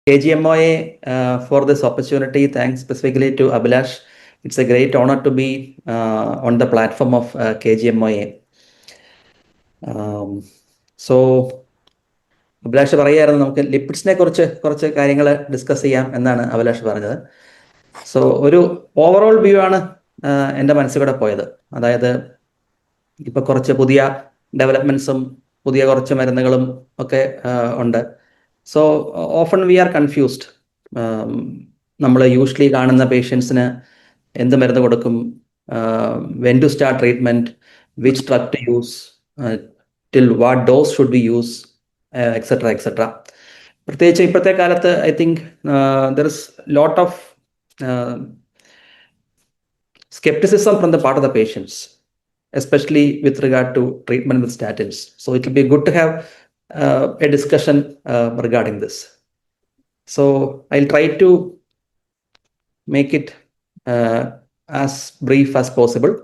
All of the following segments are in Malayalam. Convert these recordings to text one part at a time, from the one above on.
KGMOA for this opportunity. Thanks specifically to Abhilash. It's a great honor to be on the platform of KGMOA. So, Abhilash പറയുകയായിരുന്നു നമുക്ക് ലിപ്പിഡ്സിനെ കുറിച്ച് കുറച്ച് കാര്യങ്ങൾ ഡിസ്കസ് ചെയ്യാം എന്നാണ് അഭിലാഷ് പറഞ്ഞത്. സോ ഒരു ഓവറോൾ വ്യൂ ആണ് എൻ്റെ മനസ്സിൽ കൂടെ പോയത്. അതായത് ഇപ്പൊ കുറച്ച് പുതിയ ഡെവലപ്മെന്റ്സും പുതിയ കുറച്ച് മരുന്നുകളും ഒക്കെ ഉണ്ട്. So often we are confused. നമ്മൾ യൂഷ്വലി കാണുന്ന പേഷ്യൻസിന് എന്ത് മരുന്ന് കൊടുക്കും, when to start treatment, which drug to use, till what dose should be use, etcetera etcetera. പ്രത്യേകിച്ച് ഇപ്പോഴത്തെ കാലത്ത് I think there is lot of skepticism from the part of the patients, especially with regard to treatment with statins. So it will be good to have a discussion regarding this. So I'll try to make it as brief as possible.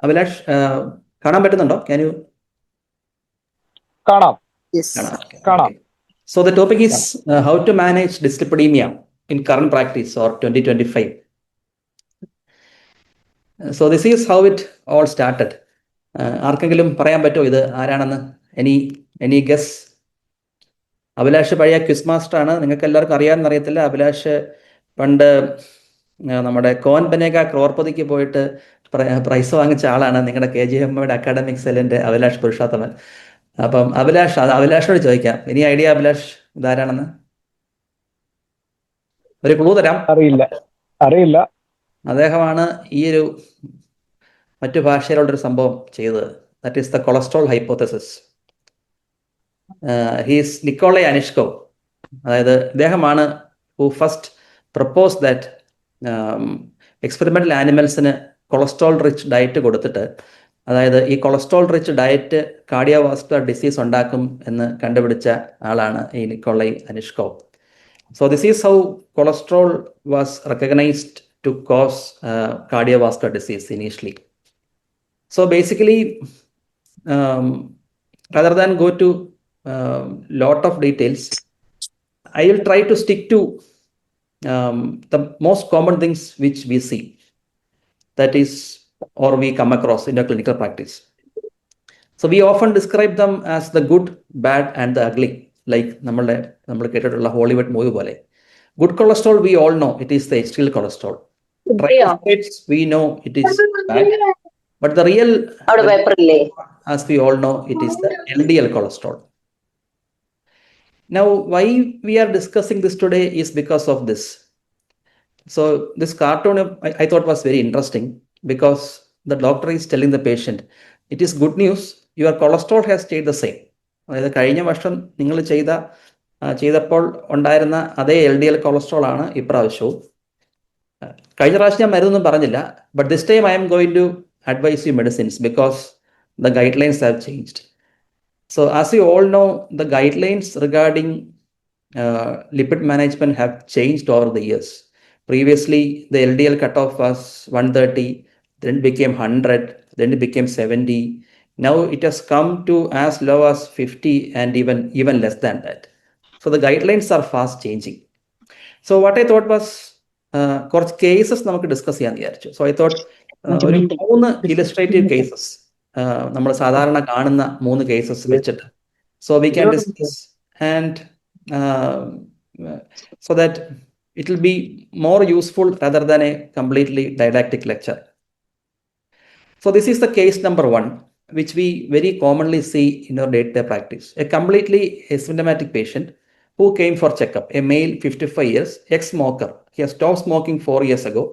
Abhilash, കാണാൻ പറ്റുന്നുണ്ടോ? Can you? കാണാം. Yes. കാണാം. So the topic is how to manage dyslipidemia in current practice or 2025. So this is how it all started. ആർക്കെങ്കിലും പറയാൻ പറ്റുമോ ഇത് ആരാണെന്ന്? Any guess? അഭിലാഷ് പഴയ ക്വിസ് മാസ്റ്റർ ആണ്, നിങ്ങൾക്ക് എല്ലാവർക്കും അറിയാമെന്ന് അറിയത്തില്ല. അഭിലാഷ് പണ്ട് നമ്മുടെ കോൻ ബനേഗ ക്രോർപതിക്ക് പോയിട്ട് പ്രൈസ് വാങ്ങിച്ച ആളാണ്. നിങ്ങളുടെ KGMOയുടെ അക്കാഡമിക് സെല്ലിന്റെ അഭിലാഷ് പുരുഷോത്തമൻ. അപ്പം അഭിലാഷിനോട് ചോദിക്കാം, ഇനി ഐഡിയ അഭിലാഷ് ഇതാരാണെന്ന്? ഒരു ക്ലൂ തരാം. അറിയില്ല. അദ്ദേഹമാണ് ഈ ഒരു മറ്റു ഭാഷയിലുള്ളൊരു സംഭവം ചെയ്തത്. That is the cholesterol hypothesis. He's Nikolai Anichkov. അതായത് ഇദ്ദേഹമാണ് who first propose that experimental ആനിമൽസിന് കൊളസ്ട്രോൾ റിച്ച് ഡയറ്റ് കൊടുത്തിട്ട്, അതായത് ഈ cholesterol rich diet cardiovascular disease ഉണ്ടാക്കും എന്ന് കണ്ടുപിടിച്ച ആളാണ് ഈ Nikolai Anichkov. So this is how cholesterol was recognized to cause cardiovascular disease initially. So basically, rather than go to lot of details, I will try to stick to the most common things which we see, that is, or we come across in a clinical practice. So we often describe them as the good, bad and the ugly. Like നമ്മൾ കേട്ടിട്ടുള്ള ഹോളിവുഡ് മൂവി പോലെ. Good cholesterol we all know it is the HDL cholesterol. Triglycerides we know it is bad. But the real, as we all know, it is the LDL cholesterol. Now, why we are discussing this today is because of this. So this cartoon I thought was very interesting because the doctor is telling the patient, it is good news, your cholesterol has stayed the same. അതായത് കഴിഞ്ഞ വർഷം നിങ്ങൾ ചെയ്തപ്പോൾ ഉണ്ടായിരുന്ന അതേ LDL കൊളസ്ട്രോൾ ആണ് ഇപ്രാവശ്യവും. കഴിഞ്ഞ പ്രാവശ്യം ഞാൻ മരുന്നൊന്നും പറഞ്ഞില്ല. But this time I am going to advise you medicines because the guidelines have changed. So as you all know, the guidelines regarding lipid management have changed over the years. Previously, the LDL cutoff was 130, then it became 100, then it became 70. Now it has come to as low as 50 and even less than that. So the guidelines are fast changing. So what I thought was കുറച്ച് കേസസ് നമുക്ക് ഡിസ്കസ് ചെയ്യാൻ വിചാരിച്ചു. സോ ഐ തോട്ട് ഒരു 3 ഇലസ്ട്രേറ്റീവ് കേസസ്, നമ്മൾ സാധാരണ കാണുന്ന 3 കേസസ് വെച്ചിട്ട് so we can discuss and so that it will be more useful rather than a completely didactic lecture. So this is the case number 1, which we very commonly see in our day-to-day practice. A completely asymptomatic patient who came for checkup, a male, 55 years, ex-smoker. He has stopped smoking 4 years ago.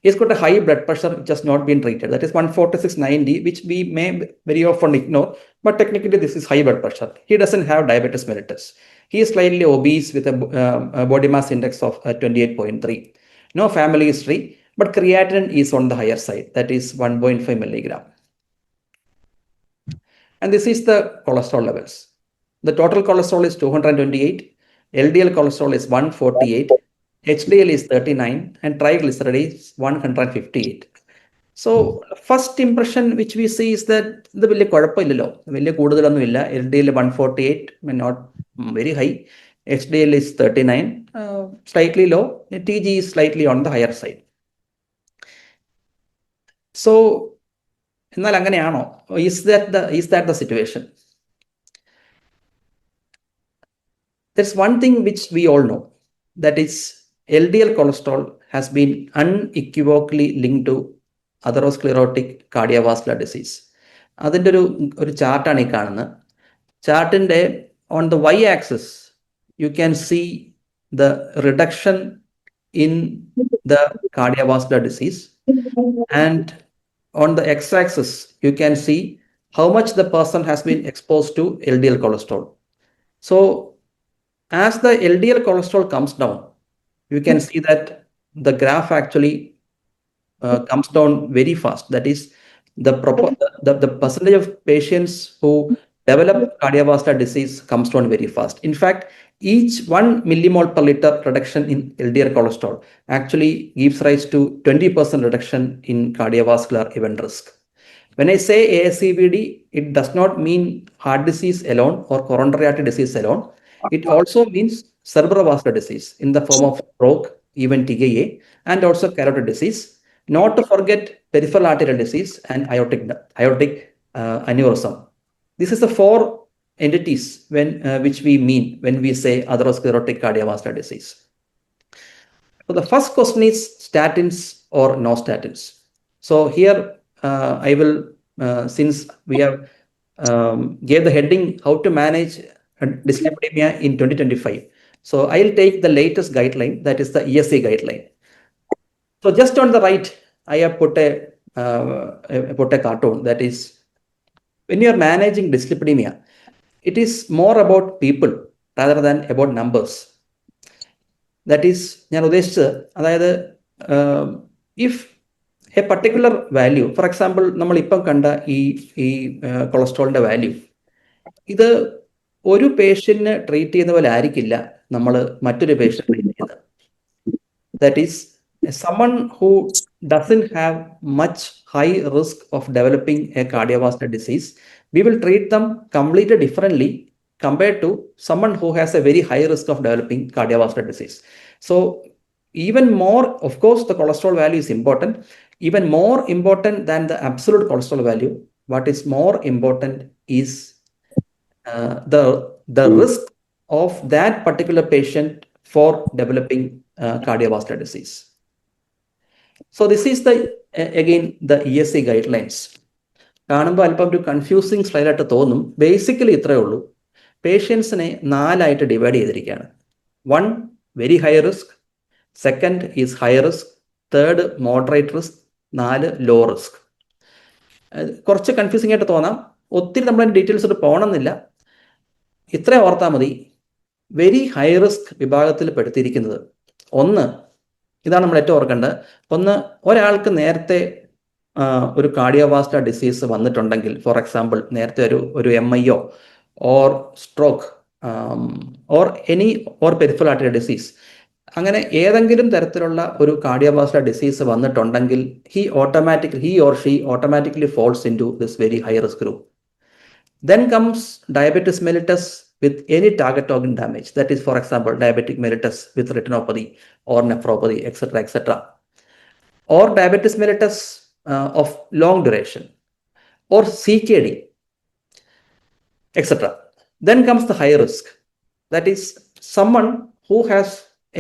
He's got a high blood pressure which has not been treated. That is 146/90, which we may very often ignore, but technically this is high blood pressure. He doesn't have diabetes mellitus. He is slightly obese with a body mass index of 28.3. No family history. but creatinine is on the higher side, that is 1.5 milligram. And this is the cholesterol levels. The total cholesterol is 228, LDL cholesterol is 148, HDL is 39, and triglyceride is 158. So first impression which we see is that ഇത് വലിയ കുഴപ്പമില്ലല്ലോ, വലിയ കൂടുതലൊന്നുമില്ല. LDL 148, not very high. HDL is 39, slightly low. TG is slightly on the higher side. So എന്നാൽ അങ്ങനെയാണോ? Is that the situation? There's one thing which we all know, that is LDL cholesterol has been unequivocally linked to atherosclerotic cardiovascular disease. അതിൻ്റെ ഒരു ചാർട്ടാണ് ഈ കാണുന്നത്. ചാർട്ടിൻ്റെ on the y axis you can see the reduction in the cardiovascular disease, and on the x axis you can see how much the person has been exposed to LDL cholesterol. So as the LDL cholesterol comes down, you can see that the graph actually comes down very fast. That is, the percentage of patients who develop cardiovascular disease comes down very fast. In fact, each 1 millimole per liter reduction in LDL cholesterol actually gives rise to 20% reduction in cardiovascular event risk. When I say ASCVD, it does not mean heart disease alone or coronary artery disease alone. It also means cerebrovascular disease in the form of stroke, even TIA, and also carotid disease. Not to forget peripheral arterial disease and aortic aneurysm. This is the 4 entities which we mean when we say atherosclerotic cardiovascular disease. So the first question is statins or no statins. So here I will, since we have gave the heading how to manage dyslipidemia in 2025. So I'll take the latest guideline, that is the ESC guideline. So just on the right, I have put a cartoon, that is, when you are managing dyslipidemia, it is more about people rather than about numbers. That is, ഞാൻ ഉദ്ദേശിച്ചത്, അതായത് if a particular value, for example, നമ്മൾ ഇപ്പം കണ്ട ഈ കൊളസ്ട്രോളിൻ്റെ വാല്യൂ, ഇത് ഒരു പേഷ്യന്റിന് ട്രീറ്റ് ചെയ്യുന്ന പോലെ ആയിരിക്കില്ല നമ്മൾ മറ്റൊരു പേഷ്യന്റ് ട്രീറ്റ് ചെയ്യുന്നത്. That is, someone who doesn't have much high risk of developing a cardiovascular disease, we will treat them completely differently compared to someone who has a very high risk of developing cardiovascular disease. So even more, of course, the cholesterol value is important. Even more important than the absolute cholesterol value, what is more important is the risk of that particular patient for developing cardiovascular disease. So this is again the ESC guidelines. കാണുമ്പോൾ അല്പം ഒരു കൺഫ്യൂസിങ് സ്ലൈഡായിട്ട് തോന്നും. ബേസിക്കലി ഇത്രയേ ഉള്ളൂ. പേഷ്യൻസിനെ 4ആയിട്ട് ഡിവൈഡ് ചെയ്തിരിക്കുകയാണ്. 1 very high risk, 2nd is high risk, 3rd moderate risk, 4 low risk. കുറച്ച് കൺഫ്യൂസിംഗ് ആയിട്ട് തോന്നാം. ഒത്തിരി നമ്മൾ ഡീറ്റെയിൽസ് ഇട്ട് പോകണമെന്നില്ല. ഇത്ര ഓർത്താൽ മതി. വെരി ഹൈ റിസ്ക് വിഭാഗത്തിൽ പെടുത്തിയിരിക്കുന്നത്, ഒന്ന്, ഇതാണ് നമ്മൾ ഏറ്റവും ഓർക്കേണ്ടത്. ഒന്ന്, ഒരാൾക്ക് നേരത്തെ ഒരു കാർഡിയോവാസ്കുലർ ഡിസീസ് വന്നിട്ടുണ്ടെങ്കിൽ, ഫോർ എക്സാമ്പിൾ നേരത്തെ ഒരു MIO or stroke or peripheral artery disease, അങ്ങനെ ഏതെങ്കിലും തരത്തിലുള്ള ഒരു കാർഡിയോവാസ്കുലർ ഡിസീസ് വന്നിട്ടുണ്ടെങ്കിൽ he or she automatically falls into this very high risk group. Then comes diabetes mellitus with any target organ damage, that is, for example, diabetic mellitus with retinopathy or nephropathy, etc., or diabetes mellitus of long duration, or CKD, etc. Then comes the high risk, that is someone who has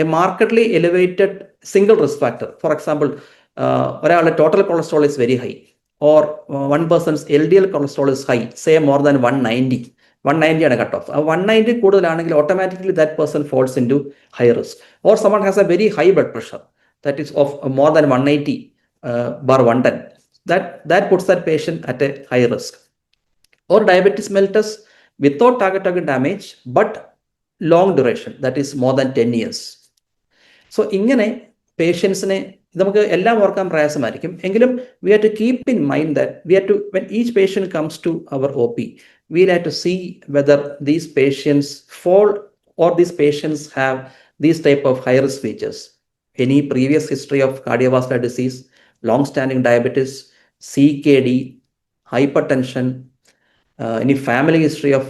a markedly elevated single risk factor. For example, ഒരാളുടെ total cholesterol is very high, or one person's LDL cholesterol is high, say more than 190 ആണ് കട്ട് ഓഫ്. 190 കൂടുതലാണെങ്കിൽ automatically that person falls into high risk. Or someone has a very high blood pressure, that is of more than 180/110, that puts that patient at a high risk. Or diabetes mellitus without target organ damage but long duration, that is more than 10 years. So ഇങ്ങനെ പേഷ്യൻസിനെ നമുക്ക് എല്ലാം ഓർക്കാൻ പ്രയാസമായിരിക്കും. എങ്കിലും we have to keep in mind that when each patient comes to our OP, we'll have to see whether these patients fall or these patients have these type of high risk features. Any previous history of cardiovascular disease, long-standing diabetes, CKD, hypertension, any family history of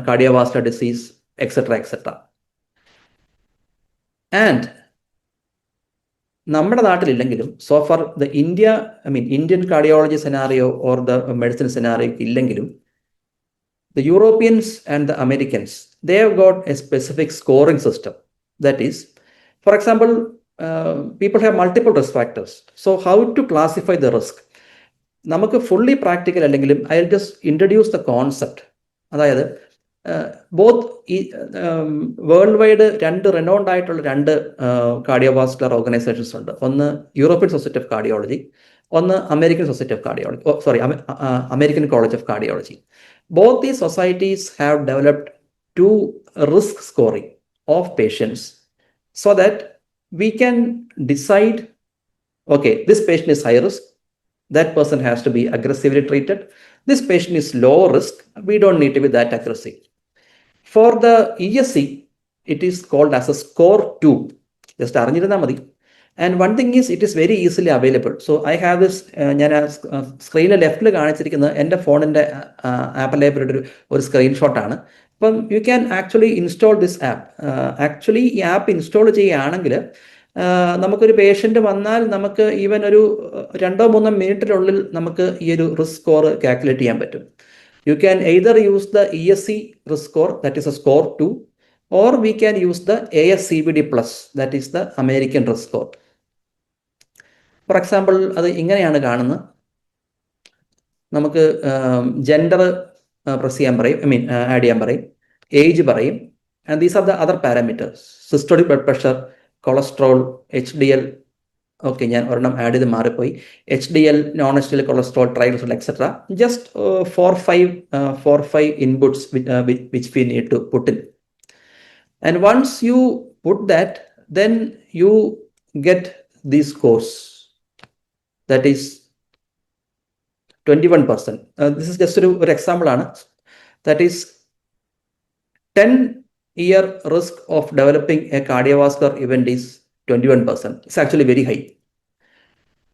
cardiovascular disease, etc., etc. And നമ്മുടെ നാട്ടിലില്ലെങ്കിലും so far the Indian cardiology scenario or the medicine scenario ഇല്ലെങ്കിലും the Europeans and the Americans, they have got a specific scoring system. That is, for example, people have multiple risk factors. So how to classify the risk? നമുക്ക് ഫുള്ളി പ്രാക്ടിക്കൽ അല്ലെങ്കിലും I will just introduce the concept. അതായത് ബോത്ത് ഈ വേൾഡ് വൈഡ് റെനോൺഡ് ആയിട്ടുള്ള രണ്ട് കാർഡിയോവാസ്കുലർ ഓർഗനൈസേഷൻസ് ഉണ്ട്. ഒന്ന് യൂറോപ്യൻ സൊസൈറ്റി ഓഫ് കാർഡിയോളജി, ഒന്ന് American society of cardiology, American college of cardiology. Both these societies have developed two risk scoring of patients so that we can decide, okay, this patient is high risk, that person has to be aggressively treated. This patient is low risk, we don't need to be that aggressive. For the ESC, it is called as a score 2. Just അറിഞ്ഞിരുന്നാൽ മതി. And one thing is, it is very easily available. So I have this, ഞാൻ സ്ക്രീനിൽ ലെഫ്റ്റിൽ കാണിച്ചിരിക്കുന്നത് എൻ്റെ ഫോണിൻ്റെ ആപ്പ് ലൈബ്രറിയുടെ ഒരു സ്ക്രീൻഷോട്ടാണ്. അപ്പം you can actually install this app. Actually ഈ ആപ്പ് ഇൻസ്റ്റാൾ ചെയ്യുകയാണെങ്കിൽ നമുക്കൊരു പേഷ്യൻ്റ് വന്നാൽ നമുക്ക് ഈവൻ ഒരു 2-3 മിനിറ്റിനുള്ളിൽ നമുക്ക് ഈ ഒരു റിസ്ക് സ്കോർ കാൽക്കുലേറ്റ് ചെയ്യാൻ പറ്റും. You can either use the ESC risk score, that is A score 2, or we can use the ASCVD plus, that is the American risk score. For example അത് ഇങ്ങനെയാണ് കാണുന്നത്. നമുക്ക് ജെൻഡർ പ്രസ് ചെയ്യാൻ പറയും, ആഡ് ചെയ്യാൻ പറയും, ഏജ് പറയും, and these are the other parameters. Systolic blood pressure, cholesterol, HDL. Okay, ഞാൻ ഒരെണ്ണം ആഡ് ചെയ്ത് മാറിപ്പോയി. HDL, non HDL cholesterol, triglyceride, etcetera. Just 4-5 inputs which we need to put in. And once you put that, then you get these scores. That is 21%. This is just an example. That is 10-year risk of developing a cardiovascular event is 21%. It's actually very high.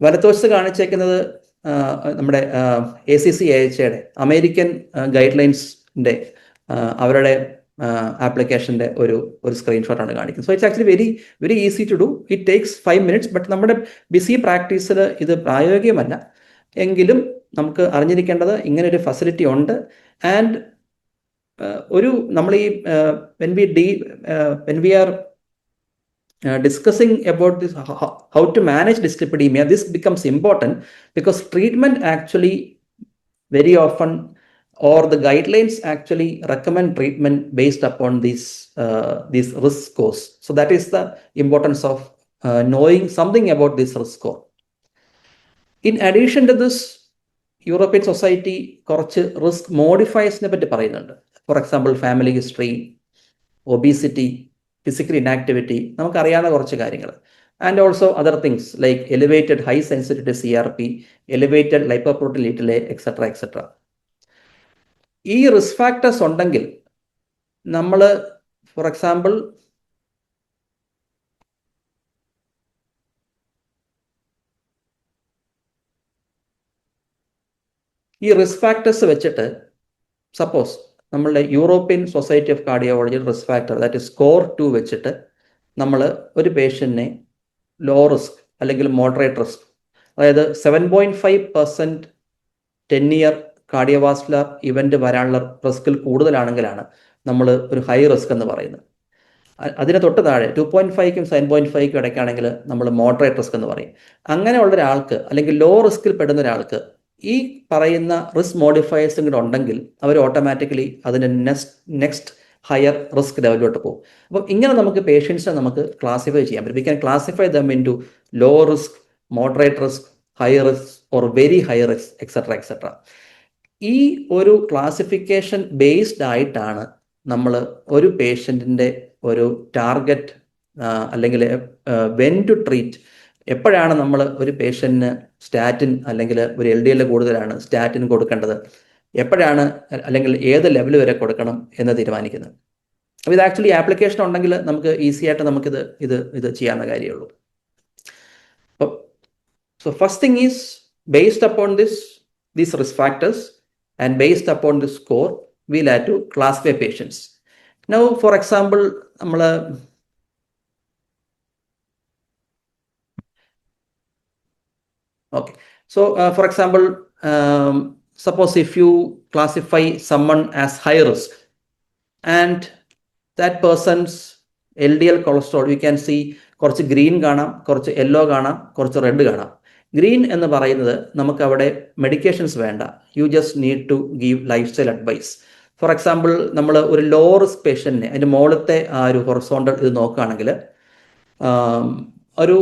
വലത്തോശത്ത് കാണിച്ചേക്കുന്നത് നമ്മുടെ ACC/AHA അമേരിക്കൻ ഗൈഡ് ലൈൻസിൻ്റെ അവരുടെ ആപ്ലിക്കേഷൻ്റെ ഒരു സ്ക്രീൻഷോട്ടാണ് കാണിക്കുന്നത്. So it's actually very very easy to do. It takes 5 minutes. But നമ്മുടെ ബിസി പ്രാക്ടീസിൽ ഇത് പ്രായോഗികമല്ല. എങ്കിലും നമുക്ക് അറിഞ്ഞിരിക്കേണ്ടത് ഇങ്ങനെ ഒരു ഫെസിലിറ്റി ഉണ്ട്. ആൻഡ് നമ്മൾ ഈ when we are discussing about this, how to manage dyslipidemia, this becomes important because treatment actually very often, or the guidelines actually recommend treatment based upon these risk scores. So that is the importance of knowing something about this risk score. In addition to this, European Society കുറച്ച് റിസ്ക് മോഡിഫയേഴ്സിനെ പറ്റി പറയുന്നുണ്ട്. For example family history, obesity, physical inactivity, നമുക്കറിയാവുന്ന കുറച്ച് കാര്യങ്ങൾ. And also other things like elevated high sensitivity CRP, elevated lipoprotein little, et cetera etcetera. ഈ റിസ്ക് ഫാക്ടേഴ്സ് ഉണ്ടെങ്കിൽ നമ്മൾ ഫോർ എക്സാമ്പിൾ ഈ റിസ്ക് ഫാക്ടേഴ്സ് വെച്ചിട്ട് സപ്പോസ് നമ്മളുടെ European Society of Cardiology risk factor that is score 2 വെച്ചിട്ട് നമ്മൾ ഒരു പേഷ്യൻറ്റിനെ ലോ റിസ്ക് അല്ലെങ്കിൽ മോഡറേറ്റ് റിസ്ക്, അതായത് 7.5% 10-year കാർഡിയോവാസ്കുലർ ഇവന്റ് വരാനുള്ള റിസ്കിൽ കൂടുതലാണെങ്കിലാണ് നമ്മൾ ഒരു ഹൈ റിസ്ക് എന്ന് പറയുന്നത്. അതിന് തൊട്ട് താഴെ 2.5ക്കും 7.5ക്കും ഇടയ്ക്കാണെങ്കിൽ നമ്മൾ മോഡറേറ്റ് റിസ്ക് എന്ന് പറയും. അങ്ങനെയുള്ള ഒരാൾക്ക് അല്ലെങ്കിൽ ലോ റിസ്കിൽ പെടുന്ന ഒരാൾക്ക് ഈ പറയുന്ന റിസ്ക് മോഡിഫയേഴ്സും കൂടെ ഉണ്ടെങ്കിൽ അവർ ഓട്ടോമാറ്റിക്കലി അതിൻ്റെ നെക്സ്റ്റ് ഹയർ റിസ്ക് ലെവലിലോട്ട് പോകും. അപ്പം ഇങ്ങനെ നമുക്ക് പേഷ്യൻസിനെ നമുക്ക് ക്ലാസിഫൈ ചെയ്യാൻ പറ്റും. We can classify them into low risk, moderate risk, high risk or very high risk, etcetera etcetera. ഈ ഒരു ക്ലാസിഫിക്കേഷൻ ബേസ്ഡ് ആയിട്ടാണ് നമ്മൾ ഒരു പേഷ്യൻറ്റിൻ്റെ ഒരു ടാർഗറ്റ് അല്ലെങ്കിൽ വെൻ ടു ട്രീറ്റ് എപ്പോഴാണ് നമ്മൾ ഒരു പേഷ്യൻറ്റിന് സ്റ്റാറ്റിൻ അല്ലെങ്കിൽ ഒരു LDL കൂടുതലാണ് സ്റ്റാറ്റിൻ കൊടുക്കേണ്ടത്, എപ്പോഴാണ് അല്ലെങ്കിൽ ഏത് ലെവൽ വരെ കൊടുക്കണം എന്ന് തീരുമാനിക്കുന്നത്. അപ്പോൾ ഇത് ആക്ച്വലി ആപ്ലിക്കേഷൻ ഉണ്ടെങ്കിൽ നമുക്ക് ഈസി ആയിട്ട് നമുക്കിത് ഇത് ചെയ്യാവുന്ന കാര്യമുള്ളൂ. അപ്പോൾ so first thing is, based upon these risk factors and based upon the score, we'll have to classify patients. Now, for example, okay. So, for example, suppose if you classify someone as high risk and that person's LDL cholesterol, you can see കുറച്ച് ഗ്രീൻ കാണാം, കുറച്ച് യെല്ലോ കാണാം, കുറച്ച് റെഡ് കാണാം. ഗ്രീൻ എന്ന് പറയുന്നത് നമുക്ക് അവിടെ മെഡിക്കേഷൻസ് വേണ്ട, you just need to give lifestyle advice. For example, നമ്മൾ ഒരു ലോ റിസ്ക് പേഷ്യൻറ്റിനെ അതിൻ്റെ മുകളിലത്തെ ആ ഒരു ഹൊറിസോണ്ടൽ ഇത് നോക്കുകയാണെങ്കിൽ ഒരു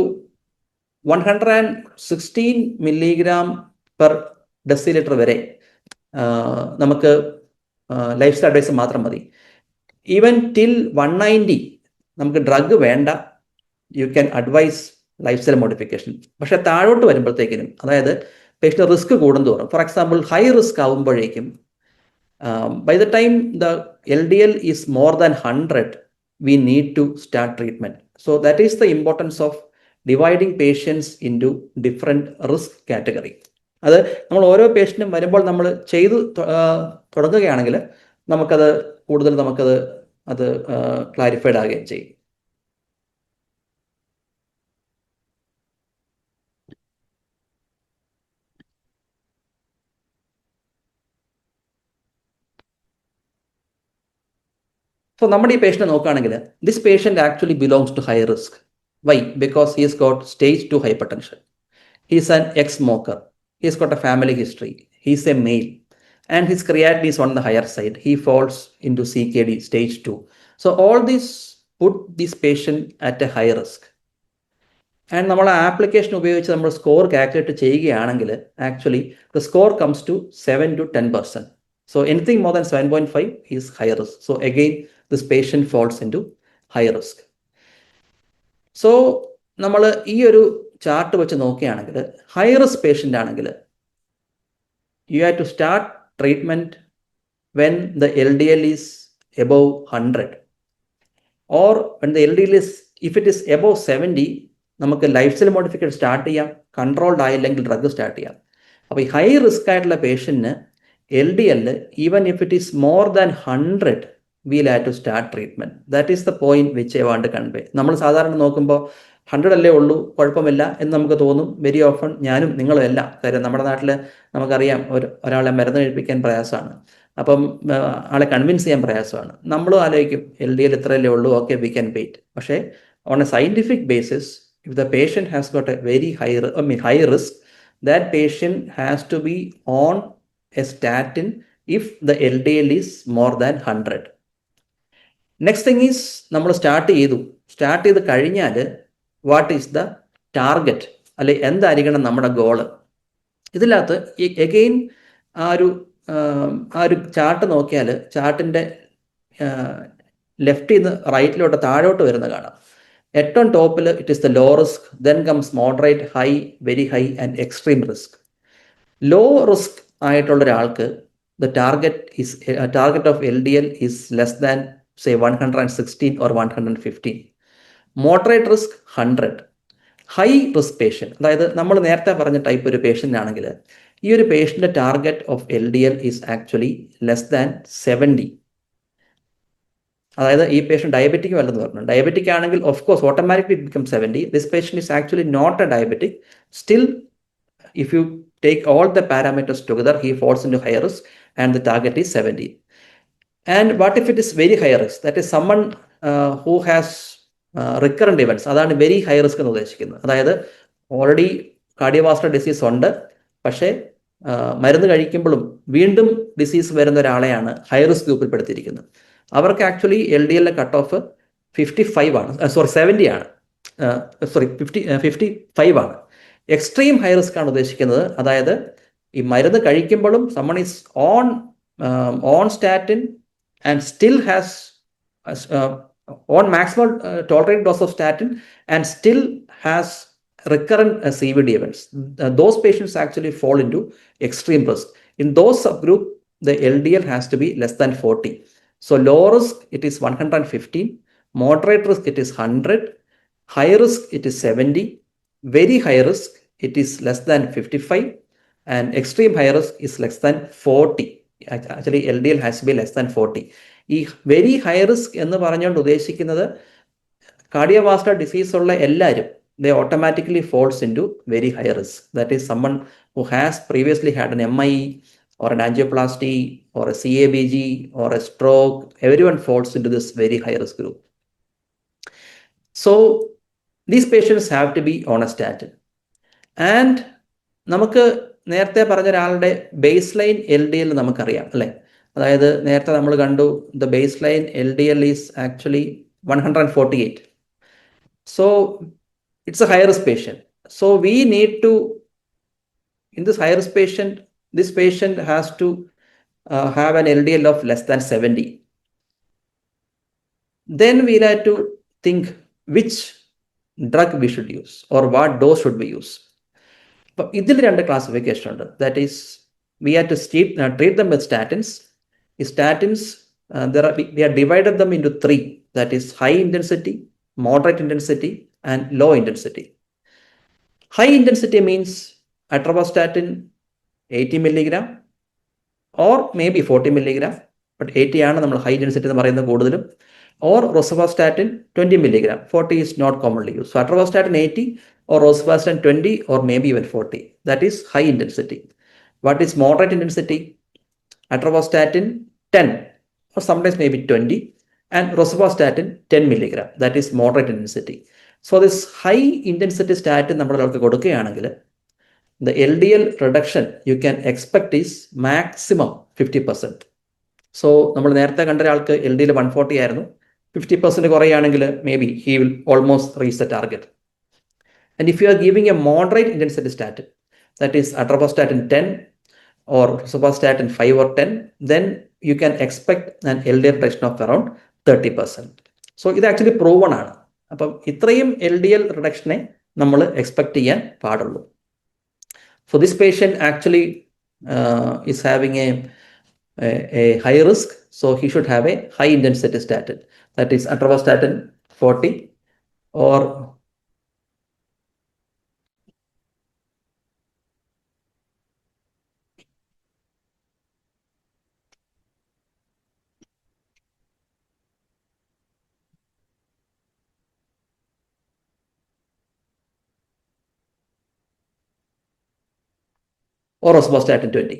116 milligram per deciliter വരെ നമുക്ക് ലൈഫ് സ്റ്റൈൽ അഡ്വൈസ് മാത്രം മതി. ഈവൻ ടിൽ 190 നമുക്ക് ഡ്രഗ് വേണ്ട, you can advise lifestyle modification. പക്ഷെ താഴോട്ട് വരുമ്പോഴത്തേക്കിനും, അതായത് പേഷ്യൻ്റ് റിസ്ക് കൂടുന്തോറും, ഫോർ എക്സാമ്പിൾ ഹൈ റിസ്ക് ആകുമ്പോഴേക്കും by the time the LDL is more than 100, we need to start treatment. So that is the importance of dividing patients into different risk category. അത് നമ്മൾ ഓരോ പേഷ്യൻറ്റും വരുമ്പോൾ നമ്മൾ ചെയ്തു തുടങ്ങുകയാണെങ്കിൽ നമുക്കത് കൂടുതൽ അത് ക്ലാരിഫൈഡ് ആകുകയും ചെയ്യും. So, നമ്മുടെ ഈ പേഷ്യൻറ്റ് നോക്കുകയാണെങ്കിൽ, this patient actually belongs to high risk. Why? Because he is got stage 2 hypertension. He is an ex-smoker. He has got a family history. He is a male. And his creatinine is on the higher side. He falls into CKD stage 2. So, all this put this patient at a high risk. And നമ്മൾ ആപ്ലിക്കേഷൻ ഉപയോഗിച്ച് നമ്മൾ സ്കോർ കാൽക്കുലേറ്റ് ചെയ്യുകയാണെങ്കിൽ actually the score comes to 7 to 10%. So, anything more than 7.5 is high risk. So, again, this patient falls into high risk. So, നമ്മൾ ഈ ഒരു ചാർട്ട് വെച്ച് നോക്കുകയാണെങ്കിൽ, ഹൈ റിസ്ക് പേഷ്യൻ്റ് ആണെങ്കിൽ you have to start treatment when the LDL is above 100 or when the LDL is, if it is above 70, നമുക്ക് ലൈഫ് സ്റ്റൈൽ മോഡിഫിക്കേഷൻ സ്റ്റാർട്ട് ചെയ്യാം, കൺട്രോൾഡ് ആയില്ലെങ്കിൽ ഡ്രഗ് സ്റ്റാർട്ട് ചെയ്യാം. അപ്പോൾ ഈ ഹൈ റിസ്ക് ആയിട്ടുള്ള പേഷ്യൻറ്റിന് LDL, even if it is more than 100, we'll have to start treatment. That is the point which I want to convey. നമ്മൾ സാധാരണ നോക്കുമ്പോൾ 100 അല്ലേ ഉള്ളൂ, കുഴപ്പമില്ല എന്ന് നമുക്ക് തോന്നും. വെരി ഓഫൺ ഞാനും നിങ്ങളും എല്ലാം. കാര്യം നമ്മുടെ നാട്ടിൽ നമുക്കറിയാം ഒരാളെ മരുന്ന് കഴിപ്പിക്കാൻ പ്രയാസമാണ്, അപ്പം ആളെ കൺവിൻസ് ചെയ്യാൻ പ്രയാസമാണ്. നമ്മളും ആലോചിക്കും LDL ഇത്രയല്ലേ ഉള്ളൂ, ഓക്കെ വി ക്യാൻ വെയിറ്റ്. പക്ഷേ on A scientific basis, if the patient has got A very high risk, that patient has to be on a statin if the LDL is more than 100. Next thing is, നമ്മൾ സ്റ്റാർട്ട് ചെയ്ത് കഴിഞ്ഞാൽ വാട്ട് ഈസ് ദ ടാർഗറ്റ്, അല്ലെ എന്തായിരിക്കണം നമ്മുടെ ഗോള്. ഇതിനകത്ത് എഗെയിൻ ആ ഒരു ചാർട്ട് നോക്കിയാൽ ചാർട്ടിൻ്റെ ലെഫ്റ്റിൽ നിന്ന് റൈറ്റിലോട്ട് താഴോട്ട് വരുന്ന കാണാം. ഏറ്റവും ടോപ്പിൽ it is the low risk, then comes moderate, high, very high and extreme risk. Low risk ആയിട്ടുള്ള ഒരാൾക്ക് the target of LDL is less than say 116 or 115. Moderate risk 100. High risk patient, അതായത് നമ്മൾ നേരത്തെ പറഞ്ഞ ടൈപ്പ് ഒരു പേഷ്യൻ്റ് ആണെങ്കിൽ ഈ ഒരു പേഷ്യൻ്റെ target of LDL is actually less than 70. അതായത് ഈ പേഷ്യൻ്റ് ഡയബറ്റിക്കും അല്ലെന്ന് പറഞ്ഞു. ഡയബറ്റിക് ആണെങ്കിൽ of course automatically it become 70. This patient is actually not a diabetic. Still if you take all the parameters together, he falls into high risk and the target is 70. And what if it is very high risk? That is someone who has recurrent events. അതാണ് വെരി ഹൈ റിസ്ക് എന്ന് ഉദ്ദേശിക്കുന്നത്. അതായത് ഓൾറെഡി കാർഡിയോവാസ്കുലർ ഡിസീസ് ഉണ്ട്, പക്ഷേ മരുന്ന് കഴിക്കുമ്പോഴും വീണ്ടും ഡിസീസ് വരുന്ന ഒരാളെയാണ് ഹൈ റിസ്ക് ഗ്രൂപ്പിൽപ്പെടുത്തിയിരിക്കുന്നത്. അവർക്ക് ആക്ച്വലി LDL കട്ട് ഓഫ് 55 ആണ്, 70 ആണ്, 55 ആണ്. എക്സ്ട്രീം ഹൈ റിസ്ക് ആണ് ഉദ്ദേശിക്കുന്നത്. അതായത് ഈ മരുന്ന് കഴിക്കുമ്പോഴും someone is on statin and still has on maximum tolerated dose of statin and still has recurrent CVD events. Those patients actually fall into extreme risk. In those subgroup, the LDL has to be less than 40. So low risk, it is 115. Moderate risk, it is 100. High risk, it is 70. Very high risk, it is less than 55. And extreme high risk is less than 40. Actually, LDL has to be less than 40. ഈ വെരി ഹൈ റിസ്ക് എന്ന് പറഞ്ഞുകൊണ്ട് ഉദ്ദേശിക്കുന്നത് cardiovascular disease ഉള്ള എല്ലാവരും they automatically falls into very high risk. That is someone who has previously had an MI or an angioplasty or a CABG or a stroke. Everyone falls into this very high risk group. So these patients have to be on a statin. And നമുക്ക് നേരത്തെ പറഞ്ഞ ഒരാളുടെ base line L D L നമുക്കറിയാം അല്ലേ? അതായത് നേരത്തെ നമ്മൾ കണ്ടു the base line L D L is actually 148. So it's a high risk patient. So we need to, in this high risk patient, this patient has to have an LDL of less than 70. Then we'll have to think which drug we should use or what dose should we use. But ഇതിൽ രണ്ട് ക്ലാസിഫിക്കേഷൻ ഉണ്ട്. That is, we have to treat them with statins. Statins, we have divided them into three. That is high intensity, moderate intensity, and low intensity. High intensity means atorvastatin 80 milligram or maybe 40 milligram, but 80 ആണ് നമ്മൾ high intensity എന്ന് പറയുന്നത് കൂടുതലും, or rosuvastatin 20 milligram. 40 is not commonly used. So atorvastatin 80 or rosuvastatin 20 or maybe even 40. That is high intensity. What is moderate intensity? Atorvastatin 10 or sometimes maybe 20 and rosuvastatin 10 milligram. That is moderate intensity. So this high intensity statin നമ്മൾ ഒരാൾക്ക് കൊടുക്കുകയാണെങ്കിൽ the LDL reduction you can expect is maximum 50%. So നമ്മൾ നേരത്തെ കണ്ട ഒരാൾക്ക് LDL 140 ആയിരുന്നു, 50% കുറയുകയാണെങ്കിൽ maybe he will almost reach the target. And if you are giving a moderate intensity statin, that is atorvastatin 10 or rosuvastatin 5 or 10, then you can expect an LDL reduction of around 30%. So ഇത് ആക്ച്വലി പ്രൂവൺ ആണ്. അപ്പം ഇത്രയും LDL റിഡക്ഷനെ നമ്മൾ എക്സ്പെക്ട് ചെയ്യാൻ പാടുള്ളൂ. So this patient actually is having a high risk, so he should have a high intensity statin. That is atorvastatin 40 or rosuvastatin 20.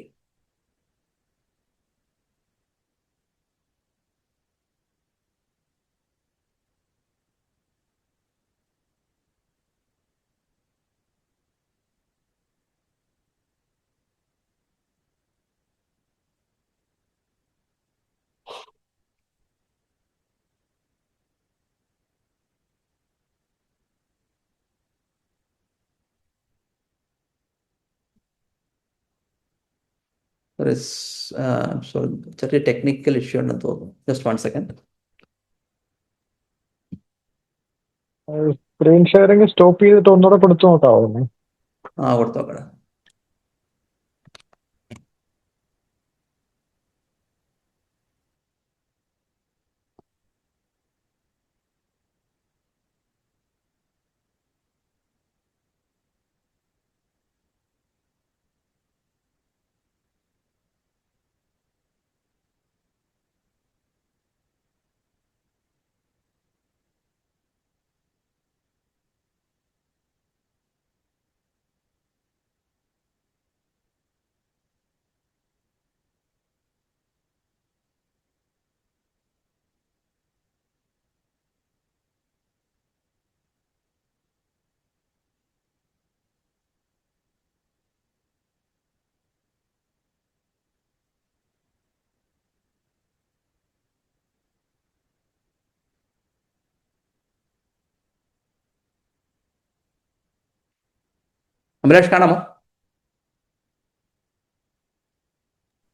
There is ചെറിയ ടെക്നിക്കൽ ഇഷ്യൂ ഉണ്ടെന്ന് തോന്നുന്നു. Just 1 second. Screen sharing stop ചെയ്തിട്ട് ഒന്നുകൂടെ കൊടുത്തു നോക്കാവുന്നേ. കൊടുത്തു നോക്കണം. അഭിലാഷ് കാണാമോ?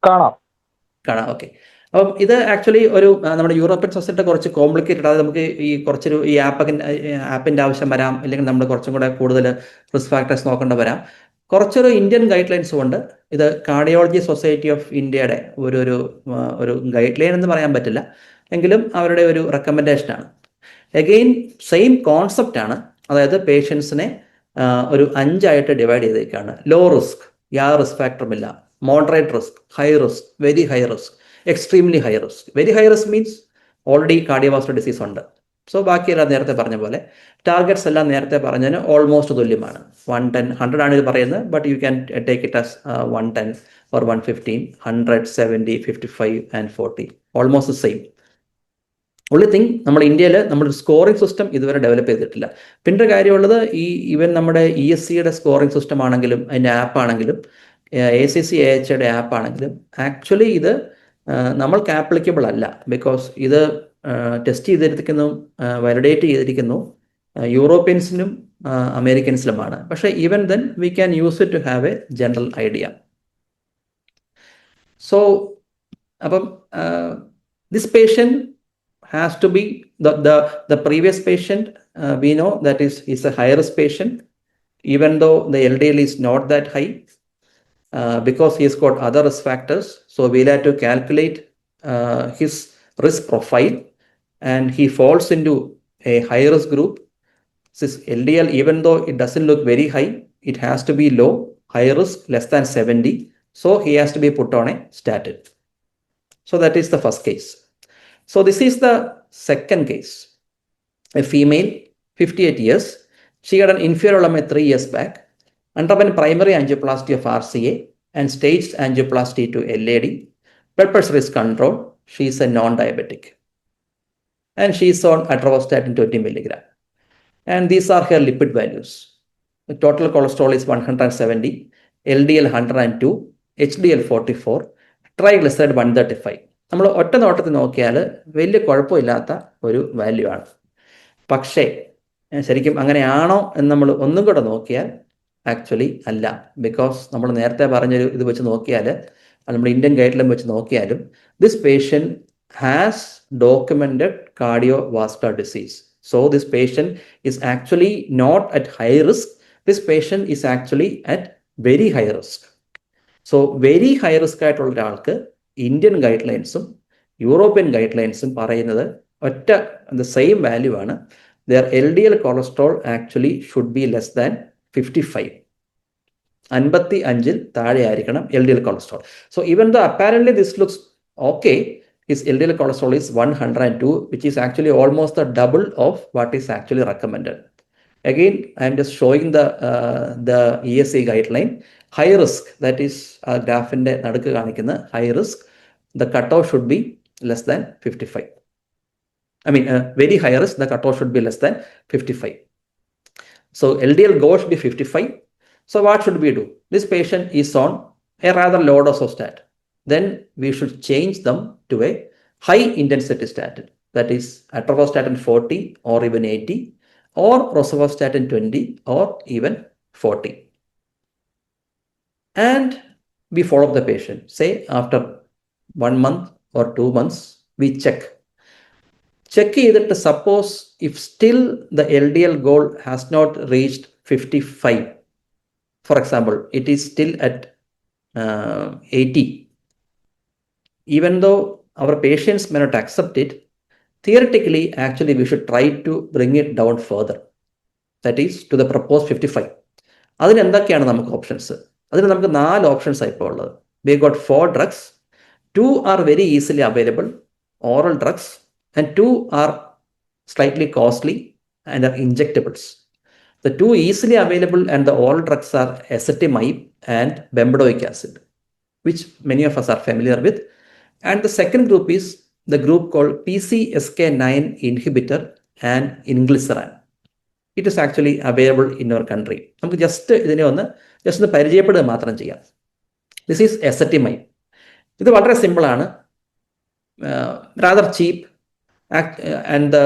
കാണാം. ഓക്കെ. അപ്പം ഇത് ആക്ച്വലി ഒരു നമ്മുടെ യൂറോപ്യൻ സൊസൈറ്റി കുറച്ച് കോംപ്ലിക്കേറ്റഡ്, അതായത് നമുക്ക് ഈ കുറച്ചൊരു ഈ ആപ്പിൻ്റെ ആവശ്യം വരാം, അല്ലെങ്കിൽ നമ്മൾ കുറച്ചും കൂടെ കൂടുതൽ റിസ്ക് ഫാക്ടേഴ്സ് നോക്കേണ്ട വരാം. കുറച്ചൊരു ഇന്ത്യൻ ഗൈഡ് ലൈൻസ് കൊണ്ട് ഇത് കാർഡിയോളജി സൊസൈറ്റി ഓഫ് ഇന്ത്യയുടെ ഒരു ഗൈഡ് ലൈൻ എന്ന് പറയാൻ പറ്റില്ല, എങ്കിലും അവരുടെ ഒരു റെക്കമെൻഡേഷനാണ്. എഗെയിൻ സെയിം കോൺസെപ്റ്റ് ആണ്, അതായത് പേഷ്യൻസിനെ ഒരു 5ആയിട്ട് ഡിവൈഡ് ചെയ്തേക്കാണ്. ലോ റിസ്ക്, യാതൊരു റിസ്ക് ഫാക്ടറും ഇല്ല. Moderate risk, high risk, very high risk, extremely high risk. Very high risk means already cardiovascular disease ഉണ്ട്. സോ ബാക്കിയെല്ലാം നേരത്തെ പറഞ്ഞ പോലെ ടാർഗറ്റ്സ് എല്ലാം നേരത്തെ പറഞ്ഞതിന് ഓൾമോസ്റ്റ് തുല്യമാണ്. 110, 100 ആണ് ഇത് പറയുന്നത്, but you can take it as 110 or 115, 100, 70, 55 and 40, almost same. ഉള്ളി തിങ് നമ്മുടെ ഇന്ത്യയിൽ നമ്മുടെ സ്കോറിംഗ് സിസ്റ്റം ഇതുവരെ ഡെവലപ്പ് ചെയ്തിട്ടില്ല. പിന്നെ കാര്യമുള്ളത് ഈവൻ നമ്മുടെ ESCയുടെ സ്കോറിംഗ് സിസ്റ്റം ആണെങ്കിലും അതിൻ്റെ ആപ്പ് ആണെങ്കിലും ACC AHയുടെ ആപ്പ് ആണെങ്കിലും ആക്ച്വലി ഇത് നമ്മൾക്ക് ആപ്ലിക്കബിൾ അല്ല. ബിക്കോസ് ഇത് ടെസ്റ്റ് ചെയ്തിരിക്കുന്നു, വാലിഡേറ്റ് ചെയ്തിരിക്കുന്നു യൂറോപ്യൻസിനും അമേരിക്കൻസിലുമാണ്. പക്ഷേ even then we can use it to have a general idea. So അപ്പം this patient has to be the previous patient, we know that is a high risk patient, even though the LDL is not that high, because he has got other risk factors. So we'll have to calculate his risk profile, and he falls into a high risk group. This LDL, even though it doesn't look very high, it has to be low, high risk less than 70. So he has to be put on a statin. So that is the first case. So this is the second case. A female, 58 years. She had an inferior limb 3 years back, underwent primary angioplasty of RCA and staged angioplasty to LAD. Blood pressure is controlled. She is a non-diabetic. And she is on atorvastatin 20 milligram. And these are her lipid values. The total cholesterol is 170, LDL 102, HDL 44, triglyceride 135. നമ്മൾ ഒറ്റ നോട്ടത്തിൽ നോക്കിയാൽ വലിയ കുഴപ്പമില്ലാത്ത ഒരു വാല്യൂ ആണ്. പക്ഷേ ശരിക്കും അങ്ങനെയാണോ എന്ന് നമ്മൾ ഒന്നും കൂടെ നോക്കിയാൽ ആക്ച്വലി അല്ല. ബിക്കോസ് നമ്മൾ നേരത്തെ പറഞ്ഞൊരു ഇത് വെച്ച് നോക്കിയാൽ, നമ്മൾ ഇന്ത്യൻ ഗൈഡ് ലൈൻ വെച്ച് നോക്കിയാലും this patient has documented cardiovascular disease. So this patient is actually not at high risk. This patient is actually at very high risk. So very high risk ആയിട്ടുള്ള ഒരാൾക്ക് ഇന്ത്യൻ ഗൈഡ് ലൈൻസും യൂറോപ്യൻ ഗൈഡ് ലൈൻസും പറയുന്നത് ഒറ്റ ദ സെയിം വാല്യൂ ആണ്. There LDL cholesterol actually should be less than 55. 55-ൽ താഴെ ആയിരിക്കണം LDL cholesterol. So even the apparently this looks okay, his LDL cholesterol is 102, which is actually almost the double of what is actually recommended. Again, I am just showing the ESC guideline. High risk, that is graph in the nadukku kanikkunna high risk, the cutoff should be less than 55. I mean, very high risk, the cutoff should be less than 55. So LDL go should be 55. So what should we do? This patient is on a rather low dose of statin. Then we should change them to a high intensity statin, that is atorvastatin 40 or even 80, or rosuvastatin 20 or even 40. And we follow up the patient. Say after 1 month or 2 months, we check ചെയ്തിട്ട് suppose if still the LDL goal has not reached 55, for example, it is still at 80, even though our patients may not accept it, theoretically, actually, we should try to bring it down further. That is to the proposed 55. അതിന് എന്തൊക്കെയാണ് നമുക്ക് ഓപ്ഷൻസ്? അതിന് നമുക്ക് 4 ഓപ്ഷൻസ് ആയി ഇപ്പോൾ ഉള്ളത്. We got 4 drugs. 2 are very easily available, oral drugs, and 2 are slightly costly and are injectables. The 2 easily available and the oral drugs are ezetimibe and bempedoic acid, which many of us are familiar with. And the second group is the group called PCSK9 inhibitor and inclisiran. It is actually available in our country. നമുക്ക് ഇതിനെ ഒന്ന് പരിചയപ്പെടുക മാത്രം ചെയ്യാം. This is ezetimibe. ഇത് വളരെ സിമ്പിളാണ്, rather cheap, and the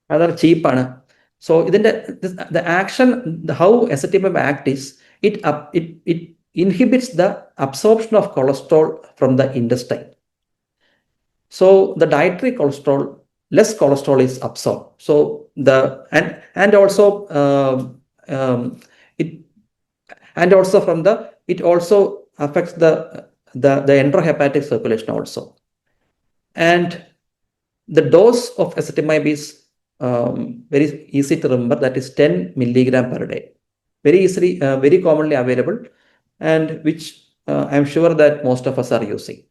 rather cheap. So the action, how ezetimibe act is, it inhibits the absorption of cholesterol from the intestine. So the dietary cholesterol, less cholesterol is absorbed. So and also it also affects the enterohepatic circulation also. And the dose of ezetimibe is very easy to remember, that is 10 milligram per day. Very commonly available, and which I'm sure that most of us are using.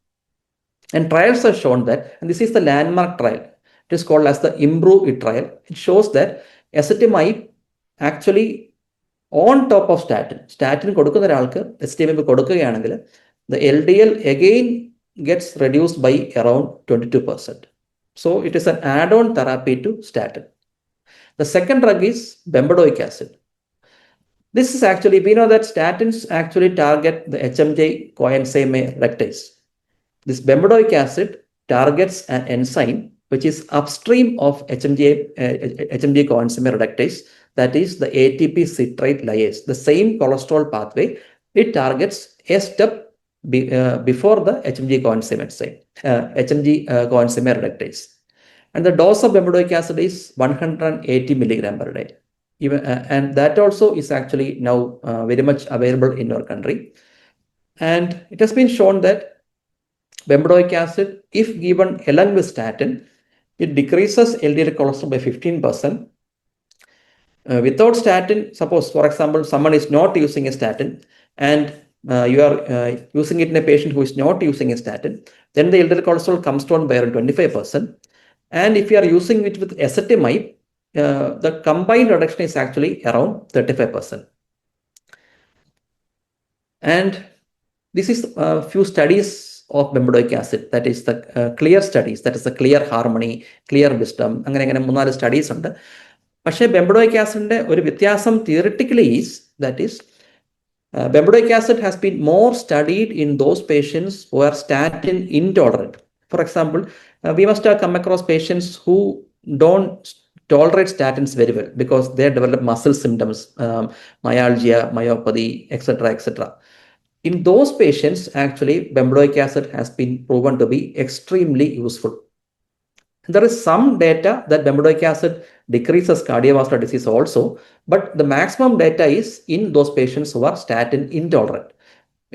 And trials have shown that, and this is the landmark trial, it is called as the IMPROVE trial. It shows that ezetimibe actually on top of statin കൊടുക്കുന്ന ഒരാൾക്ക് എസ്റ്റമിബ് കൊടുക്കുകയാണെങ്കിൽ the LDL again gets reduced by around 22%. So it is an add-on therapy to statin. The second drug is bempedoic acid. This is actually, we know that statins actually target the HMG coenzyme reductase. This bempedoic acid targets an enzyme which is upstream of HMG coenzyme reductase, that is the ATP citrate lyase, the same cholesterol pathway. It targets a step before the HMG coenzyme reductase. And the dose of bempedoic acid is 180 milligram per day. And that also is actually now very much available in our country. And it has been shown that bempedoic acid, if given along with statin, it decreases LDL cholesterol by 15%. Without statin, suppose for example someone is not using a statin, and you are using it in a patient who is not using a statin, then the LDL cholesterol comes down by around 25%. And if you are using it with ezetimibe, the combined reduction is actually around 35%. And this is a few studies of bempedoic acid, that is the clear studies, that is the clear harmony, clear wisdom, അങ്ങനെ 3-4 studies ഉണ്ട്. പക്ഷേ ബെംപഡോയിക് ആസിഡിന്റെ ഒരു വ്യത്യാസം theoretically is, that is bempedoic acid has been more studied in those patients who are statin intolerant. For example, we must have come across patients who don't tolerate statins very well because they develop muscle symptoms, myalgia, myopathy, etc. In those patients, actually bempedoic acid has been proven to be extremely useful. There is some data that bempedoic acid decreases cardiovascular disease also, but the maximum data is in those patients who are statin intolerant.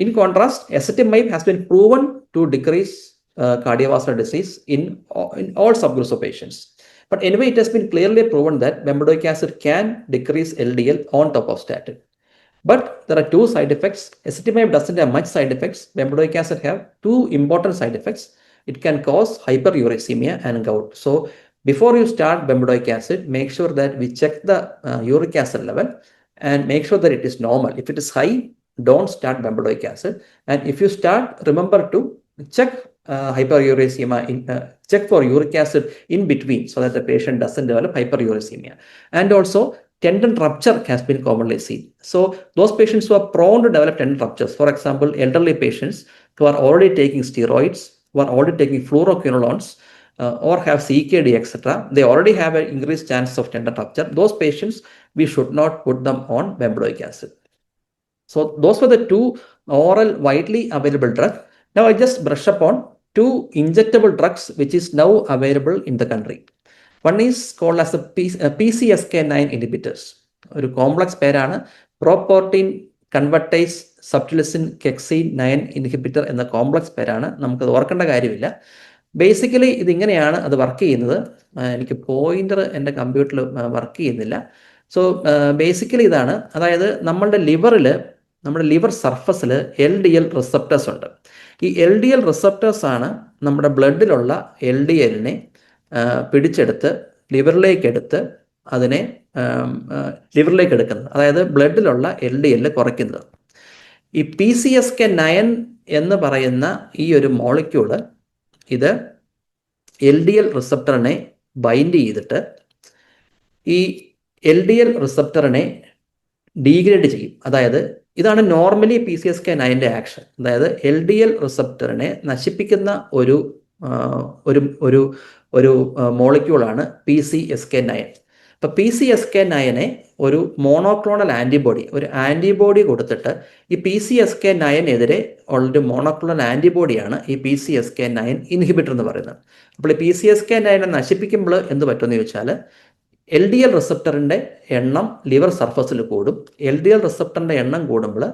In contrast, ezetimibe has been proven to decrease cardiovascular disease in all subgroups of patients. But anyway, it has been clearly proven that bempedoic acid can decrease LDL on top of statin. But there are two side effects. Ezetimibe doesn't have much side effects. Bempedoic acid have two important side effects. It can cause hyperuricemia and gout. So before you start bempedoic acid, make sure that we check the uric acid level and make sure that it is normal. If it is high, don't start bempedoic acid. And if you start, remember to check hyperuricemia, check for uric acid in between so that the patient doesn't develop hyperuricemia. And also, tendon rupture has been commonly seen. So those patients who are prone to develop tendon ruptures, for example, elderly patients who are already taking steroids, who are already taking fluoroquinolones, or have CKD, etc., they already have an increased chance of tendon rupture. Those patients, we should not put them on bempedoic acid. So those were the two oral widely available drugs. Now I just brush upon two injectable drugs which is now available in the country. One is called as the PCSK9 inhibitors. ഒരു കോംപ്ലക്സ് പേരാണ്, പ്രോപോർട്ടീൻ കൺവെർട്ടേസ് സബ്റ്റിലിസിൻ കെക്സീൻ 9 ഇൻഹിബിറ്റർ എന്ന കോംപ്ലക്സ് പേരാണ്. നമുക്കത് ഓർക്കേണ്ട കാര്യമില്ല. ബേസിക്കലി ഇതിങ്ങനെയാണ് അത് വർക്ക് ചെയ്യുന്നത്. എനിക്ക് പോയിന്റർ എൻ്റെ കമ്പ്യൂട്ടറിൽ വർക്ക് ചെയ്യുന്നില്ല. സോ ബേസിക്കലി ഇതാണ്, അതായത് നമ്മുടെ ലിവർ സർഫസിൽ LDL റിസപ്റ്റേഴ്സ് ഉണ്ട്. ഈ LDL റിസപ്റ്റേഴ്സ് ആണ് നമ്മുടെ ബ്ലഡിലുള്ള LDLനെ പിടിച്ചെടുത്ത് ലിവറിലേക്ക് എടുക്കുന്നത്, അതായത് ബ്ലഡിലുള്ള LDL കുറയ്ക്കുന്നത്. ഈ PCSK9 എന്ന് പറയുന്ന ഈ ഒരു മോളിക്യൂള് ഇത് LDL റിസപ്റ്ററിനെ ബൈൻഡ് ചെയ്തിട്ട് ഈ LDL റിസപ്റ്ററിനെ ഡീഗ്രേഡ് ചെയ്യും. അതായത് ഇതാണ് നോർമലി PCSK9ന്റെ ആക്ഷൻ. അതായത് LDL റിസപ്റ്ററിനെ നശിപ്പിക്കുന്ന ഒരു ഒരു ഒരു ഒരു മോളിക്യൂളാണ് PCSK9. അപ്പോൾ PCSK9 ഒരു മോണോക്ലോണൽ ആൻറ്റിബോഡി, ഒരു ആൻറ്റിബോഡി കൊടുത്തിട്ട് ഈ PCSK9-എതിരെ ഉള്ളൊരു മോണോക്ലോണൽ ആൻറ്റിബോഡിയാണ് ഈ PCSK9 ഇൻഹിബിറ്റർ എന്ന് പറയുന്നത്. അപ്പോൾ ഈ PCSK9 നശിപ്പിക്കുമ്പോൾ എന്ത് പറ്റുമെന്ന് ചോദിച്ചാൽ, LDL റിസപ്റ്ററിൻ്റെ എണ്ണം ലിവർ സർഫസിൽ കൂടും. LDL റിസപ്റ്ററിൻ്റെ എണ്ണം കൂടുമ്പോൾ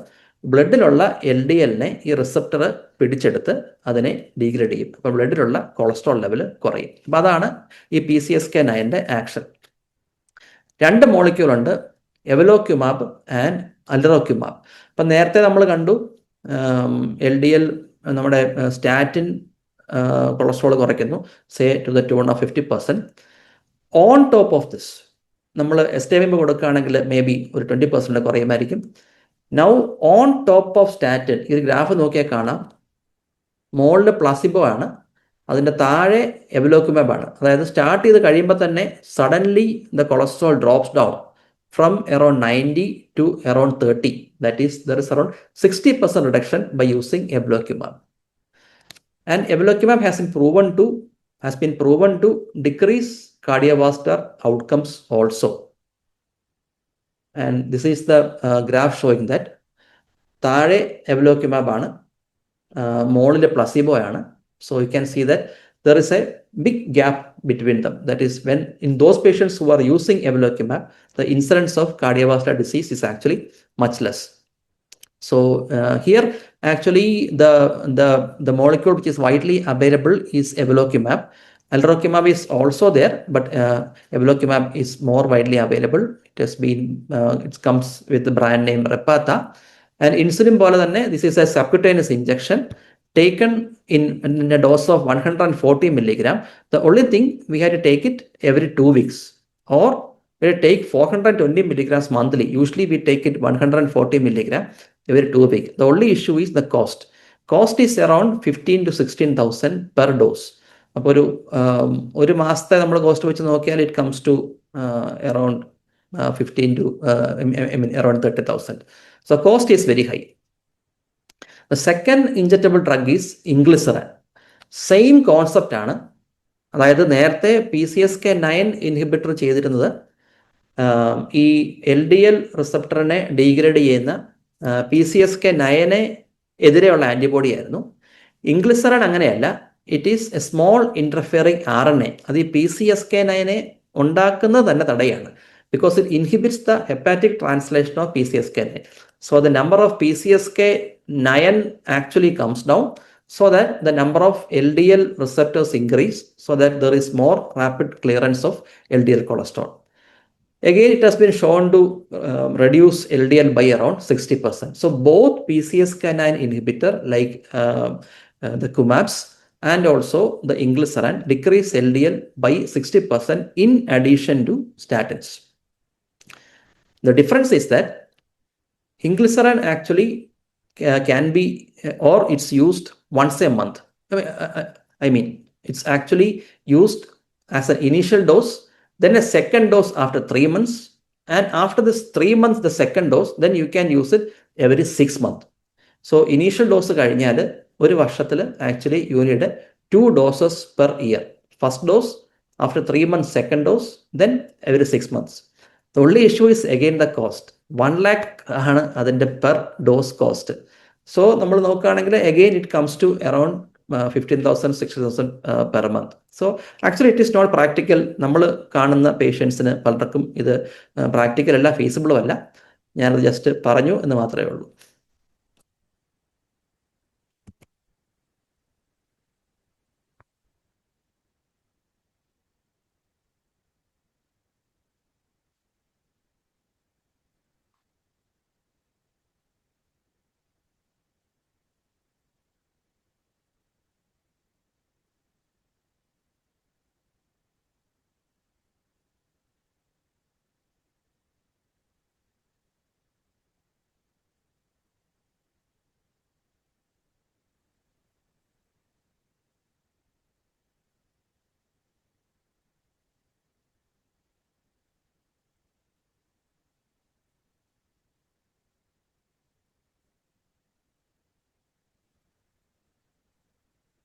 ബ്ലഡിലുള്ള LDL-നെ ഈ റിസപ്റ്റർ പിടിച്ചെടുത്ത് അതിനെ ഡീഗ്രേഡ് ചെയ്യും. അപ്പോൾ ബ്ലഡിലുള്ള കൊളസ്ട്രോൾ ലെവൽ കുറയും. അപ്പോൾ അതാണ് ഈ PCSK9-ന്റെ ആക്ഷൻ. 2 മോളിക്യൂളുണ്ട്, എവലോക്യുമാബ് ആൻഡ് അൽറോക്യുമാബ്. അപ്പം നേരത്തെ നമ്മൾ കണ്ടു LDL, നമ്മുടെ സ്റ്റാറ്റിൻ കൊളസ്ട്രോൾ കുറയ്ക്കുന്നു, say to the tune of 50%. On top of this നമ്മൾ എസ്റ്റേമിബ് കൊടുക്കുകയാണെങ്കിൽ മേ ബി ഒരു 20% കുറയുമായിരിക്കും. Now on top of statin, ഈ ഗ്രാഫ് നോക്കിയാൽ കാണാം, മോളിൽ പ്ലാസിബോ ആണ്, അതിൻ്റെ താഴെ എവലോക്യുമാബ് ആണ്. അതായത് സ്റ്റാർട്ട് ചെയ്ത് കഴിയുമ്പോൾ തന്നെ suddenly the cholesterol drops down from around 90 to around 30. That is, there is around 60% reduction by using evolocumab. And evolocumab has been proven to decrease cardiovascular outcomes also. And this is the graph showing that താഴെ എവലോക്യുമാബ് ആണ്, മോളിൽ പ്ലസീബോ ആണ്. So you can see that there is a big gap between them. That is, when in those patients who are using evolocumab, the incidence of cardiovascular disease is actually much less. So here actually the molecule which is widely available is evolocumab. Alrocumab is also there, but evolocumab is more widely available. It comes with the brand name Repatha. And insulin പോലെ തന്നെ this is a subcutaneous injection taken in a dose of 140 milligram. The only thing, we had to take it every 2 weeks, or we take 420 milligrams monthly. Usually we take it 140 milligram every 2 weeks. The only issue is the cost. Cost is around 15 to 16,000 per dose. അപ്പോൾ ഒരു മാസത്തെ നമ്മൾ കോസ്റ്റ് വെച്ച് നോക്കിയാൽ it comes to around 15 to around 30,000. So cost is very high. The second injectable drug is inclisiran. Same concept ആണ്. അതായത് നേരത്തെ PCSK9 ഇൻഹിബിറ്റർ ചെയ്തിരുന്നത് ഈ LDL റിസപ്റ്ററിനെ ഡീഗ്രേഡ് ചെയ്യുന്ന PCSK9 എതിരെയുള്ള ആൻറ്റിബോഡി ആയിരുന്നു. ഇൻഗ്ലിസറൻ അങ്ങനെയല്ല, it is A small ഇൻ്റർഫിയറിംഗ് RNA. അത് ഈ PCSK9 ഉണ്ടാക്കുന്നത് തന്നെ തടയാണ്, because it inhibits the hepatic translation of PCSK9. So the number of PCSK9 actually comes down, so that the number of LDL receptors increase, so that there is more rapid clearance of LDL cholesterol. Again, it has been shown to reduce LDL by around 60%. So both PCSK9 inhibitor like the Cumabs and also the inclisiran decrease LDL by 60% in addition to statins. The difference is that inclisiran actually can be, or it's used once a month. I mean, it's actually used as an initial dose, then a second dose after 3 months, and after this 3 months, the second dose, then you can use it every 6 months. So initial dose കഴിഞ്ഞാൽ ഒരു വർഷത്തിൽ actually you need 2 doses per year. First dose, after 3 months, second dose, then every 6 months. The only issue is again the cost. 1 lakh ആണ് അതിൻ്റെ പെർ ഡോസ് കോസ്റ്റ്. സോ നമ്മൾ നോക്കുകയാണെങ്കിൽ again it comes to around 15,000, 60,000 per month. So actually it is not practical. നമ്മൾ കാണുന്ന പേഷ്യൻസിന് പലർക്കും ഇത് പ്രാക്ടിക്കൽ അല്ല, ഫീസിബിളും അല്ല. ഞാനത് ജസ്റ്റ് പറഞ്ഞു എന്ന് മാത്രമേ ഉള്ളൂ.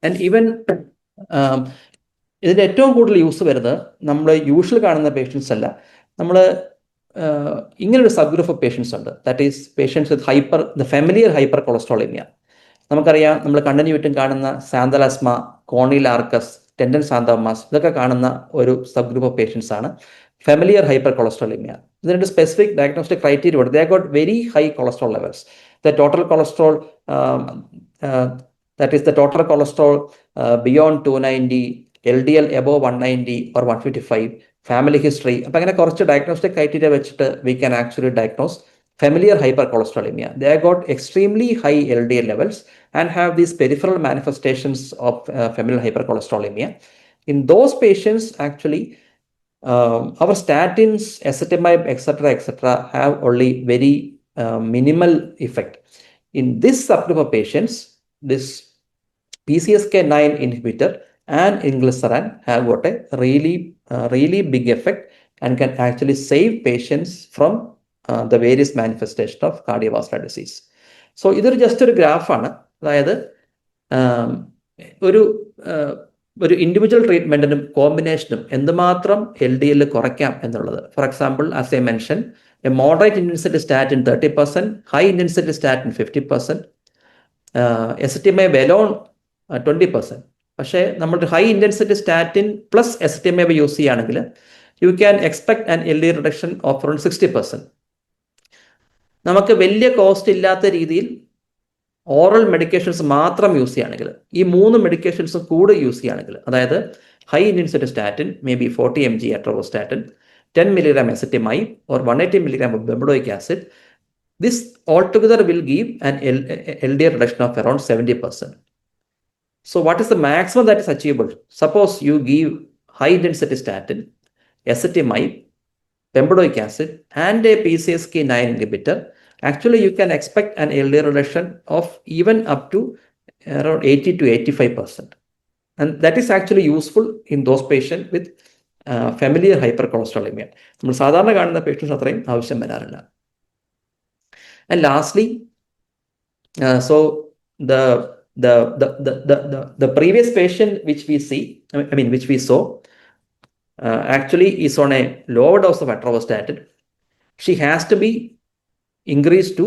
And even ഇതിൻ്റെ ഏറ്റവും കൂടുതൽ യൂസ് വരുന്നത് നമ്മൾ യൂഷ്വൽ കാണുന്ന പേഷ്യൻസ് അല്ല. നമ്മൾ ഇങ്ങനൊരു സബ് ഗ്രൂപ്പ് ഓഫ് പേഷ്യൻസ് ഉണ്ട്. That is patients with the familial hypercholesterolaemia. നമുക്കറിയാം, നമ്മൾ കണ്ണിന് ചുറ്റും കാണുന്ന സാന്തലാസ്മ, കോണിൽ ആർക്കസ്, ടെൻഡൻ സാന്തോമാസ്, ഇതൊക്കെ കാണുന്ന ഒരു സബ് ഗ്രൂപ്പ് ഓഫ് പേഷ്യൻസ് ആണ് ഫെമിലിയർ ഹൈപ്പർ കൊളസ്ട്രോളീമിയ. ഇതിനൊരു സ്പെസിഫിക് ഡയഗ്നോസ്റ്റിക് ക്രൈറ്റീരിയ ഉണ്ട്. They got very high cholesterol levels. The total cholesterol that is the total cholesterol beyond 290, LDL above 190 or 155, family history. അപ്പം അങ്ങനെ കുറച്ച് ഡയഗ്നോസ്റ്റിക് ക്രൈറ്റീരിയ വെച്ചിട്ട് we can actually diagnose familiar hypercholesterolemia. They got extremely high LDL levels and have these peripheral manifestations of familial hypercholesterolemia. In those patients, actually, our statins, ezetimibe, etc., have only very minimal effect. In this subgroup of patients, this PCSK9 inhibitor and inclisiran have got a really big effect and can actually save patients from the various manifestations of cardiovascular disease. So ഇതൊരു ജസ്റ്റ് ഒരു ഗ്രാഫാണ്. അതായത് ഒരു ഇൻഡിവിജ്വൽ ട്രീറ്റ്മെൻറ്റിനും കോമ്പിനേഷനും എന്തുമാത്രം LDL കുറയ്ക്കാം എന്നുള്ളത്. For example, as I mention, a moderate intensity statin 30%, high intensity statin 50%, ezetimibe alone 20%. പക്ഷേ നമ്മൾ high intensity statin plus ezetimibe use ചെയ്യുകയാണെങ്കിൽ you can expect an LDL reduction of around 60%. നമുക്ക് വലിയ കോസ്റ്റ് ഇല്ലാത്ത രീതിയിൽ ഓറൽ മെഡിക്കേഷൻസ് മാത്രം യൂസ് ചെയ്യുകയാണെങ്കിൽ, ഈ 3 മെഡിക്കേഷൻസും കൂടെ യൂസ് ചെയ്യുകയാണെങ്കിൽ, അതായത് high intensity statin, may be 40 mg atorvastatin, 10 mg ezetimibe or 180 mg of bempedoic acid, this altogether will give an LDL reduction of around 70%. So what is the maximum that is achievable? Suppose you give high density statin, ezetimibe, bempedoic acid and a PCSK9 inhibitor. Actually, you can expect an LDL reduction of even up to around 80 to 85%. And that is actually useful in those patients with familiar hypercholesterolemia. നമ്മൾ സാധാരണ കാണുന്ന പേഷ്യൻസ് അത്രയും ആവശ്യം വരാറില്ല. And lastly, so the previous patient which we saw actually is on a lower dose of atorvastatin. She has to be increased to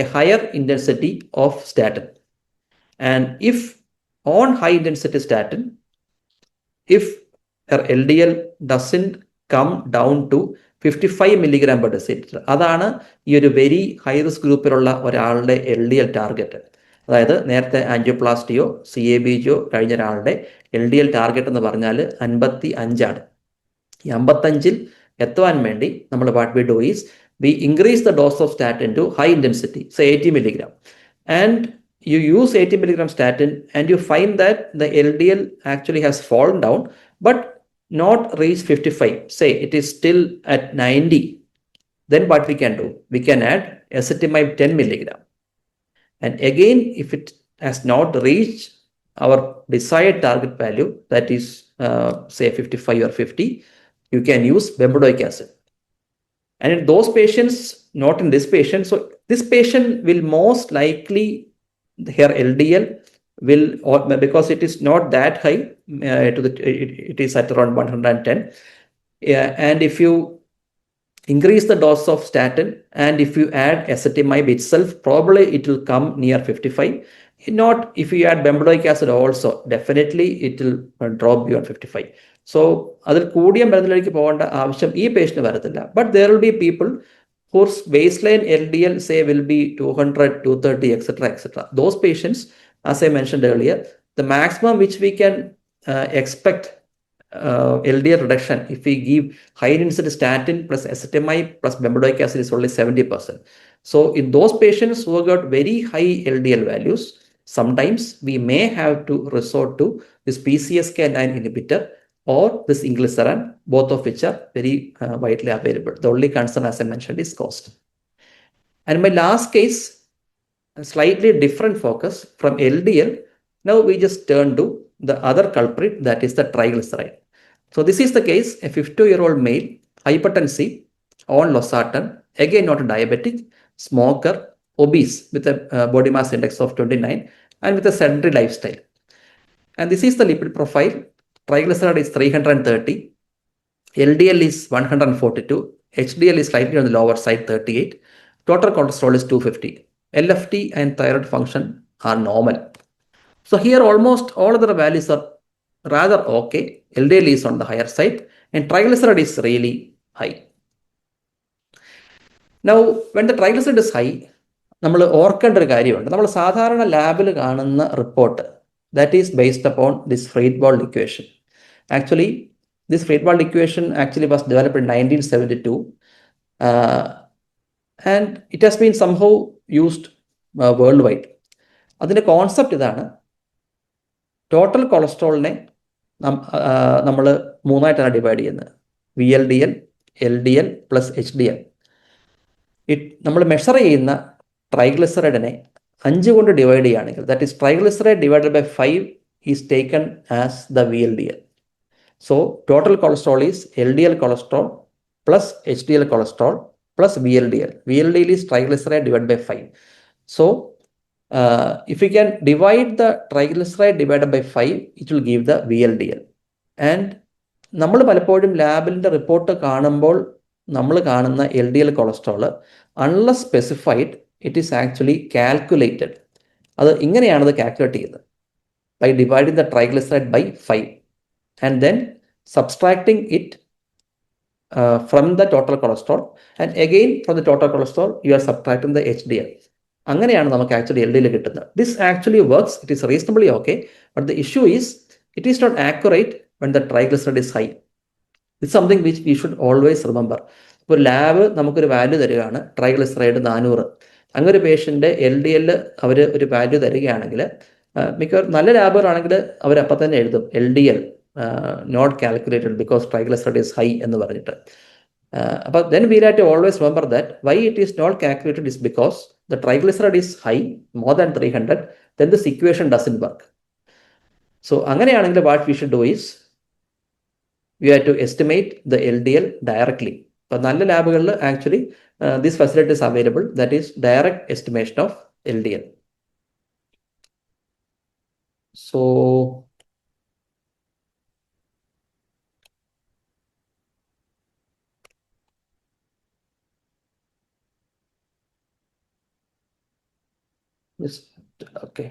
a higher intensity of statin. And if on high intensity statin, if her LDL doesn't come down to 55 milligram per deciliter, അതാണ് ഈ ഒരു വെരി ഹൈ റിസ്ക് ഗ്രൂപ്പിലുള്ള ഒരാളുടെ LDL ടാർഗറ്റ്. അതായത് നേരത്തെ ആൻജിയോപ്ലാസ്റ്റിയോ CABGയോ കഴിഞ്ഞ ഒരാളുടെ LDL ടാർഗറ്റ് എന്ന് പറഞ്ഞാൽ 55 ആണ്. ഈ 55-ൽ എത്തുവാൻ വേണ്ടി നമ്മൾ what we do is we increase the dose of statin to high intensity, say 80 milligram, and you use 80 milligram statin and you find that the LDL actually has fallen down but not reached 55, say it is still at 90, then what we can do? We can add ezetimibe 10 milligram. And again, if it has not reached our desired target value, that is say 55 or 50, you can use bempedoic acid. And in those patients, not in this patient, so this patient will most likely, her LDL will, because it is not that high, it is at around 110. And if you increase the dose of statin and if you add ezetimibe itself, probably it will come near 55. Not if you add bempedoic acid also, definitely it will drop beyond 55. So അതിൽ കൂടിയ മരുന്നിലേക്ക് പോകേണ്ട ആവശ്യം ഈ പേഷ്യന്റ് വരത്തില്ല. But there will be people whose baseline LDL say will be 200, 230, etc. Those patients, as I mentioned earlier, the maximum which we can expect LDL reduction if we give high intensity statin plus ezetimibe plus bempedoic acid is only 70%. So in those patients who have got very high LDL values, sometimes we may have to resort to this PCSK9 inhibitor or this inclisiran, both of which are very widely available. The only concern, as I mentioned, is cost. And my last case, a slightly different focus from LDL. Now we just turn to the other culprit, that is the triglyceride. So this is the case, a 52-year-old male, hypertensive, on losartan, again not a diabetic, smoker, obese with a body mass index of 29 and with a sedentary lifestyle. And this is the lipid profile. Triglyceride is 330, LDL is 142, HDL is slightly on the lower side, 38, total cholesterol is 250. LFT and thyroid function are normal. So here almost all other values are rather okay. LDL is on the higher side and triglyceride is really high. Now, when the triglyceride is high, നമ്മൾ ഓർക്കേണ്ട ഒരു കാര്യമുണ്ട്. നമ്മൾ സാധാരണ ലാബിൽ കാണുന്ന report that is based upon this Friedewald equation. Actually this Friedewald equation actually was developed in 1972 and it has been somehow used worldwide. അതിൻ്റെ കോൺസെപ്റ്റ് ഇതാണ്: ടോട്ടൽ കൊളസ്ട്രോളിനെ നമ്മൾ മൂന്നായിട്ടാണ് ഡിവൈഡ് ചെയ്യുന്നത്. VLDL, LDL plus HDL. നമ്മൾ മെഷർ ചെയ്യുന്ന ട്രൈഗ്ലിസറൈഡിനെ 5 കൊണ്ട് ഡിവൈഡ് ചെയ്യുകയാണെങ്കിൽ, that is triglyceride divided by 5 is taken as the VLDL. So total cholesterol is LDL cholesterol plus HDL cholesterol plus VLDL. VLDL is triglyceride divide by 5. So if you can divide the triglyceride divided by 5, it will give the VLDL. And നമ്മൾ പലപ്പോഴും ലാബിൻ്റെ റിപ്പോർട്ട് കാണുമ്പോൾ നമ്മൾ കാണുന്ന LDL cholesterol unless specified it is actually calculated. അത് ഇങ്ങനെയാണത് കാൽക്കുലേറ്റ് ചെയ്യുന്നത്: by dividing the triglyceride by 5 and then subtracting it from the total cholesterol and again from the total cholesterol you are subtracting the HDL. അങ്ങനെയാണ് നമുക്ക് ആക്ച്വലി LDL കിട്ടുന്നത്. This actually works, it is reasonably okay, but the issue is it is not accurate when the triglyceride is high. It's something which we should always remember. ഇപ്പോൾ ലാബ് നമുക്കൊരു വാല്യൂ തരികയാണ്, ട്രൈഗ്ലിസറൈഡ് 400. അങ്ങനെ ഒരു പേഷ്യൻ്റെ LDL അവർ ഒരു വാല്യൂ തരികയാണെങ്കിൽ, മിക്കവാറും നല്ല ലാബുകളാണെങ്കിൽ അവർ അപ്പം തന്നെ എഴുതും LDL not calculated because triglyceride is high എന്ന് പറഞ്ഞിട്ട്. But then we have to always remember that why it is not calculated is because the triglyceride is high, more than 300, then this equation doesn't work. So അങ്ങനെയാണെങ്കിൽ what we should do is we have to estimate the LDL directly. അപ്പോൾ നല്ല ലാബുകളിൽ actually this facility is available, that is direct estimation of LDL. So yes, okay.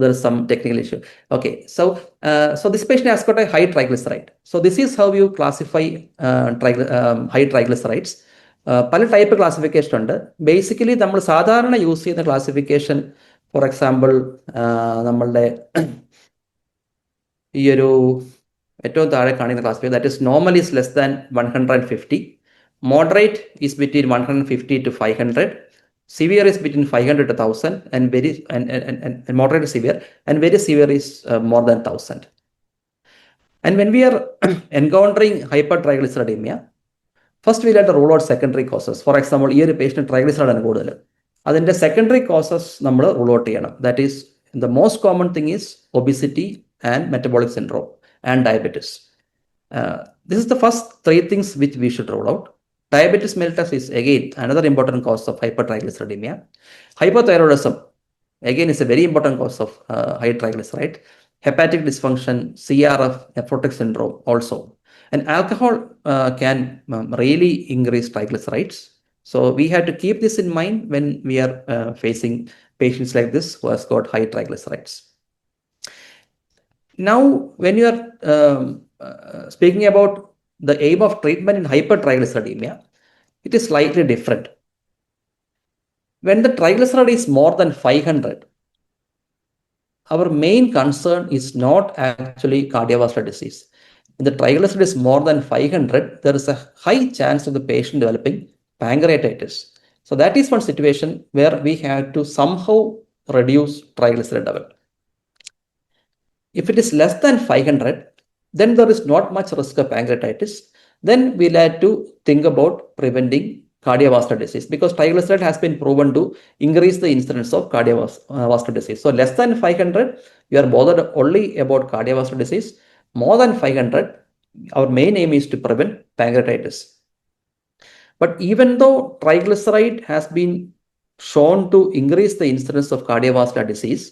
There is some technical issue. Okay, so this patient has got a high triglyceride. So this is how you classify high triglycerides. പല ടൈപ്പ് ക്ലാസിഫിക്കേഷൻ ഉണ്ട്. ബേസിക്കലി നമ്മൾ സാധാരണ യൂസ് ചെയ്യുന്ന ക്ലാസിഫിക്കേഷൻ, ഫോർ എക്സാമ്പിൾ നമ്മളുടെ ഈ ഒരു ഏറ്റവും താഴെ കാണിക്കുന്ന classification, that is normal is less than 150, moderate is between 150 to 500, severe is between 500 to 1000, and very and moderate to severe, and very severe is more than 1000. And when we are encountering hypertriglyceridemia, first we have to rule out secondary causes. For example, ഈ ഒരു പേഷ്യന്റ് ട്രൈഗ്ലിസറൈഡ് ആണ് കൂടുതൽ, അതിൻ്റെ സെക്കൻഡറി കോസസ് നമ്മൾ റൂൾ ഔട്ട് ചെയ്യണം. That is the most common thing is obesity and metabolic syndrome and diabetes. This is the first 3 things which we should rule out. Diabetes mellitus is again another important cause of hypertriglyceridemia. Hypothyroidism again is a very important cause of high triglyceride. Hepatic dysfunction, CRF, nephrotic syndrome also. And alcohol can really increase triglycerides. So we have to keep this in mind when we are facing patients like this who has got high triglycerides. Now, when you are speaking about the aim of treatment in hypertriglyceridemia, it is slightly different. When the triglyceride is more than 500, our main concern is not actually cardiovascular disease. When the triglyceride is more than 500, there is a high chance of the patient developing pancreatitis. So that is one situation where we have to somehow reduce triglyceride level. If it is less than 500, then there is not much risk of pancreatitis. Then we'll have to think about preventing cardiovascular disease, because triglyceride has been proven to increase the incidence of cardiovascular disease. So less than 500, you are bothered only about cardiovascular disease. More than 500, our main aim is to prevent pancreatitis. But even though triglyceride has been shown to increase the incidence of cardiovascular disease,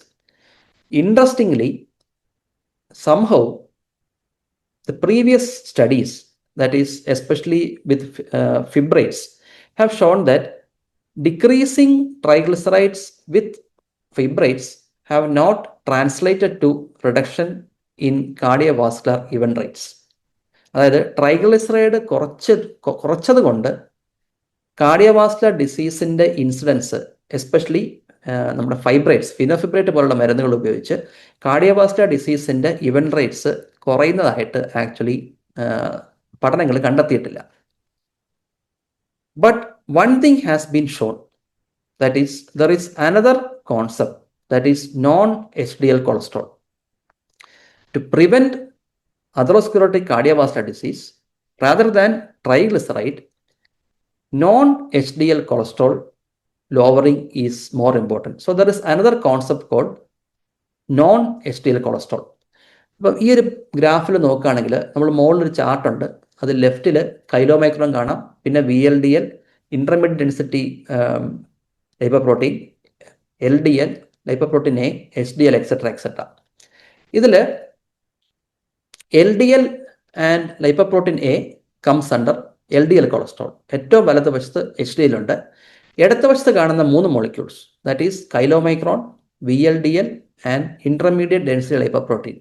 interestingly, somehow the previous studies, that is especially with fibrates, have shown that decreasing triglycerides with fibrates have not translated to reduction in cardiovascular event rates. അതായത് ട്രൈഗ്ലിസറൈഡ് കുറച്ചത് കൊണ്ട് കാർഡിയോവാസ്കുലർ ഡിസീസിൻ്റെ ഇൻസിഡൻസ്, എസ്പെഷ്യലി നമ്മുടെ ഫൈബ്രേറ്റ്സ്, ഫിനോഫിബ്രേറ്റ് പോലുള്ള മരുന്നുകൾ ഉപയോഗിച്ച് കാർഡിയോവാസ്കുലർ ഡിസീസിൻ്റെ ഇവന്റ് റേറ്റ്സ് കുറയുന്നതായിട്ട് ആക്ച്വലി പഠനങ്ങൾ കണ്ടെത്തിയിട്ടില്ല. But one thing has been shown, that is there is another concept, that is non HDL cholesterol. To prevent atherosclerotic cardiovascular disease, rather than triglyceride, non-HDL cholesterol lowering is more important. So there is another concept called non-HDL cholesterol. അപ്പം ഈ ഒരു ഗ്രാഫിൽ നോക്കുകയാണെങ്കിൽ നമ്മൾ മുകളിലൊരു ചാർട്ടുണ്ട്, അത് ലെഫ്റ്റിൽ കൈലോമൈക്രോൺ കാണാം, പിന്നെ VLDL, intermediate density lipoprotein, LDL, lipoprotein A, HDL, etcetera. ഇതിൽ LDL and lipoprotein A comes under LDL cholesterol. ഏറ്റവും വലത് വശത്ത് HDL ഉണ്ട്. ഇടത്ത് വശത്ത് കാണുന്ന 3 molecules, that is chylomicron, VLDL and intermediate density lipoprotein,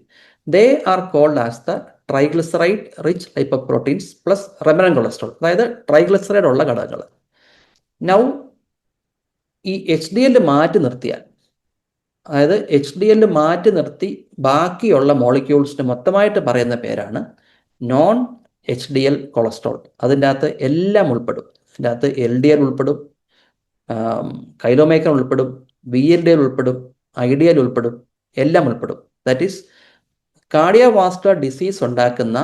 they are called as the triglyceride rich lipoproteins plus remnant cholesterol, അതായത് ട്രൈഗ്ലിസറൈഡ് ഉള്ള ഘടകങ്ങൾ. നൗ ഈ HDL മാറ്റി നിർത്തിയാൽ, അതായത് HDL മാറ്റി നിർത്തി ബാക്കിയുള്ള മോളിക്യൂൾസിന് മൊത്തമായിട്ട് പറയുന്ന പേരാണ് നോൺ HDL കൊളസ്ട്രോൾ. അതിൻ്റെ അകത്ത് എല്ലാം ഉൾപ്പെടും. അതിൻ്റെ അകത്ത് LDL ഉൾപ്പെടും, കൈലോമൈക്രോൺ ഉൾപ്പെടും, VLDL ഉൾപ്പെടും, IDL ഉൾപ്പെടും, എല്ലാം ഉൾപ്പെടും. ദാറ്റ് ഈസ് കാർഡിയോവാസ്കുലർ ഡിസീസ് ഉണ്ടാക്കുന്ന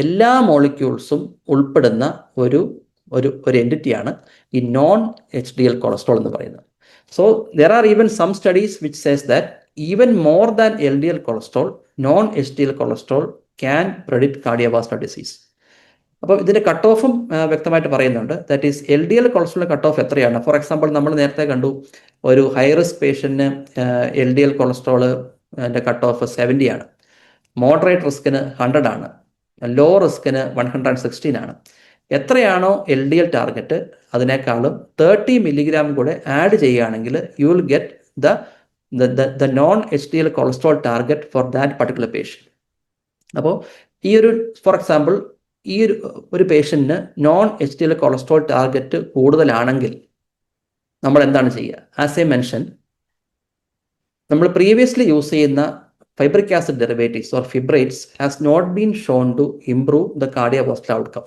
എല്ലാ മോളിക്യൂൾസും ഉൾപ്പെടുന്ന ഒരു എൻറ്റിറ്റിയാണ് ഈ നോൺ HDL കൊളസ്ട്രോൾ എന്ന് പറയുന്നത്. So there are even some studies which says that even more than LDL cholesterol, non-HDL cholesterol can predict cardiovascular disease. അപ്പോൾ ഇതിൻ്റെ കട്ട് ഓഫും വ്യക്തമായിട്ട് പറയുന്നുണ്ട്. ദാറ്റ് ഈസ് LDL കൊളസ്ട്രോളിൻ്റെ കട്ട് ഓഫ് എത്രയാണ്? ഫോർ എക്സാമ്പിൾ നമ്മൾ നേരത്തെ കണ്ടു, ഒരു ഹൈ റിസ്ക് പേഷ്യൻറ്റിന് LDL കൊളസ്ട്രോളിൻ്റെ കട്ട് ഓഫ് 70 ആണ്, മോഡറേറ്റ് റിസ്കിന് 100 ആണ്, ലോ റിസ്കിന് 116 ആണ്. എത്രയാണോ LDL ടാർഗറ്റ് അതിനേക്കാളും 30 milligram കൂടെ ആഡ് ചെയ്യുകയാണെങ്കിൽ you will get the non HDL cholesterol target for that particular patient. അപ്പോൾ ഈ ഒരു ഫോർ എക്സാമ്പിൾ ഈ ഒരു പേഷ്യൻറ്റിന് നോൺ HDL കൊളസ്ട്രോൾ ടാർഗറ്റ് കൂടുതലാണെങ്കിൽ നമ്മൾ എന്താണ് ചെയ്യുക? ആസ് എ മെൻഷൻ, നമ്മൾ പ്രീവിയസ്ലി യൂസ് ചെയ്യുന്ന fibric acid derivatives or fibrates has not been shown to improve the cardiovascular outcome.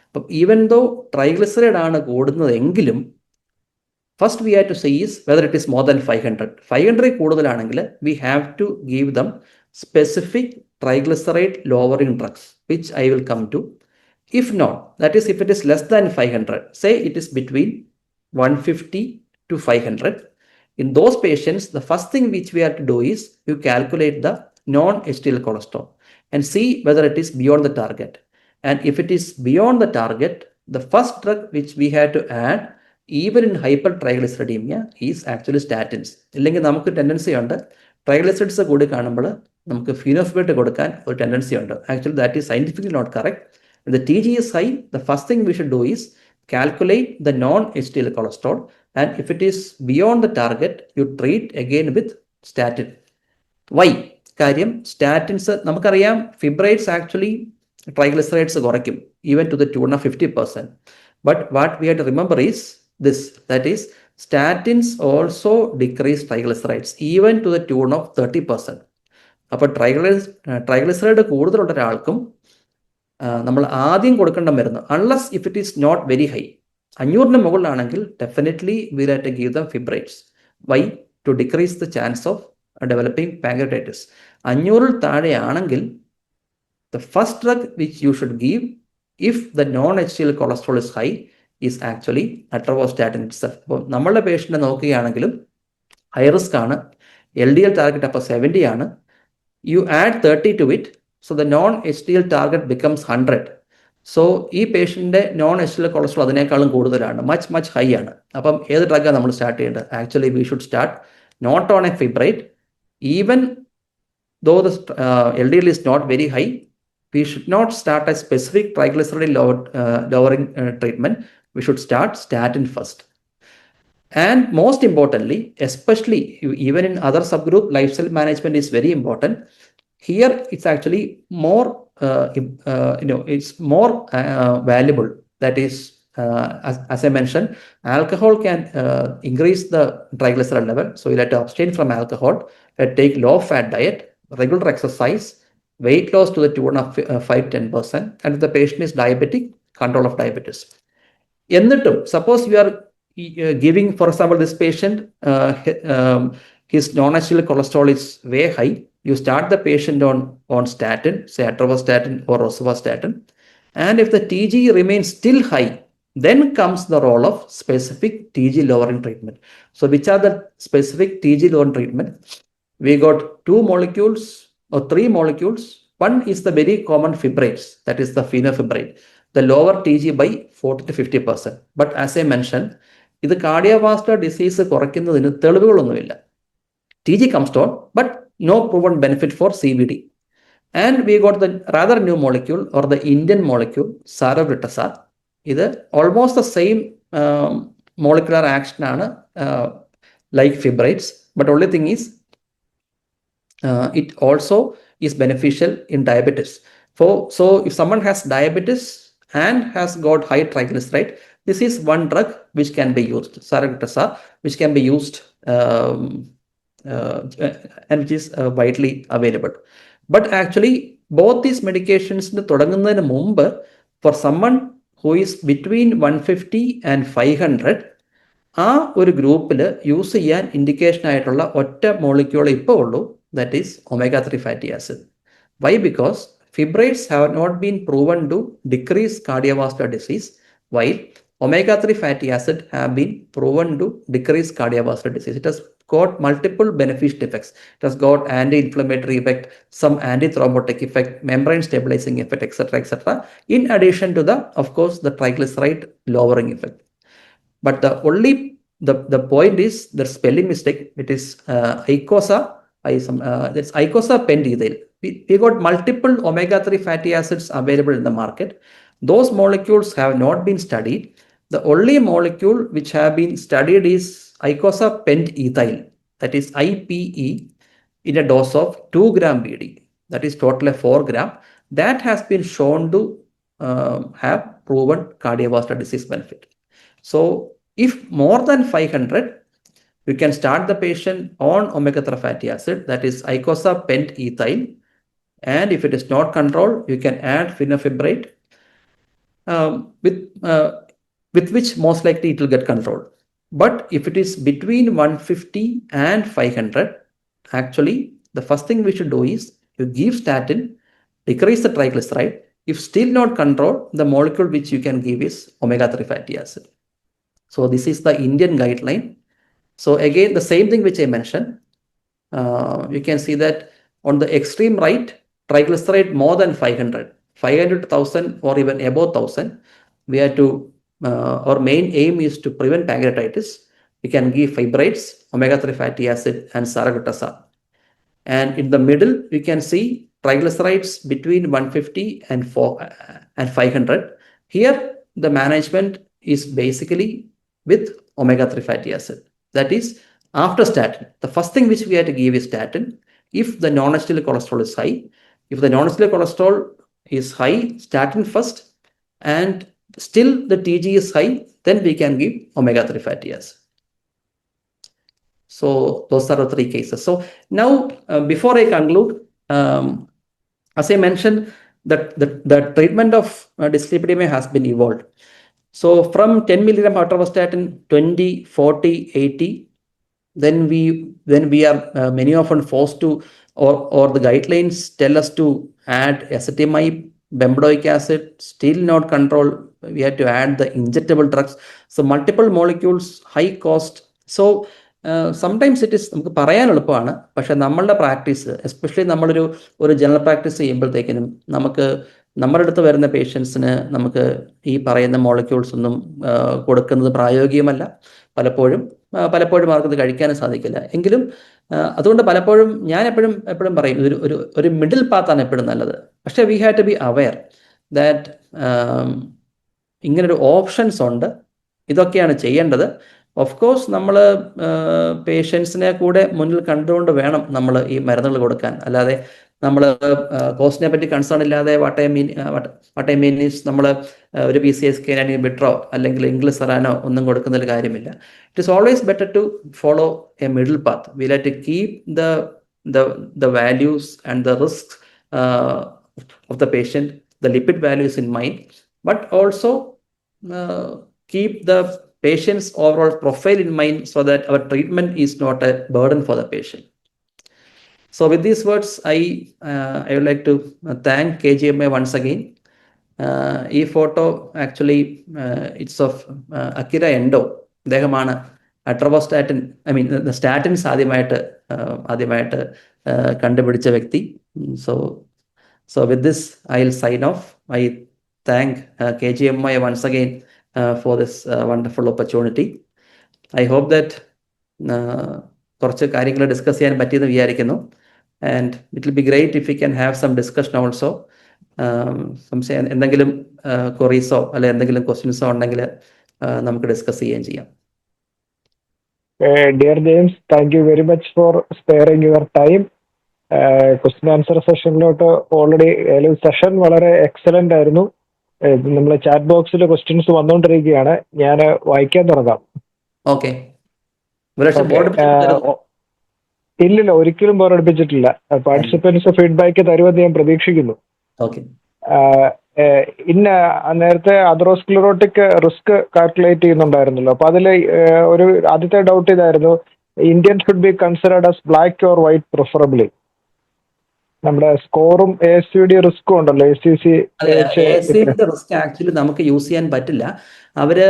അപ്പം ഈവൻ ദോ ട്രൈഗ്ലിസറൈഡ് ആണ് കൂടുന്നതെങ്കിലും first we have to see is whether it is more than 500 കൂടുതലാണെങ്കിൽ we have to give them specific triglyceride lowering drugs, which I will come to. If not, that is if it is less than 500, say it is between 150 to 500, in those patients the first thing which we have to do is you calculate the non-HDL cholesterol and see whether it is beyond the target. And if it is beyond the target, the first drug which we have to add even in hypertriglyceridemia is actually statins. ഇല്ലെങ്കിൽ നമുക്ക് ടെൻഡൻസി ഉണ്ട് ട്രൈഗ്ലിസറിഡ്സ് കൂടി കാണുമ്പോൾ നമുക്ക് ഫിനോഫിബ്രേറ്റ് കൊടുക്കാൻ ഒരു ടെൻഡൻസി ഉണ്ട്. Actually that is scientifically not correct. The TG is high, the first thing we should do is calculate the non-HDL cholesterol, and if it is beyond the target, you treat again with statin. Why? കാര്യം സ്റ്റാറ്റിൻസ് നമുക്കറിയാം ഫിബ്രേറ്റ്സ് ആക്ച്വലി ട്രൈഗ്ലിസറൈഡ്സ് കുറയ്ക്കും even to the tune of 50%. But what we have to remember is this, that is statins also decrease triglycerides even to the tune of 30%. അപ്പോൾ ട്രൈഗ്ലിസറൈഡ് കൂടുതലുള്ള ഒരാൾക്കും നമ്മൾ ആദ്യം കൊടുക്കേണ്ട മരുന്ന്, unless if it is not very high, 500 മുകളിലാണെങ്കിൽ definitely we have to give them fibrates. Why? To decrease the chance of developing pancreatitis. 500 താഴെയാണെങ്കിൽ the first drug which you should give if the non-HDL cholesterol is high is actually atorvastatin itself. അപ്പോൾ നമ്മളുടെ പേഷ്യൻറ്റിനെ നോക്കുകയാണെങ്കിലും ഹൈ റിസ്ക് ആണ്, LDL ടാർഗറ്റ് അപ്പോൾ 70 ആണ്, യു ആഡ് 30 to it, So the non-HDL target becomes 100. So ഈ പേഷ്യൻ്റെ non H D L cholesterol അതിനേക്കാളും കൂടുതലാണ്, മച്ച് ഹൈ ആണ്. അപ്പം ഏത് ഡ്രഗാണ് നമ്മൾ സ്റ്റാർട്ട് ചെയ്യേണ്ടത്? Actually we should start not on a fibrate. Even though the LDL is not very high, we should not start a specific triglyceride lowering treatment. We should start statin first. And most importantly, especially even in other subgroup, lifestyle management is very important. Here it's actually more it's more valuable. That is, as I mentioned, alcohol can increase the triglyceride level, so you have to abstain from alcohol, take low fat diet, regular exercise, weight loss to the tune of 5-10%, and if the patient is diabetic, control of diabetes. എന്നിട്ടും suppose you are giving, for example, this patient, his non-HDL cholesterol is way high, you start the patient on statin, say atorvastatin or rosuvastatin, and if the TG remains still high, then comes the role of specific TG lowering treatment. So which are the specific TG lowering treatment? We got 2 molecules or 3 molecules. One is the very common fibrates, that is the fenofibrate, the lower TG by 40-50%. But as I mentioned, ഇത് കാർഡിയോവാസ്കുലർ ഡിസീസ് കുറയ്ക്കുന്നതിന് തെളിവുകളൊന്നുമില്ല. TG comes down, but no proven benefit for CVD. And we got the rather new molecule or the Indian molecule, saroglitazar. ഇത് almost the same molecular action ആണ് like fibrates, but only thing is it also is beneficial in diabetes. So if someone has diabetes and has got high triglyceride, this is one drug which can be used, saroglitazar, which can be used and which is widely available. But actually both these medications തുടങ്ങുന്നതിന് മുമ്പ്, for someone who is between 150 and 500, ആ ഒരു ഗ്രൂപ്പിൽ യൂസ് ചെയ്യാൻ ഇൻഡിക്കേഷൻ ആയിട്ടുള്ള ഒറ്റ മോളിക്യൂൾ ഇപ്പോൾ ഉള്ളൂ, that is omega-3 fatty acid. Why? Because fibrates have not been proven to decrease cardiovascular disease, while omega-3 fatty acid have been proven to decrease cardiovascular disease. It has got multiple beneficial effects. It has got anti-inflammatory effect, some anti-thrombotic effect, membrane stabilizing effect, etc. In addition to the, of course, the triglyceride lowering effect. But the point is the spelling mistake. It is Icosa. That's Icosa pentethyl. We got multiple omega-3 fatty acids available in the market. Those molecules have not been studied. The only molecule which have been studied is Icosa pentethyl, that is IPE, in a dose of 2 gram BD. That is totally 4 gram. That has been shown to have proven cardiovascular disease benefit. So if more than 500, you can start the patient on omega-3 fatty acid, that is Icosa pentethyl, and if it is not controlled, you can add fenofibrate, with which most likely it will get controlled. But if it is between 150 and 500, actually the first thing we should do is you give statin, decrease the triglyceride. If still not controlled, the molecule which you can give is omega-3 fatty acid. So this is the Indian guideline. So again, the same thing which I mentioned, you can see that on the extreme right, triglyceride more than 500, 1,000 or even above 1,000, we have to, our main aim is to prevent pancreatitis. We can give fibrates, omega-3 fatty acid, and saroglitazar. And in the middle, we can see triglycerides between 150 and 500. Here, the management is basically with omega-3 fatty acid. That is after statin. The first thing which we have to give is statin if the non-HDL cholesterol is high. If the non-HDL cholesterol is high, statin first, and still the TG is high, then we can give omega-3 fatty acid. So those are the 3 cases. So now, before I conclude, as I mentioned, the treatment of dyslipidemia has been evolved. So from 10 milligram atorvastatin, 20, 40, 80, then we are many often forced to, or the guidelines tell us to add ezetimibe, bempedoic acid, still not control. We have to add the injectable drugs. So multiple molecules, high cost. So sometimes it is നമുക്ക് പറയാൻ എളുപ്പമാണ്, പക്ഷെ നമ്മളുടെ പ്രാക്ടീസ്, എസ്പെഷ്യലി ഒരു ജനറൽ പ്രാക്ടീസ് ചെയ്യുമ്പോഴത്തേക്കിനും നമ്മുടെ അടുത്ത് വരുന്ന പേഷ്യൻസിന് നമുക്ക് ഈ പറയുന്ന മോളിക്യൂൾസ് ഒന്നും കൊടുക്കുന്നത് പ്രായോഗികമല്ല. പലപ്പോഴും അവർക്കത് കഴിക്കാനും സാധിക്കില്ല. എങ്കിലും അതുകൊണ്ട് പലപ്പോഴും ഞാൻ എപ്പോഴും പറയും, ഒരു മിഡിൽ പാത്താണ് എപ്പോഴും നല്ലത്. പക്ഷേ we have to be aware that ഇങ്ങനൊരു ഓപ്ഷൻസ് ഉണ്ട്, ഇതൊക്കെയാണ് ചെയ്യേണ്ടത്. ഓഫ് കോഴ്സ് നമ്മൾ പേഷ്യൻസിനെ കൂടെ മുന്നിൽ കണ്ടുകൊണ്ട് വേണം നമ്മൾ ഈ മരുന്നുകൾ കൊടുക്കാൻ. അല്ലാതെ നമ്മൾ കോസ്റ്റിനെ പറ്റി കൺസേൺ ഇല്ലാതെ വാട്ട് ഐ മീൻ ഈസ് നമ്മൾ ഒരു PCSK അല്ലെങ്കിൽ ബിട്രോ അല്ലെങ്കിൽ ഇംഗ്ലിസറാനോ ഒന്നും കൊടുക്കുന്നതിൽ കാര്യമില്ല. It is always better to follow a middle path. We have to keep the values and the risks of the patient, the lipid values in mind, but also keep the patient's overall profile in mind so that our treatment is not a burden for the patient. So with these words, I would like to thank KGMA once again. ഈ photo actually it's of Akira Endo. അദ്ദേഹമാണ് അട്രോവാസ്റ്റാറ്റിൻ, സ്റ്റാറ്റിൻസ് ആദ്യമായിട്ട് കണ്ടുപിടിച്ച വ്യക്തി. So with this, I'll sign off. I thank KGMI once again for this wonderful opportunity. I hope that കുറച്ച് കാര്യങ്ങൾ ഡിസ്കസ് ചെയ്യാൻ പറ്റിയെന്ന് വിചാരിക്കുന്നു. And it will be great if we can have some discussion also. സംശയം എന്തെങ്കിലും ക്വറീസോ അല്ലെ എന്തെങ്കിലും ക്വസ്റ്റ്യൻസോ ഉണ്ടെങ്കിൽ നമുക്ക് ഡിസ്കസ് ചെയ്യുകയും ചെയ്യാം. Dear James, thank you very much for sparing your time. Question answer സെഷനിലോട്ട് ഓൾറെഡി സെഷൻ വളരെ എക്സലന്റ് ആയിരുന്നു. നമ്മളെ ചാറ്റ് ബോക്സിൽ ക്വസ്റ്റ്യൻസ് വന്നുകൊണ്ടിരിക്കുകയാണ്, ഞാൻ വായിക്കാൻ തുടങ്ങാം. ഓക്കെ. ഇല്ലില്ല, ഒരിക്കലും ബോറടിപ്പിച്ചിട്ടില്ല. പാർട്ടിസിപ്പൻസ് ഫീഡ്ബാക്ക് തരുമെന്ന് ഞാൻ പ്രതീക്ഷിക്കുന്നു. നേരത്തെ അതറോസ്ക്ലിറോട്ടിക് റിസ്ക് കാൽക്കുലേറ്റ് ചെയ്യുന്നുണ്ടായിരുന്നല്ലോ, അപ്പൊ അതിൽ ഒരു ആദ്യത്തെ ഡൗട്ട് ഇതായിരുന്നു, Indian should be considered as black or white preferably. നമ്മുടെ സ്കോറും ASCVD റിസ്കും ഉണ്ടല്ലോ, ASCVD റിസ്ക് ആക്ച്വലി നമുക്ക് യൂസ് ചെയ്യാൻ പറ്റില്ല. അവര്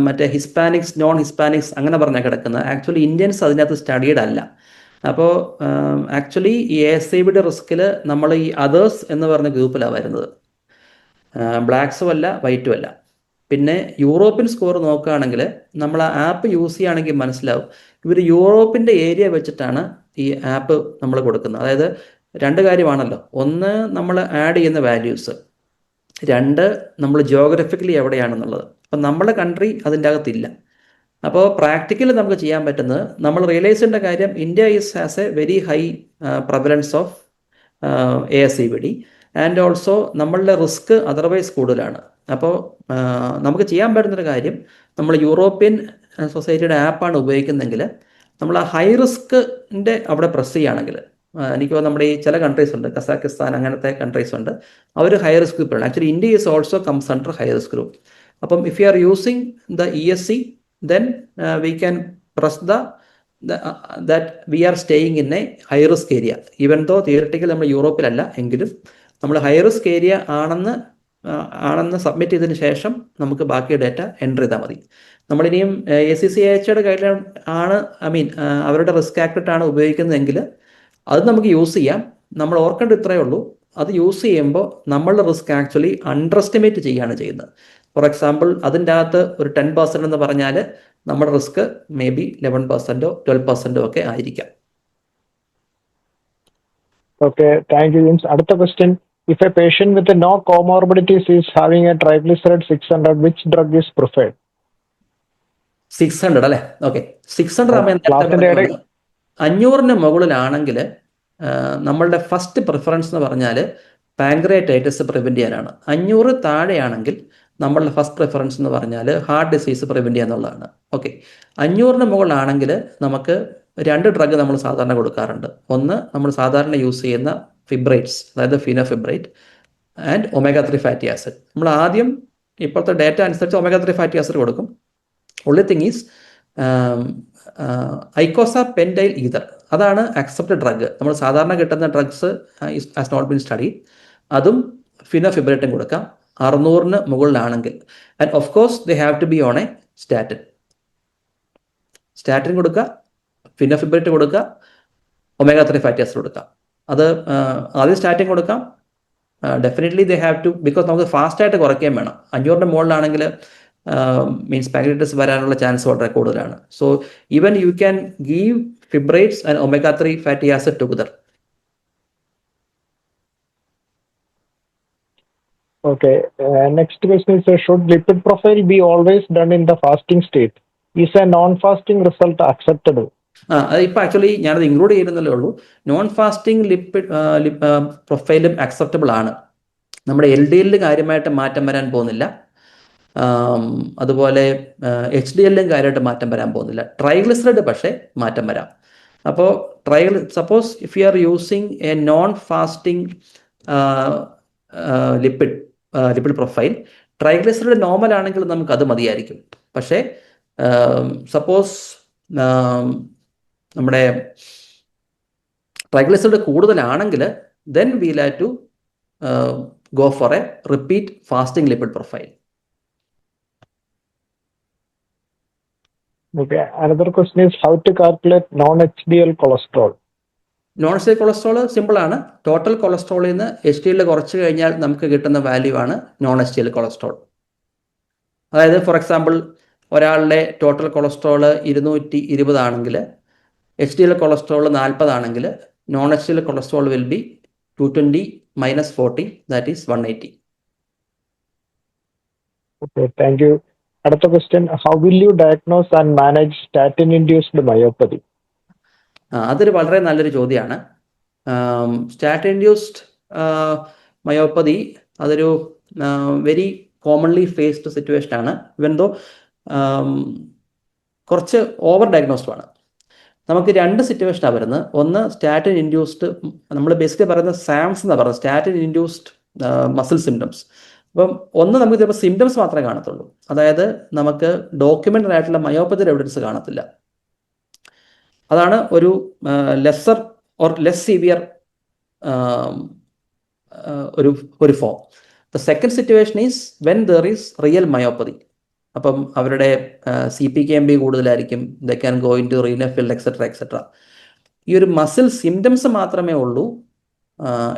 മറ്റേ ഹിസ്പാനിക്സ്, നോൺ ഹിസ്പാനിക്സ് അങ്ങനെ പറഞ്ഞാൽ കിടക്കുന്നത്. ആക്ച്വലി ഇന്ത്യൻസ് അതിനകത്ത് സ്റ്റഡീഡ് അല്ല. അപ്പോൾ ആക്ച്വലി ഈ ASCVD റിസ്കിൽ നമ്മൾ ഈ അതേഴ്സ് എന്ന് പറഞ്ഞ ഗ്രൂപ്പിലാണ് വരുന്നത്. ബ്ലാക്സും അല്ല വൈറ്റും അല്ല. പിന്നെ യൂറോപ്യൻ സ്കോർ നോക്കുകയാണെങ്കിൽ നമ്മൾ ആ ആപ്പ് യൂസ് ചെയ്യുകയാണെങ്കിൽ മനസ്സിലാവും, ഇവർ യൂറോപ്പിൻ്റെ ഏരിയ വെച്ചിട്ടാണ് ഈ ആപ്പ് നമ്മൾ കൊടുക്കുന്നത്. അതായത് രണ്ട് കാര്യമാണല്ലോ, ഒന്ന് നമ്മൾ ആഡ് ചെയ്യുന്ന വാല്യൂസ്, രണ്ട് നമ്മൾ ജിയോഗ്രഫിക്കലി എവിടെയാണെന്നുള്ളത്. അപ്പം നമ്മുടെ കൺട്രി അതിൻ്റെ അകത്തില്ല. അപ്പോൾ പ്രാക്ടിക്കലി നമുക്ക് ചെയ്യാൻ പറ്റുന്നത്, നമ്മൾ റിയലൈസ് ചെയ്യേണ്ട കാര്യം, India has a very high prevalence of ASCVD and also നമ്മളുടെ റിസ്ക് അതർവൈസ് കൂടുതലാണ്. അപ്പോൾ നമുക്ക് ചെയ്യാൻ പറ്റുന്നൊരു കാര്യം, നമ്മൾ യൂറോപ്യൻ സൊസൈറ്റിയുടെ ആപ്പാണ് ഉപയോഗിക്കുന്നതെങ്കിൽ നമ്മൾ ആ ഹൈ റിസ്കിൻ്റെ അവിടെ പ്രസ് ചെയ്യുകയാണെങ്കിൽ, എനിക്ക് നമ്മുടെ ഈ ചില കൺട്രീസ് ഉണ്ട്, കസാക്കിസ്ഥാൻ അങ്ങനത്തെ കൺട്രീസ് ഉണ്ട്, അവർ ഹൈ റിസ്ക് ഗ്രൂപ്പാണ്. Actually India is also comes under high risk ഗ്രൂപ്പ്. അപ്പം if you are using the ESC, then we can press that we are staying in a high risk area, even though theoretically നമ്മൾ യൂറോപ്പിലല്ല, എങ്കിലും നമ്മൾ ഹൈ റിസ്ക് ഏരിയ ആണെന്ന് സബ്മിറ്റ് ചെയ്തതിന് ശേഷം നമുക്ക് ബാക്കി ഡേറ്റ എൻ്റർ ചെയ്താൽ മതി. നമ്മളിനിയും ACCHയുടെ ഗൈഡ് ലൈൻ ആണ്, അവരുടെ റിസ്ക് ആക്ട് ആണ് ഉപയോഗിക്കുന്നതെങ്കിൽ അത് നമുക്ക് യൂസ് ചെയ്യാം. നമ്മൾ ഓർക്കേണ്ട ഇത്രയേ ഉള്ളൂ, അത് യൂസ് ചെയ്യുമ്പോൾ നമ്മളുടെ റിസ്ക് ആക്ച്വലി അണ്ടർ എസ്റ്റിമേറ്റ് ചെയ്യുകയാണ് ചെയ്യുന്നത്. ഫോർ എക്സാമ്പിൾ, അതിൻ്റെ അകത്ത് ഒരു 10% എന്ന് പറഞ്ഞാൽ നമ്മുടെ റിസ്ക് മേ ബി 11%, 12% ഒക്കെ ആയിരിക്കാം. Okay, thank you James. അടുത്ത question, if a patient with no comorbidities is having a triglyceride 600, which drug is preferred? 600 അല്ലേ? ഓക്കെ, 600 500-ന് മുകളിലാണെങ്കിൽ നമ്മളുടെ ഫസ്റ്റ് പ്രിഫറൻസ് എന്ന് പറഞ്ഞാൽ പാൻക്രിയാറ്റൈറ്റിസ് പ്രിവെൻറ്റ് ചെയ്യാനാണ്. 500 താഴെയാണെങ്കിൽ നമ്മളുടെ ഫസ്റ്റ് പ്രിഫറൻസ് എന്ന് പറഞ്ഞാൽ ഹാർട്ട് ഡിസീസ് പ്രിവെൻറ്റ് ചെയ്യുക എന്നുള്ളതാണ്. ഓക്കെ, 500-ന് മുകളിലാണെങ്കിൽ നമുക്ക് 2 ഡ്രഗ് നമ്മൾ സാധാരണ കൊടുക്കാറുണ്ട്. ഒന്ന് നമ്മൾ സാധാരണ യൂസ് ചെയ്യുന്ന ഫിബ്രേറ്റ്സ്, അതായത് ഫിനോഫിബ്രേറ്റ് ആൻഡ് omega-3 ഫാറ്റി ആസിഡ്. നമ്മൾ ആദ്യം ഇപ്പോഴത്തെ ഡേറ്റ അനുസരിച്ച് omega-3 ഫാറ്റി ആസിഡ് കൊടുക്കും. only thing is icosapentyl ether, അതാണ് അക്സെപ്റ്റഡ് ഡ്രഗ്. നമ്മൾ സാധാരണ കിട്ടുന്ന drugs has not been studied. അതും ഫിനോഫിബ്രേറ്റും കൊടുക്കാം 600-ന് മുകളിലാണെങ്കിൽ. And of course they have to be on a statin കൊടുക്കുക. ഫിനോഫിബ്രിലേറ്റ് കൊടുക്കുക, omega-3 fatty acid കൊടുക്കാം. അത് ആദ്യം സ്റ്റാറ്റിൻ കൊടുക്കാം. Definitely they have to, because നമുക്ക് ഫാസ്റ്റായിട്ട് കുറയ്ക്കാൻ വേണം. 500 മുകളിലാണെങ്കിൽ മീൻസ് പാങ്ക്രിയാറ്റിസ് വരാനുള്ള ചാൻസ് വളരെ കൂടുതലാണ്. So even you can give fibrates and omega-3 fatty acid together. Okay. Next question is, should lipid profile be always done in the fasting state? Is a non-fasting result acceptable? ഇപ്പം ആക്ച്വലി ഞാനത് ഇൻക്ലൂഡ് ചെയ്യുന്നല്ലേ ഉള്ളൂ. നോൺ ഫാസ്റ്റിംഗ് ലിപ്പിഡ് പ്രൊഫൈലും അക്സെപ്റ്റബിൾ ആണ്. നമ്മുടെ LDL കാര്യമായിട്ട് മാറ്റം വരാൻ പോകുന്നില്ല. അതുപോലെ HDL കാര്യമായിട്ട് മാറ്റം വരാൻ പോകുന്നില്ല. ട്രൈഗ്ലിസറൈഡ് പക്ഷേ മാറ്റം വരാം. അപ്പോൾ suppose if you are using a non fasting lipid profile, triglyceride normal ആണെങ്കിൽ നമുക്ക് അത് മതിയായിരിക്കും. പക്ഷേ സപ്പോസ് നമ്മുടെ ട്രൈഗ്ലിസറൈഡ് കൂടുതലാണെങ്കിൽ then we'll have to go for a repeat fasting lipid profile. Okay. Another question is, how to calculate non-HDL cholesterol? Non-HDL cholesterol simple ആണ്. ടോട്ടൽ കൊളസ്ട്രോളിൽ നിന്ന് HDL കുറച്ച് കഴിഞ്ഞാൽ നമുക്ക് കിട്ടുന്ന വാല്യൂ ആണ് non-HDL കൊളസ്ട്രോൾ. അതായത് ഫോർ എക്സാമ്പിൾ ഒരാളുടെ ടോട്ടൽ കൊളസ്ട്രോൾ 220 ആണെങ്കിൽ HDL കൊളസ്ട്രോൾ 40 ആണെങ്കിൽ non-HDL cholesterol will be 220 minus 40, that is 180. Okay, thank you. Another question, how will you diagnose and manage statin-induced myopathy? അതൊരു വളരെ നല്ലൊരു ചോദ്യമാണ്. സ്റ്റാറ്റിൻ ഇൻഡ്യൂസ്ഡ് മയോപ്പതി അതൊരു വെരി കോമൺലി ഫേസ്ഡ് സിറ്റുവേഷൻ ആണ്. ഇവൻ ദോ കുറച്ച് ഓവർ ഡയഗ്നോസ്ഡ് ആണ്. നമുക്ക് രണ്ട് സിറ്റുവേഷനാണ് വരുന്നത്. ഒന്ന് സ്റ്റാറ്റിൻ ഇൻഡ്യൂസ്ഡ്, നമ്മൾ ബേസിക്കലി പറയുന്നത് സാംസ് എന്നാണ് പറയുന്നത്, സ്റ്റാറ്റിൻ ഇൻഡ്യൂസ്ഡ് മസിൽ സിംറ്റംസ്. അപ്പം ഒന്ന് നമുക്ക് ചിലപ്പോൾ സിംറ്റംസ് മാത്രമേ കാണത്തുള്ളൂ, അതായത് നമുക്ക് ഡോക്യുമെൻ്റഡ് ആയിട്ടുള്ള മയോപ്പതിയുടെ എവിഡൻസ് കാണത്തില്ല. അതാണ് ഒരു ലെസ്സർ ഓർ ലെസ് സിവിയർ ഒരു ഫോം. The second situation is when there is real myopathy. അപ്പം അവരുടെ CPKMB കൂടുതലായിരിക്കും, they can go into renal field etcetera etcetera. ഈ ഒരു മസിൽ സിംറ്റംസ് മാത്രമേ ഉള്ളൂ.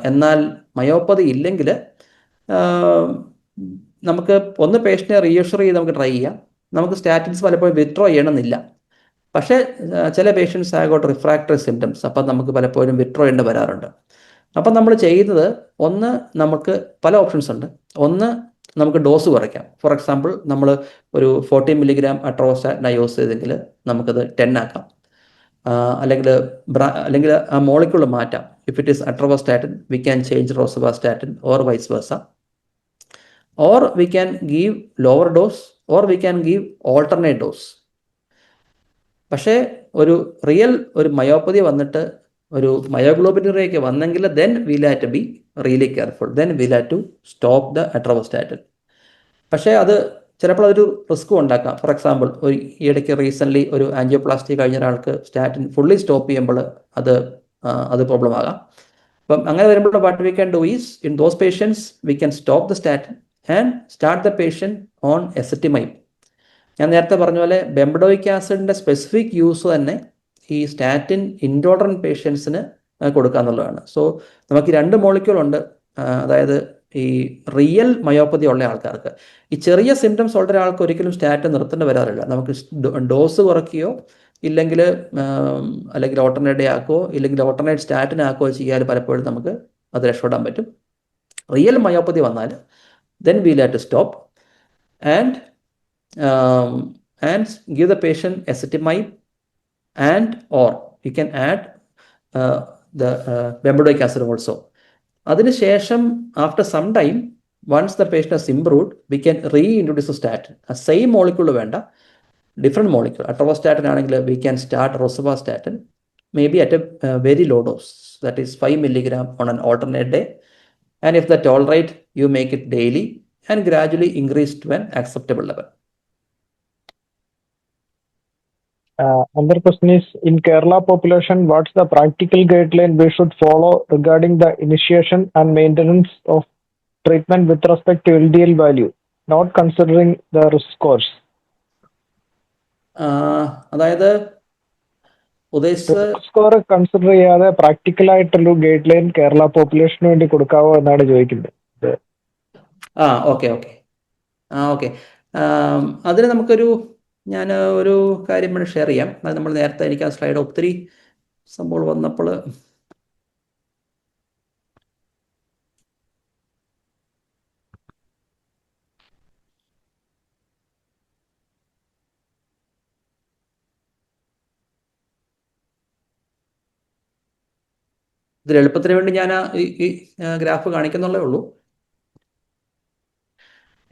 എന്നാൽ മയോപ്പതി ഇല്ലെങ്കിൽ നമുക്ക് ഒന്ന് പേഷ്യൻറ്റിനെ റീഅഷ്യൂർ ചെയ്ത് നമുക്ക് ട്രൈ ചെയ്യാം. നമുക്ക് സ്റ്റാറ്റിൻസ് പലപ്പോഴും വിത്ഡ്രോ ചെയ്യണമെന്നില്ല. പക്ഷേ ചില പേഷ്യൻസ് ആകോട്ട് റിഫ്രാക്ടറി സിംറ്റംസ്, അപ്പം നമുക്ക് പലപ്പോഴും വിത്ഡ്രോ ചെയ്യേണ്ടി വരാറുണ്ട്. അപ്പം നമ്മൾ ചെയ്യുന്നത്, ഒന്ന് നമുക്ക് പല ഓപ്ഷൻസ് ഉണ്ട്. ഒന്ന് നമുക്ക് ഡോസ് കുറയ്ക്കാം. ഫോർ എക്സാമ്പിൾ നമ്മൾ ഒരു 40 mg അട്രോസ്റ്റാറ്റിൻ യൂസ് ചെയ്തെങ്കിൽ നമുക്കത് 10 ആക്കാം. അല്ലെങ്കിൽ ആ മോളിക്യൂൾ മാറ്റാം. If it is atorvastatin we can change rosuvastatin or vice versa. Or we can give lower dose or we can give alternate dose. പക്ഷേ ഒരു മയോപ്പതി വന്നിട്ട് ഒരു മയോഗ്ലോബിനുറിയൊക്കെ വന്നെങ്കിൽ then we'll have to be really careful. Then we'll have to stop the atorvastatin. പക്ഷേ അത് ചിലപ്പോൾ അതൊരു റിസ്ക്കും ഉണ്ടാക്കാം. ഫോർ എക്സാമ്പിൾ ഈ ഇടയ്ക്ക് റീസെൻ്റ്ലി ഒരു ആൻജിയോപ്ലാസ്റ്റി കഴിഞ്ഞ ഒരാൾക്ക് സ്റ്റാറ്റിൻ ഫുള്ളി സ്റ്റോപ്പ് ചെയ്യുമ്പോൾ അത് പ്രോബ്ലം ആകാം. അപ്പം അങ്ങനെ വരുമ്പോൾ what we can do is, in those patients we can stop the statin and start the patient on ezetimibe. ഞാൻ നേരത്തെ പറഞ്ഞ പോലെ ബെംബഡോയിക് ആസിഡിൻ്റെ സ്പെസിഫിക് യൂസ് തന്നെ ഈ സ്റ്റാറ്റിൻ ഇൻടോളറൻറ്റ് പേഷ്യൻസിന് കൊടുക്കുക എന്നുള്ളതാണ്. സോ നമുക്ക് 2 മോളിക്യൂൾ ഉണ്ട്. അതായത് ഈ റിയൽ മയോപ്പതി ഉള്ള ആൾക്കാർക്ക്, ഈ ചെറിയ സിംറ്റംസ് ഉള്ള ഒരാൾക്ക് ഒരിക്കലും സ്റ്റാറ്റിൻ നിർത്തേണ്ടി വരാറില്ല. നമുക്ക് ഡോസ് കുറയ്ക്കുകയോ അല്ലെങ്കിൽ ഓൾട്ടർനേറ്റ് ആക്കുകയോ ഇല്ലെങ്കിൽ ഓൾട്ടർനേറ്റ് സ്റ്റാറ്റിൻ ആക്കുകയോ ചെയ്യാൻ പലപ്പോഴും നമുക്ക് അത് രക്ഷപ്പെടാൻ പറ്റും. റിയൽ മയോപ്പതി വന്നാൽ then we'll have to stop and give the patient ezetimibe or you can add the bempedoic acid also. അതിനുശേഷം after some time, once the patient has improved, we can reintroduce the statin. A same molecule വേണ്ട, different molecule. Atorvastatin ആണെങ്കിൽ we can start rosuvastatin maybe at a very low dose, that is 5 mg on an alternate day, and if that tolerate, you make it daily and gradually increase to an acceptable level. Another question is, in Kerala population, what's the practical guideline we should follow regarding the initiation and maintenance of treatment with respect to LDL value, not considering the risk scores? അതായത് ഉദ്ദേശിച്ചത് സ്കോർ കൺസിഡർ ചെയ്യാതെ പ്രാക്ടിക്കൽ ആയിട്ടുള്ള ഗൈഡ് ലൈൻ കേരള പോപ്പുലേഷന് വേണ്ടി കൊടുക്കാവോ എന്നാണ് ചോദിക്കുന്നത്. Okay okay. അതിന് ഞാൻ ഒരു കാര്യം വേണ്ടി ഷെയർ ചെയ്യാം. അത് നമ്മൾ നേരത്തെ എനിക്ക് ആ സ്ലൈഡ് ഒത്തിരി സംഭവം വന്നപ്പോൾ ഇതിൽ എളുപ്പത്തിന് വേണ്ടി ഞാൻ ഈ ഗ്രാഫ് കാണിക്കുന്നുള്ളേ ഉള്ളൂ.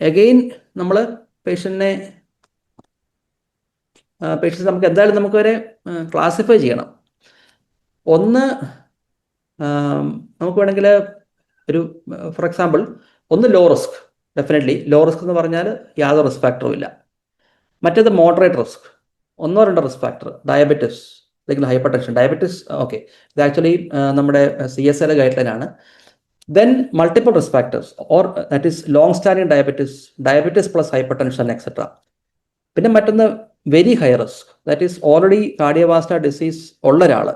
എഗെയിൻ നമ്മൾ പേഷ്യൻറ്റിനെ നമുക്ക് എന്തായാലും നമുക്കൊരു ക്ലാസിഫൈ ചെയ്യണം. ഒന്ന് നമുക്ക് വേണമെങ്കിൽ ഒരു ഫോർ എക്സാമ്പിൾ ഒന്ന് low risk, definitely low risk എന്ന് പറഞ്ഞാൽ യാതൊരു റിസ്ക് ഫാക്ടറും ഇല്ല. മറ്റേത് moderate risk, 1-2 risk factor, diabetes അല്ലെങ്കിൽ ഹൈപ്പർ ടെൻഷൻ. ഡയബറ്റിസ് ഓക്കെ, ഇത് ആക്ച്വലി നമ്മുടെ CSL ഗൈഡ് ലൈൻ ആണ്. Then multiple risk factors, or that is long standing diabetes plus hypertension, etc. പിന്നെ മറ്റൊന്ന് very high risk, that is already cardiovascular disease ഉള്ള ഒരാൾ.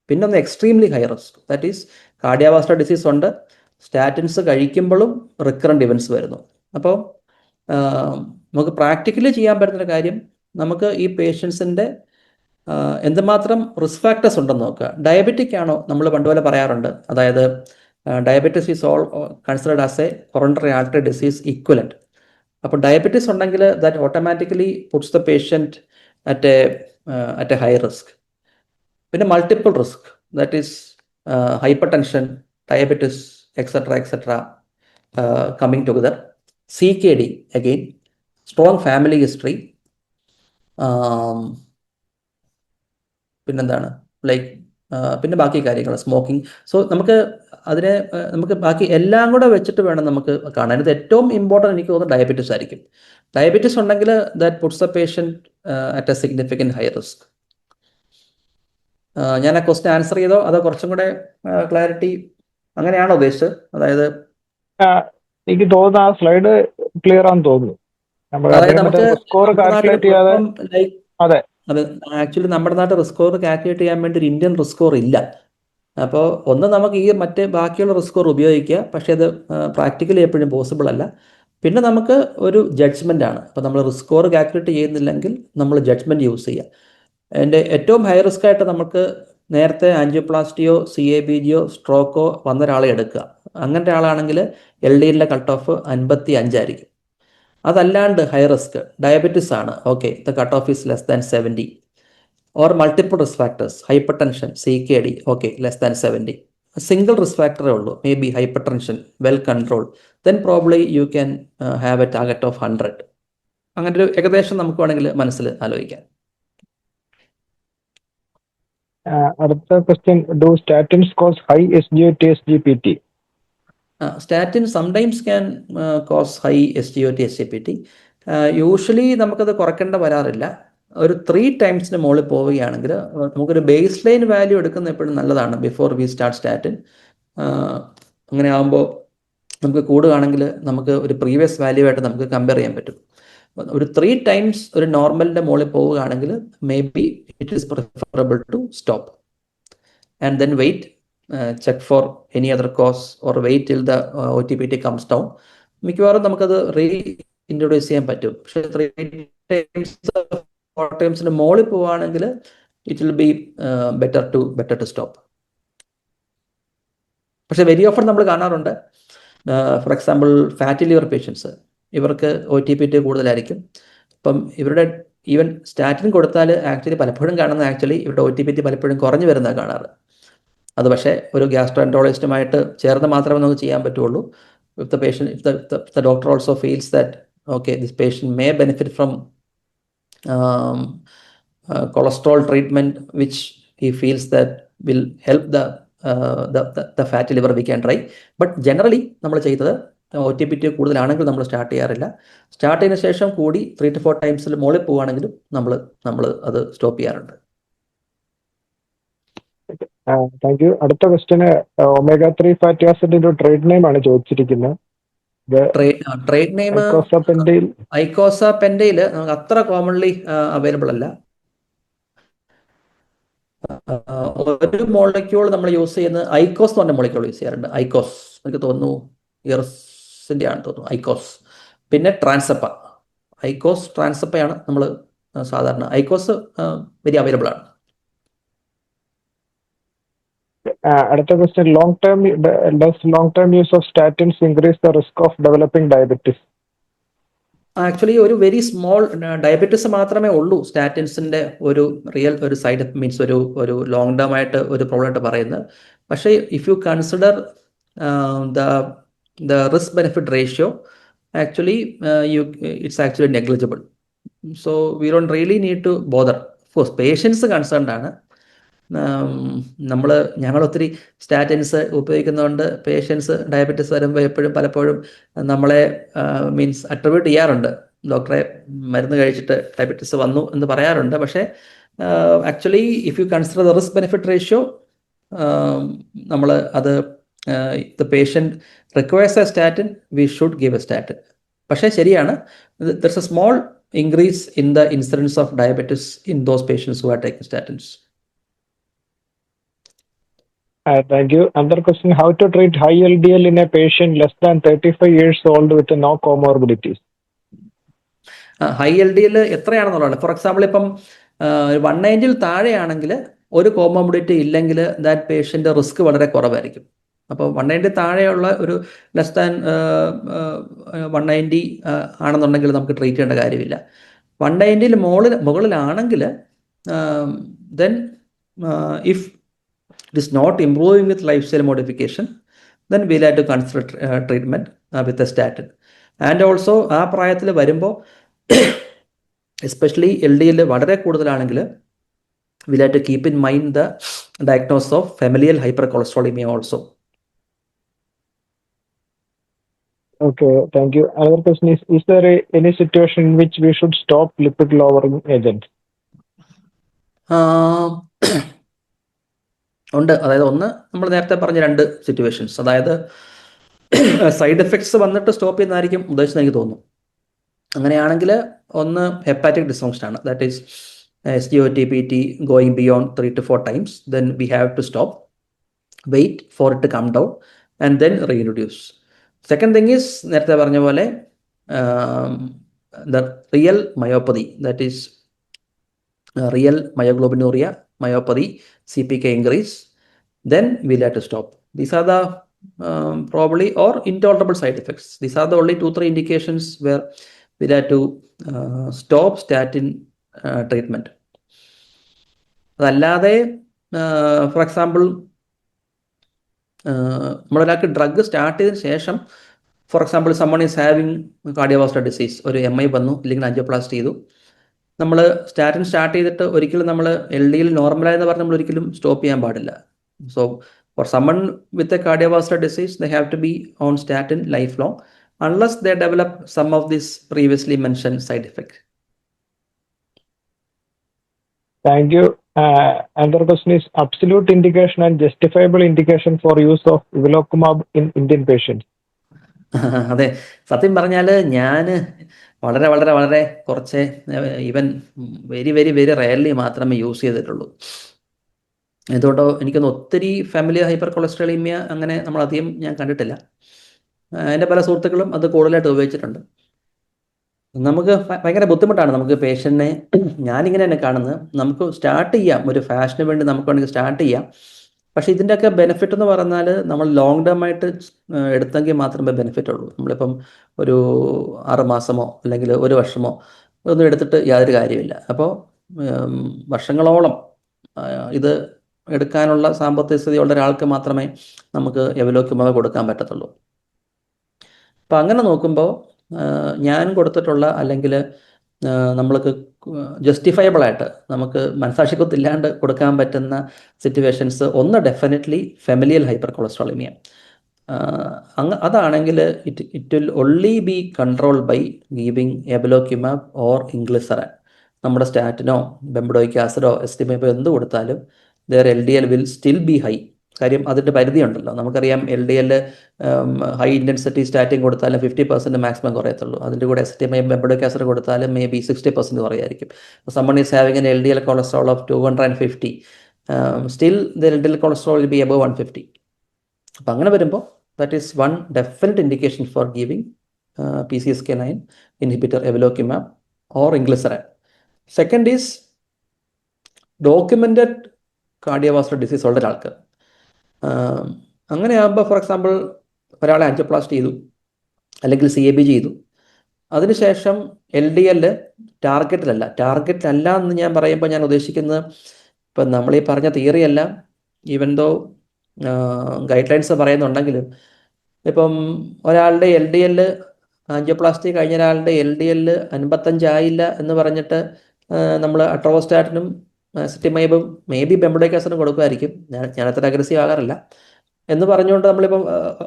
പിന്നെ ഒന്ന് extremely high risk, that is cardiovascular disease ഉണ്ട്, സ്റ്റാറ്റിൻസ് കഴിക്കുമ്പോഴും റിക്കറൻറ്റ് ഇവൻറ്റ്സ് വരുന്നു. അപ്പോൾ നമുക്ക് പ്രാക്ടിക്കലി ചെയ്യാൻ പറ്റുന്ന കാര്യം, നമുക്ക് ഈ പേഷ്യൻസിൻ്റെ എന്തുമാത്രം റിസ്ക് ഫാക്ടേഴ്സ് ഉണ്ടെന്ന് നോക്കുക. ഡയബറ്റിക് ആണോ, നമ്മൾ പണ്ടുപോലെ പറയാറുണ്ട്, അതായത് diabetes is all considered as a coronary artery disease equivalent. അപ്പോൾ ഡയബറ്റിസ് ഉണ്ടെങ്കിൽ that automatically puts the patient at a high risk. പിന്നെ multiple risk, that is hypertension, diabetes etcetera coming together. CKD again, strong family history, പിന്നെന്താണ് ലൈക്ക് പിന്നെ ബാക്കി കാര്യങ്ങൾ, സ്മോക്കിംഗ്. സോ നമുക്ക് ബാക്കി എല്ലാം കൂടെ വെച്ചിട്ട് വേണം നമുക്ക് കാണാൻ. ഇത് ഏറ്റവും ഇമ്പോർട്ടൻറ്റ് എനിക്ക് തോന്നുന്നത് ഡയബറ്റിസ് ആയിരിക്കും. ഡയബറ്റിസ് ഉണ്ടെങ്കിൽ that puts the patient at A significant high risk. ഞാൻ ആ ക്വസ്റ്റ്യൻ ആൻസർ ചെയ്തോ അതോ കുറച്ചും കൂടെ ക്ലാരിറ്റി അങ്ങനെയാണോ ഉദ്ദേശിച്ചത്? അതായത് എനിക്ക് തോന്നുന്നു ആ സ്ലൈഡ് ക്ലിയർ ആണെന്ന് തോന്നുന്നു. അതായത് നമുക്ക് സ്കോർ കാൽക്കുലേറ്റ് ചെയ്യാതെ, അതെ അത് ആക്ച്വലി നമ്മുടെ നാട്ടിൽ റിസ്ക് സ്കോർ കാൽക്കുലേറ്റ് ചെയ്യാൻ വേണ്ടി ഒരു ഇന്ത്യൻ റിസ്ക് സ്കോർ ഇല്ല. അപ്പോൾ ഒന്ന് നമുക്ക് ഈ മറ്റേ ബാക്കിയുള്ള റിസ്ക് സ്കോർ ഉപയോഗിക്കുക, പക്ഷേ അത് പ്രാക്ടിക്കലി എപ്പോഴും പോസിബിൾ അല്ല. പിന്നെ നമുക്ക് ഒരു ജഡ്ജ്മെൻ്റ് ആണ്. അപ്പോൾ നമ്മൾ റിസ്ക് സ്കോർ കാൽക്കുലേറ്റ് ചെയ്യുന്നില്ലെങ്കിൽ നമ്മൾ ജഡ്ജ്മെൻറ്റ് യൂസ് ചെയ്യുക. അതിൻ്റെ ഏറ്റവും ഹൈ റിസ്ക് ആയിട്ട് നമുക്ക് നേരത്തെ ആൻജിയോപ്ലാസ്റ്റിയോ CABGയോ സ്ട്രോക്കോ വന്ന ഒരാളെ എടുക്കുക. അങ്ങനത്തെ ആളാണെങ്കിൽ LDLന്റെ കട്ട് ഓഫ് 55 ആയിരിക്കും. അതല്ലാണ്ട് ഹൈ റിസ്ക് ഡയബറ്റിസ് ആണ്, okay, the cut off is less than 70. or multiple risk factors, hypertension, CKD, okay, less than 70. A single risk factor ullu, maybe hypertension, well controlled, then probably you can have a target of 100. അങ്ങനെ ഒരു ഏകദേശം നമുക്ക് വേണമെങ്കിൽ മനസ്സിൽ ആലോചിക്കാം. അടുത്ത question, do statins cause high SGOT SGPT? Statin sometimes can cause high SGOT SGPT. Usually നമുക്കത് കുറയ്ക്കേണ്ട വരാറില്ല. ഒരു 3 ടൈംസിന് മുകളിൽ പോവുകയാണെങ്കിൽ നമുക്കൊരു ബേസ് ലൈൻ വാല്യൂ എടുക്കുന്ന എപ്പോഴും നല്ലതാണ് ബിഫോർ വി സ്റ്റാർട്ട് സ്റ്റാറ്റിൻ. അങ്ങനെ ആകുമ്പോൾ നമുക്ക് കൂടുകയാണെങ്കിൽ നമുക്ക് ഒരു പ്രീവിയസ് വാല്യൂ ആയിട്ട് നമുക്ക് കമ്പയർ ചെയ്യാൻ പറ്റും. ഒരു 3 ടൈംസ് ഒരു നോർമലിൻ്റെ മുകളിൽ പോവുകയാണെങ്കിൽ maybe it is preferable to stop and then wait, check for any other cause or wait till the OTPT comes down. മിക്കവാറും നമുക്കത് റീഇൻട്രൊഡ്യൂസ് ചെയ്യാൻ പറ്റും. പക്ഷേ 3 ടൈംസ് 4 ടൈംസിന് മുകളിൽ പോവുകയാണെങ്കിൽ it will be better to stop. പക്ഷേ വെരി ഓഫൺ നമ്മൾ കാണാറുണ്ട്, for example fatty liver patients, ഇവർക്ക് OTPT കൂടുതലായിരിക്കും. അപ്പം ഇവരുടെ ഈവൻ സ്റ്റാറ്റിൻ കൊടുത്താൽ ആക്ച്വലി പലപ്പോഴും കാണുന്നത് ഇവരുടെ OTPT പലപ്പോഴും കുറഞ്ഞു വരുന്നതാണ് കാണാറ്. അത് പക്ഷേ ഒരു ഗ്യാസ്ട്രോഎൻട്രോളജിസ്റ്റുമായിട്ട് ചേർന്ന് മാത്രമേ നമുക്ക് ചെയ്യാൻ പറ്റുള്ളൂ. If the doctor also feels that okay, this patient may benefit from cholesterol treatment which he feels that will help the fatty liver, we can try. But generally നമ്മൾ ചെയ്തത് OTPT കൂടുതലാണെങ്കിൽ നമ്മൾ സ്റ്റാർട്ട് ചെയ്യാറില്ല. സ്റ്റാർട്ട് ചെയ്തതിനു ശേഷം കൂടി 3 to 4 ടൈംസിൽ മുകളിൽ പോവുകയാണെങ്കിലും നമ്മൾ അത് സ്റ്റോപ്പ് ചെയ്യാറുണ്ട്. Thank you. അടുത്ത ക്വസ്റ്റ്യന് omega-3 ഫാറ്റി ആസിഡിന്റെ ട്രേഡ് നെയിം ആണ് ചോദിച്ചിരിക്കുന്നത്. ട്രേഡ് നെയിം ഐക്കോസപെൻഡയിൽ നമുക്ക് അത്ര കോമൺലി അവൈലബിൾ അല്ല. ഒരു മോളിക്യൂൾ നമ്മൾ യൂസ് ചെയ്യുന്നത് ഐക്കോസ് എന്ന് പറഞ്ഞ മോളിക്യൂൾ യൂസ് ചെയ്യാറുണ്ട്. ഐക്കോസ് എനിക്ക് തോന്നുന്നു ഇയർസിൻ്റെ ആണ് തോന്നുന്നു ഐക്കോസ്. പിന്നെ ട്രാൻസപ്പ, ഐക്കോസ് ട്രാൻസപ്പയാണ് നമ്മൾ സാധാരണ. ഐക്കോസ് വെരി അവൈലബിൾ ആണ്. അടുത്ത question, long term use of statins increase the risk of developing diabetes? Actually ഒരു വെരി സ്മോൾ ഡയബറ്റീസ് മാത്രമേ ഉള്ളൂ സ്റ്റാറ്റിൻസിൻ്റെ ഒരു സൈഡ് മീൻസ് ഒരു ലോങ് ടേം ആയിട്ട് ഒരു പ്രോബ്ലം ആയിട്ട് പറയുന്നത്. പക്ഷേ if you consider the risk benefit ratio, actually it's actually negligible. So we don't really need to bother. Of course patients concerned ആണ്. ഞങ്ങൾ ഒത്തിരി സ്റ്റാറ്റിൻസ് ഉപയോഗിക്കുന്നതുകൊണ്ട് പേഷ്യൻസ് ഡയബറ്റീസ് വരുമ്പോൾ പലപ്പോഴും നമ്മളെ മീൻസ് അട്രിബ്യൂട്ട് ചെയ്യാറുണ്ട്, ഡോക്ടറെ മരുന്ന് കഴിച്ചിട്ട് ഡയബറ്റീസ് വന്നു എന്ന് പറയാറുണ്ട്. പക്ഷേ actually if you consider the risk benefit ratio, നമ്മൾ അത് the patient requires A statin, we should give A statin. പക്ഷേ ശരിയാണ്, ദർസ് A small increase in the incidence of diabetes in those patients who are taking statins. Thank you. Another question, how to treat high LDL in a patient less than 35 years old with no comorbidities? High L D L എത്രയാണെന്നുള്ളതാണ്. ഫോർ എക്സാമ്പിൾ ഇപ്പം 190 താഴെയാണെങ്കിൽ ഒരു കോമോർബിഡിറ്റി ഇല്ലെങ്കിൽ ദാറ്റ് പേഷ്യൻ്റെ റിസ്ക് വളരെ കുറവായിരിക്കും. അപ്പോൾ 190 താഴെയുള്ള ഒരു ലെസ് ദാൻ 190 ആണെന്നുണ്ടെങ്കിൽ നമുക്ക് ട്രീറ്റ് ചെയ്യേണ്ട കാര്യമില്ല. 190 മുകളിലാണെങ്കിൽ then if it is not improving with lifestyle modification, then will have to consider treatment with a statin. And also ആ പ്രായത്തിൽ വരുമ്പോൾ എസ്പെഷ്യലി എൽ ഡി എൽ വളരെ കൂടുതലാണെങ്കിൽ will have to keep in mind the diagnosis of familial hypercholesterolaemia also. Okay, thank you. Another question is there any situation in which we should stop lipid lowering agents? ഉണ്ട്. അതായത് ഒന്ന്, നമ്മൾ നേരത്തെ പറഞ്ഞ 2 സിറ്റുവേഷൻസ്, അതായത് സൈഡ് എഫക്ട്സ് വന്നിട്ട് സ്റ്റോപ്പ് ചെയ്യുന്നതായിരിക്കും ഉദ്ദേശിച്ചത് എനിക്ക് തോന്നുന്നു. അങ്ങനെയാണെങ്കിൽ ഒന്ന് ഹെപ്പാറ്റിക് ഡിസ്ഫങ്ഷൻ ആണ്, that is SGOT-PT going beyond 3 to 4 times, then we have to stop, wait for it to come down and then reintroduce. Second thing is നേരത്തെ പറഞ്ഞ പോലെ the real myopathy, that is real myoglobinuria, myopathy, CPK increase, then we'll have to stop. These are the probably or intolerable side effects. These are the only 2-3 indications where we'll have to stop statin treatment. അതല്ലാതെ ഫോർ എക്സാമ്പിൾ നമ്മളൊരാൾക്ക് ഡ്രഗ് സ്റ്റാർട്ട് ചെയ്തതിന് ശേഷം, for example someone is having cardiovascular disease, ഒരു MI വന്നു ഇല്ലെങ്കിൽ ആൻജിയോപ്ലാസ്റ്റി ചെയ്തു, നമ്മൾ സ്റ്റാറ്റിൻ സ്റ്റാർട്ട് ചെയ്തിട്ട് ഒരിക്കലും നമ്മൾ LDL നോർമലായെന്ന് പറഞ്ഞ് നമ്മൾ ഒരിക്കലും സ്റ്റോപ്പ് ചെയ്യാൻ പാടില്ല. So for someone with a cardiovascular disease they have to be on statin lifelong unless they develop some of these previously mentioned side effects. Thank you. Another question is absolute indication and justifiable indication for use of Evolocumab in Indian patients. അതെ, സത്യം പറഞ്ഞാൽ ഞാൻ വളരെ വളരെ വളരെ കുറച്ച്, even very very very rarely മാത്രമേ യൂസ് ചെയ്തിട്ടുള്ളൂ. എന്തുകൊണ്ടോ എനിക്കൊന്ന് ഒത്തിരി ഫാമിലി ഹൈപ്പർ കൊളസ്ട്രോളീമിയ അങ്ങനെ നമ്മളധികം ഞാൻ കണ്ടിട്ടില്ല. എൻ്റെ പല സുഹൃത്തുക്കളും അത് കൂടുതലായിട്ട് ഉപയോഗിച്ചിട്ടുണ്ട്. നമുക്ക് ഭയങ്കര ബുദ്ധിമുട്ടാണ് നമുക്ക് പേഷ്യൻറ്റിനെ, ഞാനിങ്ങനെ തന്നെ കാണുന്നത്, നമുക്ക് സ്റ്റാർട്ട് ചെയ്യാം, ഒരു ഫാഷന് വേണ്ടി നമുക്ക് വേണമെങ്കിൽ സ്റ്റാർട്ട് ചെയ്യാം. പക്ഷേ ഇതിൻ്റെയൊക്കെ ബെനിഫിറ്റ് എന്ന് പറഞ്ഞാൽ നമ്മൾ ലോങ് ടേം ആയിട്ട് എടുത്തെങ്കിൽ മാത്രമേ ബെനിഫിറ്റ് ഉള്ളൂ. നമ്മളിപ്പം ഒരു 6 മാസമോ അല്ലെങ്കിൽ 1 വർഷമോ ഒന്നും എടുത്തിട്ട് യാതൊരു കാര്യമില്ല. അപ്പോൾ വർഷങ്ങളോളം ഇത് എടുക്കാനുള്ള സാമ്പത്തിക സ്ഥിതിയുള്ള ഒരാൾക്ക് മാത്രമേ നമുക്ക് എവലോക്യുമാബ് കൊടുക്കാൻ പറ്റത്തുള്ളൂ. അപ്പം അങ്ങനെ നോക്കുമ്പോൾ ഞാൻ കൊടുത്തിട്ടുള്ള അല്ലെങ്കിൽ നമ്മൾക്ക് ജസ്റ്റിഫയബിളായിട്ട് നമുക്ക് മനസാക്ഷിക്കത്തില്ലാണ്ട് കൊടുക്കാൻ പറ്റുന്ന സിറ്റുവേഷൻസ്, ഒന്ന് ഡെഫിനറ്റ്ലി ഫെമിലിയൽ ഹൈപ്പർ കൊളസ്ട്രോളിമിയ. അതാണെങ്കിൽ it will only be control by giving evolocumab or inclisiran. നമ്മുടെ സ്റ്റാറ്റിനോ ബെംബഡോയിക് ആസിഡോ എസ്റ്റിമേബോ എന്ത് കൊടുത്താലും their LDL will still be high. കാര്യം അതിൻ്റെ പരിധിയുണ്ടല്ലോ. നമുക്കറിയാം LDL ഹൈ ഇൻറ്റൻസിറ്റി സ്റ്റാറ്റിൻ കൊടുത്താലും 50% മാക്സിമം കുറയത്തുള്ളൂ. അതിൻ്റെ കൂടെ എസ്റ്റിമേബ് ബെംബഡോയിക് ആസിഡ് കൊടുത്താലും മേ ബി 60% കുറയായിരിക്കും. Someone is having an LDL cholesterol of 250, still the LDL cholesterol will be above 150. അപ്പം അങ്ങനെ വരുമ്പോൾ that is one definite indication for giving PCSK9 inhibitor evolocumab or inclisiran. Second is documented cardiovascular disease ഉള്ള ഒരാൾക്ക്. അങ്ങനെയാകുമ്പോൾ ഫോർ എക്സാമ്പിൾ ഒരാളെ ആൻജിയോപ്ലാസ്റ്റി ചെയ്തു അല്ലെങ്കിൽ CABG ചെയ്തു, അതിനുശേഷം LDL ടാർഗറ്റിലല്ല എന്ന് ഞാൻ പറയുമ്പോൾ ഞാൻ ഉദ്ദേശിക്കുന്നത് ഇപ്പം നമ്മളീ പറഞ്ഞ തിയറി അല്ല, ഈവൻ ദോ ഗൈഡ് ലൈൻസ് പറയുന്നുണ്ടെങ്കിലും ഇപ്പം ഒരാളുടെ LDL ആൻജിയോപ്ലാസ്റ്റി കഴിഞ്ഞ ഒരാളുടെ LDL 55 ആയില്ല എന്ന് പറഞ്ഞിട്ട് നമ്മൾ അട്രോസ്റ്റാറ്റിനും സിറ്റിമൈബും മേ ബി ബെംബഡോക്കാസിനും കൊടുക്കുമായിരിക്കും, ഞാൻ അത്ര അഗ്രസീവ് ആകാറില്ല എന്ന് പറഞ്ഞുകൊണ്ട് നമ്മളിപ്പം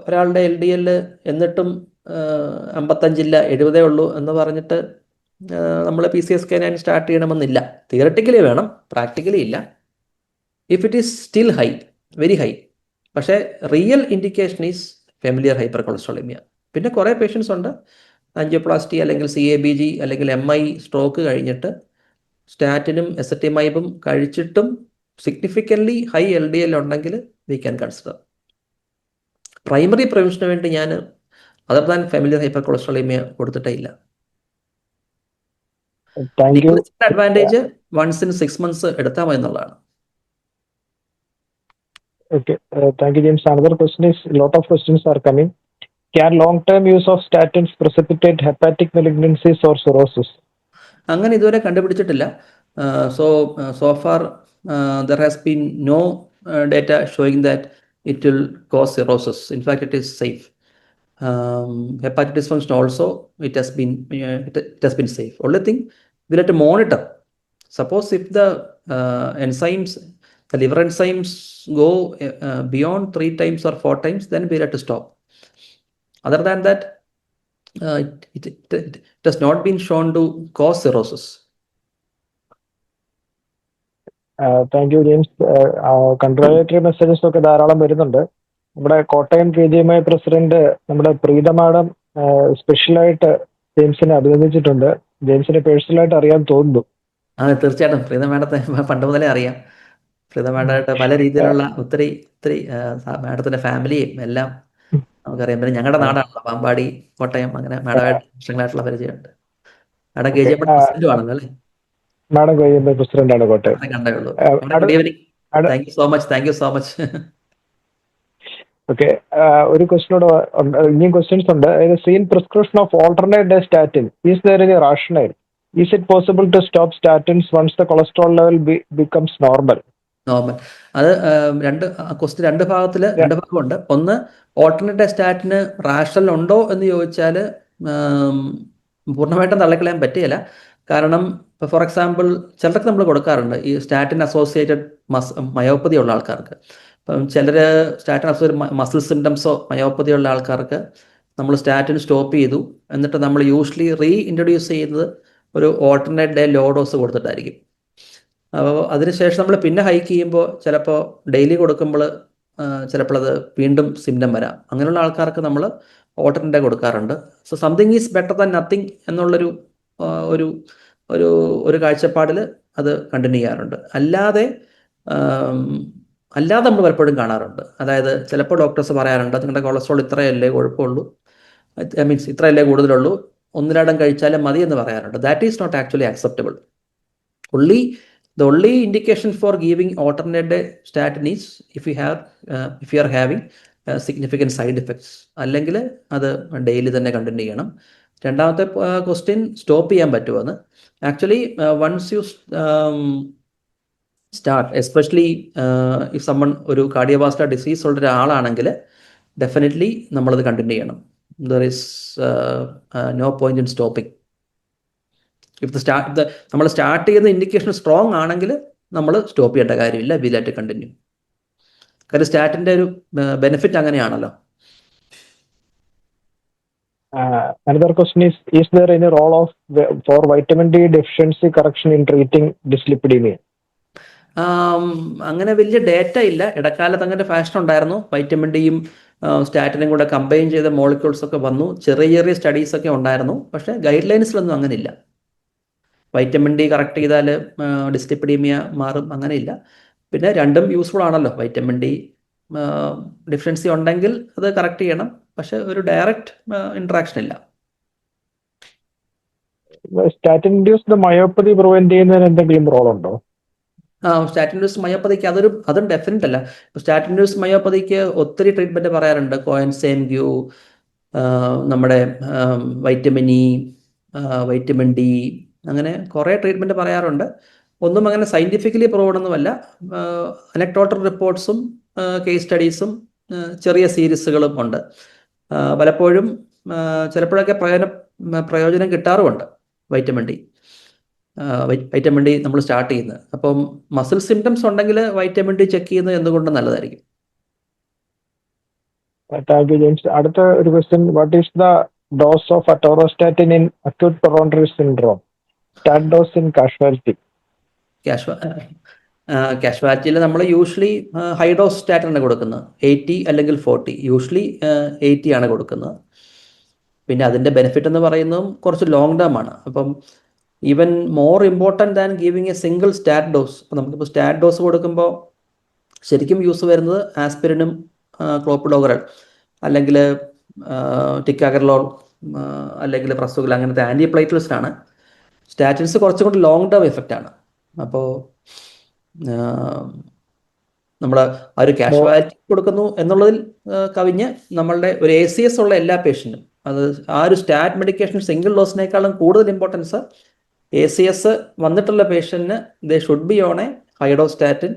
ഒരാളുടെ LDL എന്നിട്ടും 55 ഇല്ല 70 ഉള്ളൂ എന്ന് പറഞ്ഞിട്ട് നമ്മൾ PCSK9 സ്റ്റാർട്ട് ചെയ്യണമെന്നില്ല. തിയററ്റിക്കലി വേണം, പ്രാക്ടിക്കലി ഇല്ല. If it is still high, very high, പക്ഷേ real indication is familial hypercholesterolaemia. പിന്നെ കുറേ പേഷ്യൻസ് ഉണ്ട് ആൻജിയോപ്ലാസ്റ്റി അല്ലെങ്കിൽ CABG അല്ലെങ്കിൽ MI സ്ട്രോക്ക് കഴിഞ്ഞിട്ട് സ്റ്റാറ്റിനും എസറ്റിമൈബും കഴിച്ചിട്ടും സിഗ്നിഫിക്കൻ്റ്ലി ഹൈ LDL ഉണ്ടെങ്കിൽ വി ക്യാൻ കൺസിഡർ. പ്രൈമറി പ്രിവെൻഷന് വേണ്ടി ഞാൻ other than familiar hypercholesterolaemia കൊടുത്തിട്ടേ ഇല്ല. അഡ്വാൻറ്റേജ് വൺസ് ഇൻ 6 months എടുത്താൽ മതി എന്നുള്ളതാണ്. Okay, thank you, James. Another question is, a lot of questions are coming. Can long-term use of statins precipitate hepatic malignancies or cirrhosis? അങ്ങനെ ഇതുവരെ കണ്ടുപിടിച്ചിട്ടില്ല. So far there has been no data showing that it will cause cirrhosis. In fact, it is safe. Hepatic dysfunction also, it has been safe. Only thing, we have to monitor. Suppose if the enzymes, the liver enzymes go beyond 3 times or 4 times, then we have to stop. Other than that, it has not been shown to cause cirrhosis. Thank you, James. Congratulatory messages ഒക്കെ ധാരാളം വരുന്നുണ്ട്. നമ്മുടെ കോട്ടയം KGMI പ്രസിഡന്റ് നമ്മുടെ പ്രീത മാഡം സ്പെഷ്യലായിട്ട് ജെയിംസിനെ അഭിനന്ദിച്ചിട്ടുണ്ട്. ജെയിംസിനെ പേഴ്സണലായിട്ട് അറിയാൻ തോന്നുന്നു. തീർച്ചയായിട്ടും പ്രീത മാഡത്തെ പണ്ട് മുതലേ അറിയാം. പ്രീത മാഡമായിട്ട് പല രീതിയിലുള്ള ഒത്തിരി മാഡത്തിന്റെ ഫാമിലിയും എല്ലാം നമുക്കറിയാം. പിന്നെ ഞങ്ങളുടെ നാടാണല്ലോ പാമ്പാടി, കോട്ടയം, അങ്ങനെ മാഡമായിട്ട് വർഷങ്ങളായിട്ടുള്ള പരിചയമുണ്ട്. മാഡം KGMI പ്രസിഡന്റും ആണല്ലോ അല്ലേ? മാഡം KGMI പ്രസിഡന്റ് ആണ് കോട്ടയം. കണ്ടേ ഉള്ളൂ. Good evening. Thank you so much. Okay, ഒരു ക്വസ്റ്റ്യനോട് ഇനിയും ക്വസ്റ്റ്യൻസ് ഉണ്ട്. Seen prescription of alternate day statin, is there any rational? Is it possible to stop statins once the cholesterol level becomes normal? അത് രണ്ട് ഭാഗമുണ്ട്. ഒന്ന്, ഓൾട്ടർനേറ്റ് ഡേ സ്റ്റാറ്റിന് റാഷണൽ ഉണ്ടോ എന്ന് ചോദിച്ചാൽ പൂർണ്ണമായിട്ടും തള്ളിക്കളയാൻ പറ്റുകയില്ല. കാരണം ഇപ്പോൾ ഫോർ എക്സാമ്പിൾ ചിലർക്ക് നമ്മൾ കൊടുക്കാറുണ്ട് ഈ സ്റ്റാറ്റിൻ അസോസിയേറ്റഡ് മയോപ്പതി ഉള്ള ആൾക്കാർക്ക്. ഇപ്പം ചിലർ സ്റ്റാറ്റിൻ അസോസിയേറ്റഡ് മസിൽ സിംറ്റംസോ മയോപ്പതി ഉള്ള ആൾക്കാർക്ക് നമ്മൾ സ്റ്റാറ്റിൻ സ്റ്റോപ്പ് ചെയ്തു, എന്നിട്ട് നമ്മൾ യൂഷ്വലി ഇൻട്രൊഡ്യൂസ് ചെയ്യുന്നത് ഒരു ഓൾട്ടർനേറ്റ് ഡേ ലോ ഡോസ് കൊടുത്തിട്ടായിരിക്കും. അപ്പോൾ അതിനുശേഷം നമ്മൾ പിന്നെ ഹൈക്ക് ചെയ്യുമ്പോൾ ചിലപ്പോൾ ഡെയിലി കൊടുക്കുമ്പോൾ ചിലപ്പോൾ അത് വീണ്ടും സിംറ്റം വരാം. അങ്ങനെയുള്ള ആൾക്കാർക്ക് നമ്മൾ ഓൾട്ടർനേറ്റ് ഡേ കൊടുക്കാറുണ്ട്. So something is better than nothing എന്നുള്ളൊരു ഒരു കാഴ്ചപ്പാടിൽ അത് കണ്ടിന്യൂ ചെയ്യാറുണ്ട്. അല്ലാതെ നമ്മൾ പലപ്പോഴും കാണാറുണ്ട്. അതായത് ചിലപ്പോൾ ഡോക്ടേഴ്സ് പറയാറുണ്ട് നിങ്ങളുടെ കൊളസ്ട്രോൾ ഇത്രയല്ലേ കുഴപ്പമുള്ളൂ, മീൻസ് ഇത്രയല്ലേ കൂടുതലുള്ളൂ, 1-2 കഴിച്ചാലും മതി എന്ന് പറയാറുണ്ട്. That is not actually acceptable. The only indication for giving alternate day statin is if you are having significant side effects. അല്ലെങ്കിൽ അത് ഡെയിലി തന്നെ കണ്ടിന്യൂ ചെയ്യണം. രണ്ടാമത്തെ ക്വസ്റ്റ്യൻ, സ്റ്റോപ്പ് ചെയ്യാൻ പറ്റുമെന്ന്. Actually once you start, especially if someone ഒരു കാർഡിയോവാസ്കുലർ ഡിസീസ് ഉള്ള ഒരാളാണെങ്കിൽ ഡെഫിനറ്റ്ലി നമ്മളത് കണ്ടിന്യൂ ചെയ്യണം. There is no point in stopping. നമ്മൾ സ്റ്റാർട്ട് ചെയ്യുന്ന ഇൻഡിക്കേഷൻ സ്ട്രോങ് ആണെങ്കിൽ നമ്മൾ സ്റ്റോപ്പ് ചെയ്യേണ്ട കാര്യമില്ല, വി ലെറ്റ് കണ്ടിന്യൂ. കാര്യം സ്റ്റാറ്റിൻ്റെ ഒരു ബെനിഫിറ്റ് അങ്ങനെയാണല്ലോ. Another question is there any role for vitamin D deficiency correction in treating dyslipidemia? അങ്ങനെ വലിയ ഡേറ്റ ഇല്ല. ഇടക്കാലത്ത് അങ്ങനെ ഫാഷൻ ഉണ്ടായിരുന്നു. വൈറ്റമിൻ ഡിയും സ്റ്റാറ്റിനും കൂടെ കമ്പൈൻ ചെയ്ത മോളിക്യൂൾസ് ഒക്കെ വന്നു. ചെറിയ സ്റ്റഡീസ് ഒക്കെ ഉണ്ടായിരുന്നു. പക്ഷേ ഗൈഡ് ലൈൻസിലൊന്നും അങ്ങനെ ഇല്ല. വൈറ്റമിൻ ഡി കറക്റ്റ് ചെയ്താൽ ഡിസ്ലിപ്പിഡീമിയ മാറും, അങ്ങനെയില്ല. പിന്നെ രണ്ടും യൂസ്ഫുൾ ആണല്ലോ. വൈറ്റമിൻ ഡി ഡിഫിഷ്യൻസി ഉണ്ടെങ്കിൽ അത് കറക്റ്റ് ചെയ്യണം, പക്ഷെ ഒരു ഡയറക്റ്റ് ഇൻട്രാക്ഷൻ ഇല്ല. സ്റ്റാറ്റിൻ ഇൻഡ്യൂസ്ഡ് മയോപ്പതി പ്രിവെന്റ് ചെയ്യുന്നതിന് എന്തെങ്കിലും റോൾ ഉണ്ടോ? സ്റ്റാറ്റിൻ ഇൻഡ്യൂസ്ഡ് മയോപ്പതിക്ക് അതും ഡെഫിനറ്റ് അല്ല. സ്റ്റാറ്റിൻ ഇൻഡ്യൂസ്ഡ് മയോപ്പതിക്ക് ഒത്തിരി ട്രീറ്റ്മെന്റ് പറയാറുണ്ട്. കോയൻസൈം ഗ്യൂ, നമ്മുടെ വൈറ്റമിൻ ഇ, വൈറ്റമിൻ ഡി, അങ്ങനെ കുറേ ട്രീറ്റ്മെന്റ് പറയാറുണ്ട്. ഒന്നും അങ്ങനെ സയന്റിഫിക്കലി പ്രൂവഡ് ഒന്നുമല്ല. അനക്ടോട്ടൽ റിപ്പോർട്ട്സും കേസ് സ്റ്റഡീസും ചെറിയ സീരീസുകളും ഉണ്ട്. പലപ്പോഴും ചിലപ്പോഴൊക്കെ പ്രയോജനം കിട്ടാറുമുണ്ട് വൈറ്റമിൻ ഡി. വൈറ്റമിൻ ഡി നമ്മൾ സ്റ്റാർട്ട് ചെയ്യുന്നത്. അപ്പം മസിൽ സിംറ്റംസ് ഉണ്ടെങ്കിൽ വൈറ്റമിൻ ഡി ചെക്ക് ചെയ്യുന്നത് എന്തുകൊണ്ടും നല്ലതായിരിക്കും. Thank you James. അടുത്ത ഒരു question, what is the dose of atorvastatin in acute coronary syndrome, stat dose in casualty? കാഷ്വാലിറ്റിയിൽ നമ്മൾ യൂഷ്വലി ഹൈ ഡോസ് സ്റ്റാറ്റിനാണ് കൊടുക്കുന്നത്, 80 അല്ലെങ്കിൽ 40. യൂഷ്വലി 80 ആണ് കൊടുക്കുന്നത്. പിന്നെ അതിൻ്റെ ബെനിഫിറ്റ് എന്ന് പറയുന്നതും കുറച്ച് ലോങ് ടേം ആണ്. അപ്പം even more important than giving A single stat dose. അപ്പം നമുക്കിപ്പോൾ സ്റ്റാറ്റ് ഡോസ് കൊടുക്കുമ്പോൾ ശരിക്കും യൂസ് വരുന്നത് ആസ്പിരിനും ക്ലോപ്പിഡോഗ്രൽ അല്ലെങ്കിൽ ടിക്കാഗർലോൾ അല്ലെങ്കിൽ പ്രസുഗൽ, അങ്ങനത്തെ ആൻറ്റിപ്ലേറ്റ്ലെറ്റ്സിനാണ്. സ്റ്റാറ്റിൻസ് കുറച്ചും കൂടി ലോങ് ടേം എഫക്റ്റ് ആണ്. അപ്പോൾ നമ്മൾ ആ ഒരു കാഷ്വാലിറ്റി കൊടുക്കുന്നു എന്നുള്ളതിൽ കവിഞ്ഞ് നമ്മളുടെ ഒരു ACS ഉള്ള എല്ലാ പേഷ്യൻറ്റും, അത് ആ ഒരു സ്റ്റാറ്റ് മെഡിക്കേഷൻ സിംഗിൾ ഡോസിനേക്കാളും കൂടുതൽ ഇമ്പോർട്ടൻസ് ACS വന്നിട്ടുള്ള പേഷ്യൻറ്റിന് they should be on a high dose statin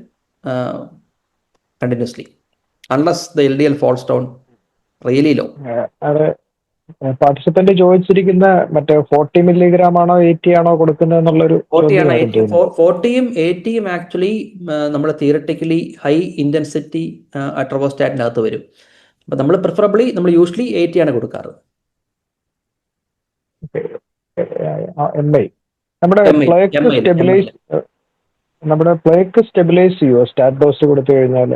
continuously unless the LDL falls down really low. അത് പാർട്ടിസിപ്പന്റ് ചോദിച്ചിരിക്കുന്ന മറ്റേ 40 മില്ലിഗ്രാം ആണോ 80 ആണോ കൊടുക്കുന്നത് എന്നുള്ളൊരു 40യും 80യും ആക്ച്വലി നമ്മൾ തിയററ്റിക്കലി ഹൈ ഇന്റൻസിറ്റി അട്രോവോസ്റ്റാറ്റിനകത്ത് വരും. അപ്പം നമ്മൾ പ്രിഫറബിളി നമ്മൾ യൂഷ്വലി 80 ആണ് കൊടുക്കാറ്. MI നമ്മുടെ പ്ലേക്ക് സ്റ്റെബിലൈസ് ചെയ്യുമോ സ്റ്റാറ്റ് ഡോസ് കൊടുത്തു കഴിഞ്ഞാൽ?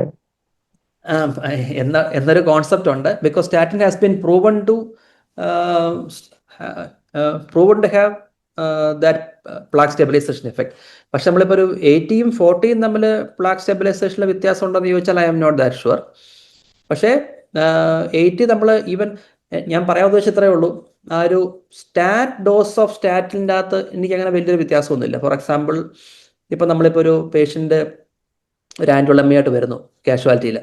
എന്നൊരു കോൺസെപ്റ്റ് ഉണ്ട്. Because statin has been proven to have that plaque stabilisation effect. പക്ഷെ നമ്മളിപ്പോൾ ഒരു 80യും 40യും തമ്മിൽ പ്ലാക്ക് സ്റ്റെബിലൈസേഷനിൽ വ്യത്യാസം ഉണ്ടെന്ന് ചോദിച്ചാൽ I am not that sure. പക്ഷേ 80 നമ്മൾ ഈവൻ ഞാൻ പറയാൻ ഉദ്ദേശിച്ചത് ഇത്രയേ ഉള്ളൂ, ആ ഒരു സ്റ്റാറ്റ് ഡോസ് ഓഫ് സ്റ്റാറ്റിൻ്റെ അകത്ത് എനിക്കങ്ങനെ വലിയൊരു വ്യത്യാസമൊന്നുമില്ല. ഫോർ എക്സാമ്പിൾ, ഇപ്പം നമ്മളിപ്പോൾ ഒരു പേഷ്യൻ്റ് ഒരു ആൻറ്റിയോളമിയായിട്ട് വരുന്നു കാഷ്വാലിറ്റിയിൽ,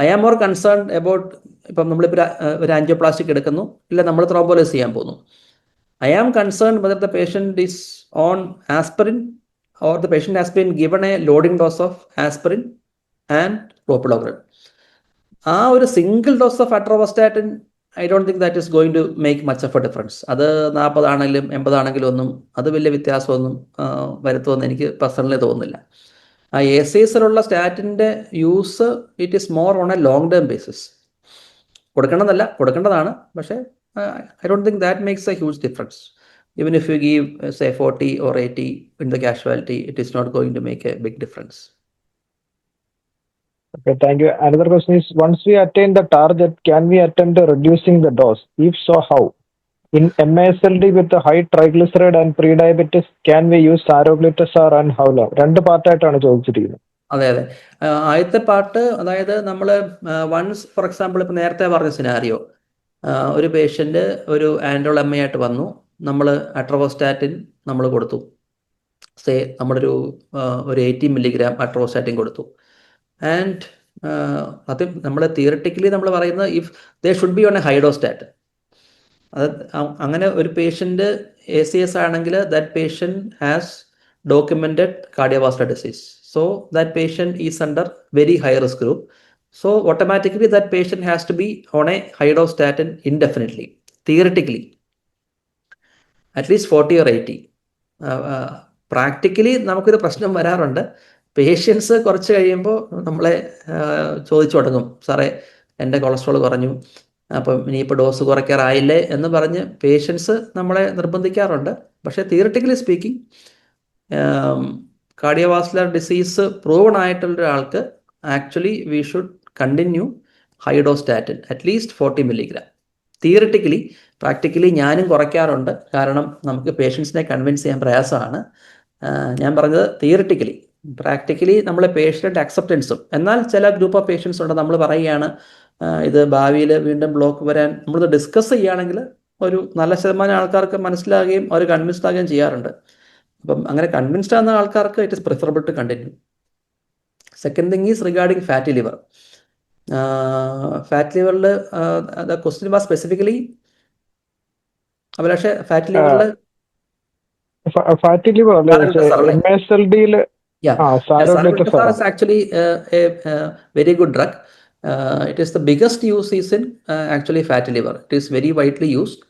I am more concern about ഇപ്പം നമ്മളിപ്പോൾ ഒരു ആൻജിയോപ്ലാസ്റ്റിക് എടുക്കുന്നു, ഇല്ല നമ്മൾ ത്രോംബോലൈസ് ചെയ്യാൻ പോകുന്നു. I am concern whether the patient is on aspirin or the patient has been given a loading dose of aspirin and clopidogrel. ആ ഒരു single dose of atorvastatin I don't think that is going to make much of a difference. അത് 40 ആണെങ്കിലും 80 ആണെങ്കിലും ഒന്നും അത് വലിയ വ്യത്യാസമൊന്നും വരുത്തുമെന്ന് എനിക്ക് പേഴ്സണലി തോന്നുന്നില്ല. ആ ACSലുള്ള സ്റ്റാറ്റിൻ്റെ use it is more on a long term basis. കൊടുക്കേണ്ടതാണ്, പക്ഷേ I don't think that makes a huge difference. Even if you give say 40 or 80 in the casualty, it is not going to make a big difference. Okay, thank you. Another question is, once we attain the target, can we attempt reducing the dose? If so, how? In MASLD with the high triglyceride and pre-diabetes, can we use saroglitazar and how long? രണ്ട് പാർട്ടായിട്ടാണ് ചോദിച്ചിരിക്കുന്നത്. അതെ. ആദ്യത്തെ പാർട്ട്, അതായത് നമ്മൾ വൺസ് ഫോർ എക്സാമ്പിൾ ഇപ്പോൾ നേരത്തെ പറഞ്ഞ സിനാരിയോ, ഒരു പേഷ്യൻ്റ് ഒരു ആൻഡ്രോളമ്മയായിട്ട് വന്നു, നമ്മൾ അട്രോവോസ്റ്റാറ്റിൻ നമ്മൾ കൊടുത്തു, സേ നമ്മളൊരു 80 മില്ലിഗ്രാം അട്രോവോസ്റ്റാറ്റിൻ കൊടുത്തു. ആൻഡ് അത് നമ്മൾ തിയററ്റിക്കലി നമ്മൾ പറയുന്നത് if they should be on a high dose statin. അത് അങ്ങനെ ഒരു പേഷ്യൻ്റ് ACS ആണെങ്കിൽ that patient has documented cardiovascular disease. So that patient is under very high risk group. So automatically that patient has to be on a high dose statin indefinitely, theoretically at least 40 or 80. Practically നമുക്കൊരു പ്രശ്നം വരാറുണ്ട്. പേഷ്യൻസ് കുറച്ച് കഴിയുമ്പോൾ നമ്മളെ ചോദിച്ചു തുടങ്ങും, സാറേ എൻ്റെ കൊളസ്ട്രോൾ കുറഞ്ഞു, അപ്പം ഇനിയിപ്പോൾ ഡോസ് കുറയ്ക്കാറായില്ലേ എന്ന് പറഞ്ഞ് പേഷ്യൻസ് നമ്മളെ നിർബന്ധിക്കാറുണ്ട്. പക്ഷേ theoretically speaking cardiovascular disease proven ആയിട്ടുള്ള ഒരാൾക്ക് actually we should continue high dose statin at least 40 milligram. Theoretically, practically ഞാനും കുറയ്ക്കാറുണ്ട്, കാരണം നമുക്ക് പേഷ്യൻസിനെ കൺവിൻസ് ചെയ്യാൻ പ്രയാസമാണ്. ഞാൻ പറഞ്ഞത് തിയററ്റിക്കലി പ്രാക്ടിക്കലി നമ്മൾ പേഷ്യൻ്റ് അക്സെപ്റ്റൻസും. എന്നാൽ ചില ഗ്രൂപ്പ് ഓഫ് പേഷ്യൻസ് ഉണ്ട്, നമ്മൾ പറയുകയാണ് ഇത് ഭാവിയിൽ വീണ്ടും ബ്ലോക്ക് വരാൻ, നമ്മളിത് ഡിസ്കസ് ചെയ്യുകയാണെങ്കിൽ ഒരു നല്ല ശതമാനം ആൾക്കാർക്ക് മനസ്സിലാകുകയും അവർ കൺവിൻസ്ഡ് ആകുകയും ചെയ്യാറുണ്ട്. അപ്പം അങ്ങനെ കൺവിൻസ്ഡ് ആകുന്ന ആൾക്കാർക്ക് it is preferable to continue. Second thing is regarding fatty liver. Fat ലിവറിൽ the question was specifically Abhilash, fat ലിവറിൽ ഫാറ്റി ലിവർ അല്ലേ MSLD-യിൽ Saroglitazar is actually a very good drug. It is the biggest use is in actually fatty liver. It is very widely used.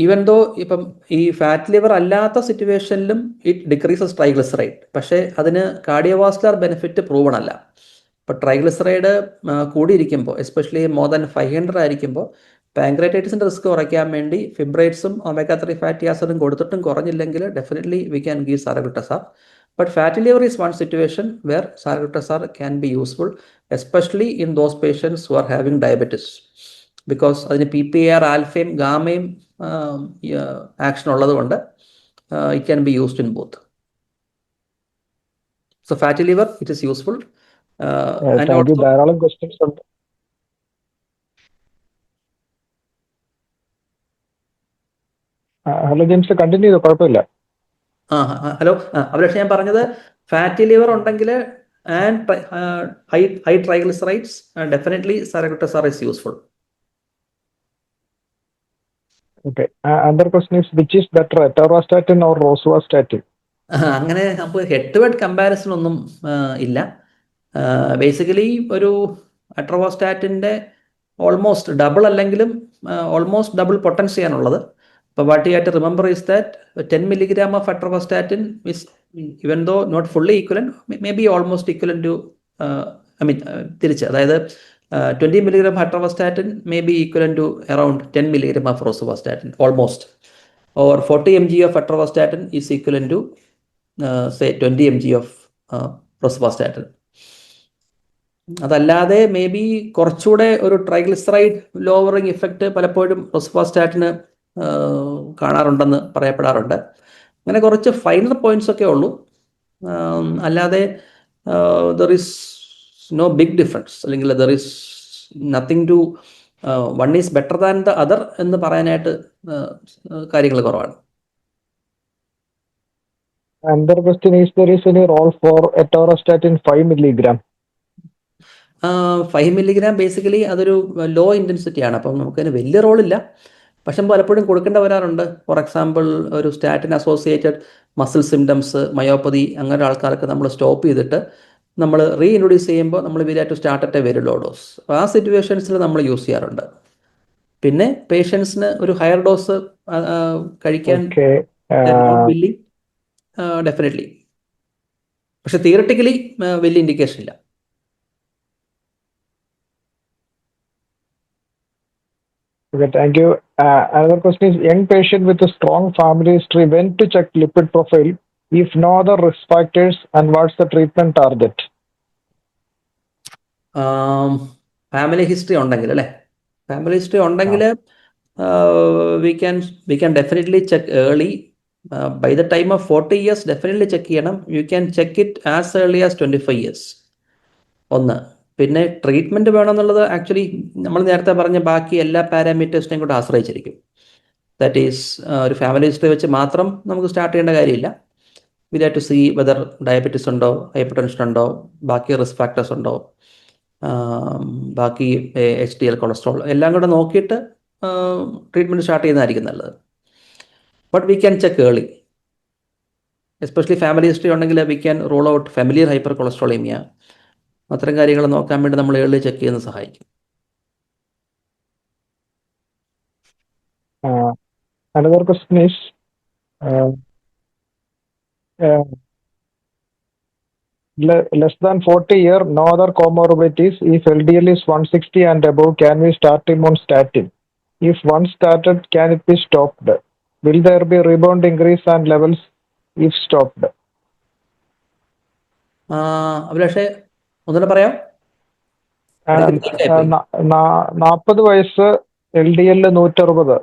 Even though ഇപ്പം ഈ ഫാറ്റ് ലിവർ അല്ലാത്ത സിറ്റുവേഷനിലും ഇറ്റ് ഡിക്രീസസ് ട്രൈഗ്ലിസറൈഡ്, പക്ഷേ അതിന് കാർഡിയോവാസ്കുലർ ബെനിഫിറ്റ് പ്രൂവൺ അല്ല. ഇപ്പോൾ ട്രൈഗ്ലിസറൈഡ് കൂടിയിരിക്കുമ്പോൾ, എസ്പെഷ്യലി മോർ ദാൻ 500 ആയിരിക്കുമ്പോൾ, പാൻക്രിയാറ്റൈറ്റിസിൻ്റെ റിസ്ക് കുറയ്ക്കാൻ വേണ്ടി ഫിബ്രേറ്റ്സും omega-3 ഫാറ്റി ആസിഡും കൊടുത്തിട്ടും കുറഞ്ഞില്ലെങ്കിൽ definitely we can give saroglitazar. But fatty liver is one situation where saroglitazar can be useful, especially in those patients who are having diabetes. Because അതിന് PPAR ആൽഫയും ഗാമയും ആക്ഷൻ ഉള്ളത് കൊണ്ട് it can be used in both. So fatty liver it is useful. ധാരാളം ക്വസ്റ്റ്യൻസ് ഉണ്ട്. ഹലോ ജെയിംസ്, കണ്ടിന്യൂ ചെയ്തോ, കുഴപ്പമില്ല. ഹലോ അഭിലാഷ്, ഞാൻ പറഞ്ഞത് ഫാറ്റി ലിവർ ഉണ്ടെങ്കിൽ and high triglycerides definitely saroglitazar is useful. Okay. Another question is, which is better, atorvastatin or rosuvastatin? അങ്ങനെ നമുക്ക് ഹെഡ് ടു ഹെഡ് കമ്പാരിസൺ ഒന്നും ഇല്ല. ബേസിക്കലി ഒരു അട്രോവാസ്റ്റാറ്റിൻ്റെ ഓൾമോസ്റ്റ് ഡബിൾ അല്ലെങ്കിലും ഓൾമോസ്റ്റ് ഡബിൾ പൊട്ടൻസിയാണുള്ളത്. അപ്പോൾ what you have to remember is that 10 milligram of atorvastatin is, even though not fully equivalent, maybe almost equivalent to തിരിച്ച്, അതായത് 20 milligram atorvastatin may be equivalent to around 10 milligram of rosuvastatin, almost. Or 40 mg of atorvastatin is equivalent to say 20 mg of rosuvastatin. അതല്ലാതെ മേ ബി കുറച്ചുകൂടെ ഒരു ട്രൈഗ്ലിസറൈഡ് ലോവറിങ് ഇഫക്റ്റ് പലപ്പോഴും റോസുവാസ്റ്റാറ്റിന് കാണാറുണ്ടെന്ന് പറയപ്പെടാറുണ്ട്. അങ്ങനെ കുറച്ച് ഫൈനൽ പോയിന്റ്സ് ഒക്കെ ഉള്ളൂ. അല്ലാതെ there is no big difference, അല്ലെങ്കിൽ there is nothing to one is better than the other എന്ന് പറയാനായിട്ട് കാര്യങ്ങൾ കുറവാണ്. Another question is, there is any role for atorvastatin 5 milligram? 5 milligram basically അതൊരു ലോ ഇൻറ്റൻസിറ്റി ആണ്, അപ്പം നമുക്കതിന് വലിയ റോളില്ല. പക്ഷെ പലപ്പോഴും കൊടുക്കേണ്ട വരാറുണ്ട്. ഫോർ എക്സാമ്പിൾ, ഒരു statin associated muscle symptoms, myopathy, അങ്ങനെ ആൾക്കാർക്ക് നമ്മൾ സ്റ്റോപ്പ് ചെയ്തിട്ട് നമ്മൾ റീ ഇൻട്രൊഡ്യൂസ് ചെയ്യുമ്പോൾ നമ്മൾ we have to start at a very low dose. അപ്പോൾ ആ സിറ്റുവേഷൻസിൽ നമ്മൾ യൂസ് ചെയ്യാറുണ്ട്. പിന്നെ പേഷ്യൻസിന് ഒരു ഹയർ ഡോസ് കഴിക്കാൻ വില്ലിങ് ഡെഫിനറ്റ്ലി, പക്ഷെ തിയററ്റിക്കലി വലിയ ഇൻഡിക്കേഷൻ ഇല്ല. Okay, thank you. Another question is, young patient with a strong family history, when to check lipid profile if no other risk factors, and what's the treatment target? Family history ഉണ്ടെങ്കിൽ അല്ലേ, ഫാമിലി ഹിസ്റ്ററി ഉണ്ടെങ്കിൽ we can definitely check early. By the time of 40 years definitely check ചെയ്യണം. You can check it as early as 25 years. ഒന്ന്. പിന്നെ ട്രീറ്റ്മെൻറ്റ് വേണമെന്നുള്ളത് ആക്ച്വലി നമ്മൾ നേരത്തെ പറഞ്ഞ ബാക്കി എല്ലാ പാരാമീറ്റേഴ്സിനെയും കൂടെ ആശ്രയിച്ചിരിക്കും. ദാറ്റ് ഈസ്, ഒരു ഫാമിലി ഹിസ്റ്ററി വെച്ച് മാത്രം നമുക്ക് സ്റ്റാർട്ട് ചെയ്യേണ്ട കാര്യമില്ല. We have to see whether diabetes ഉണ്ടോ, ഹൈപ്പർ ടെൻഷൻ ഉണ്ടോ, ബാക്കി റിസ്ക് ഫാക്ടേഴ്സ് ഉണ്ടോ, ബാക്കി HDL കൊളസ്ട്രോൾ എല്ലാം കൂടെ നോക്കിയിട്ട് ട്രീറ്റ്മെൻറ്റ് സ്റ്റാർട്ട് ചെയ്യുന്നതായിരിക്കും നല്ലത്. But we can check early, especially family history ഉണ്ടെങ്കിൽ we can rule out familial hypercholesterolaemia. അത്തരം കാര്യങ്ങൾ നോക്കാൻ വേണ്ടി നമ്മൾ ഏർലി ചെക്ക് ചെയ്യുന്നത് സഹായിക്കും. Another question is, less than 40 year, no other comorbidities. If LDL is 160 and above, can we start him on statin? If once started, can it be stopped? Will there be rebound increase and levels if stopped? അഭിലാഷേ, ഒന്നുകൂടെ പറയാം. 40 വയസ്സ്, LDL 160.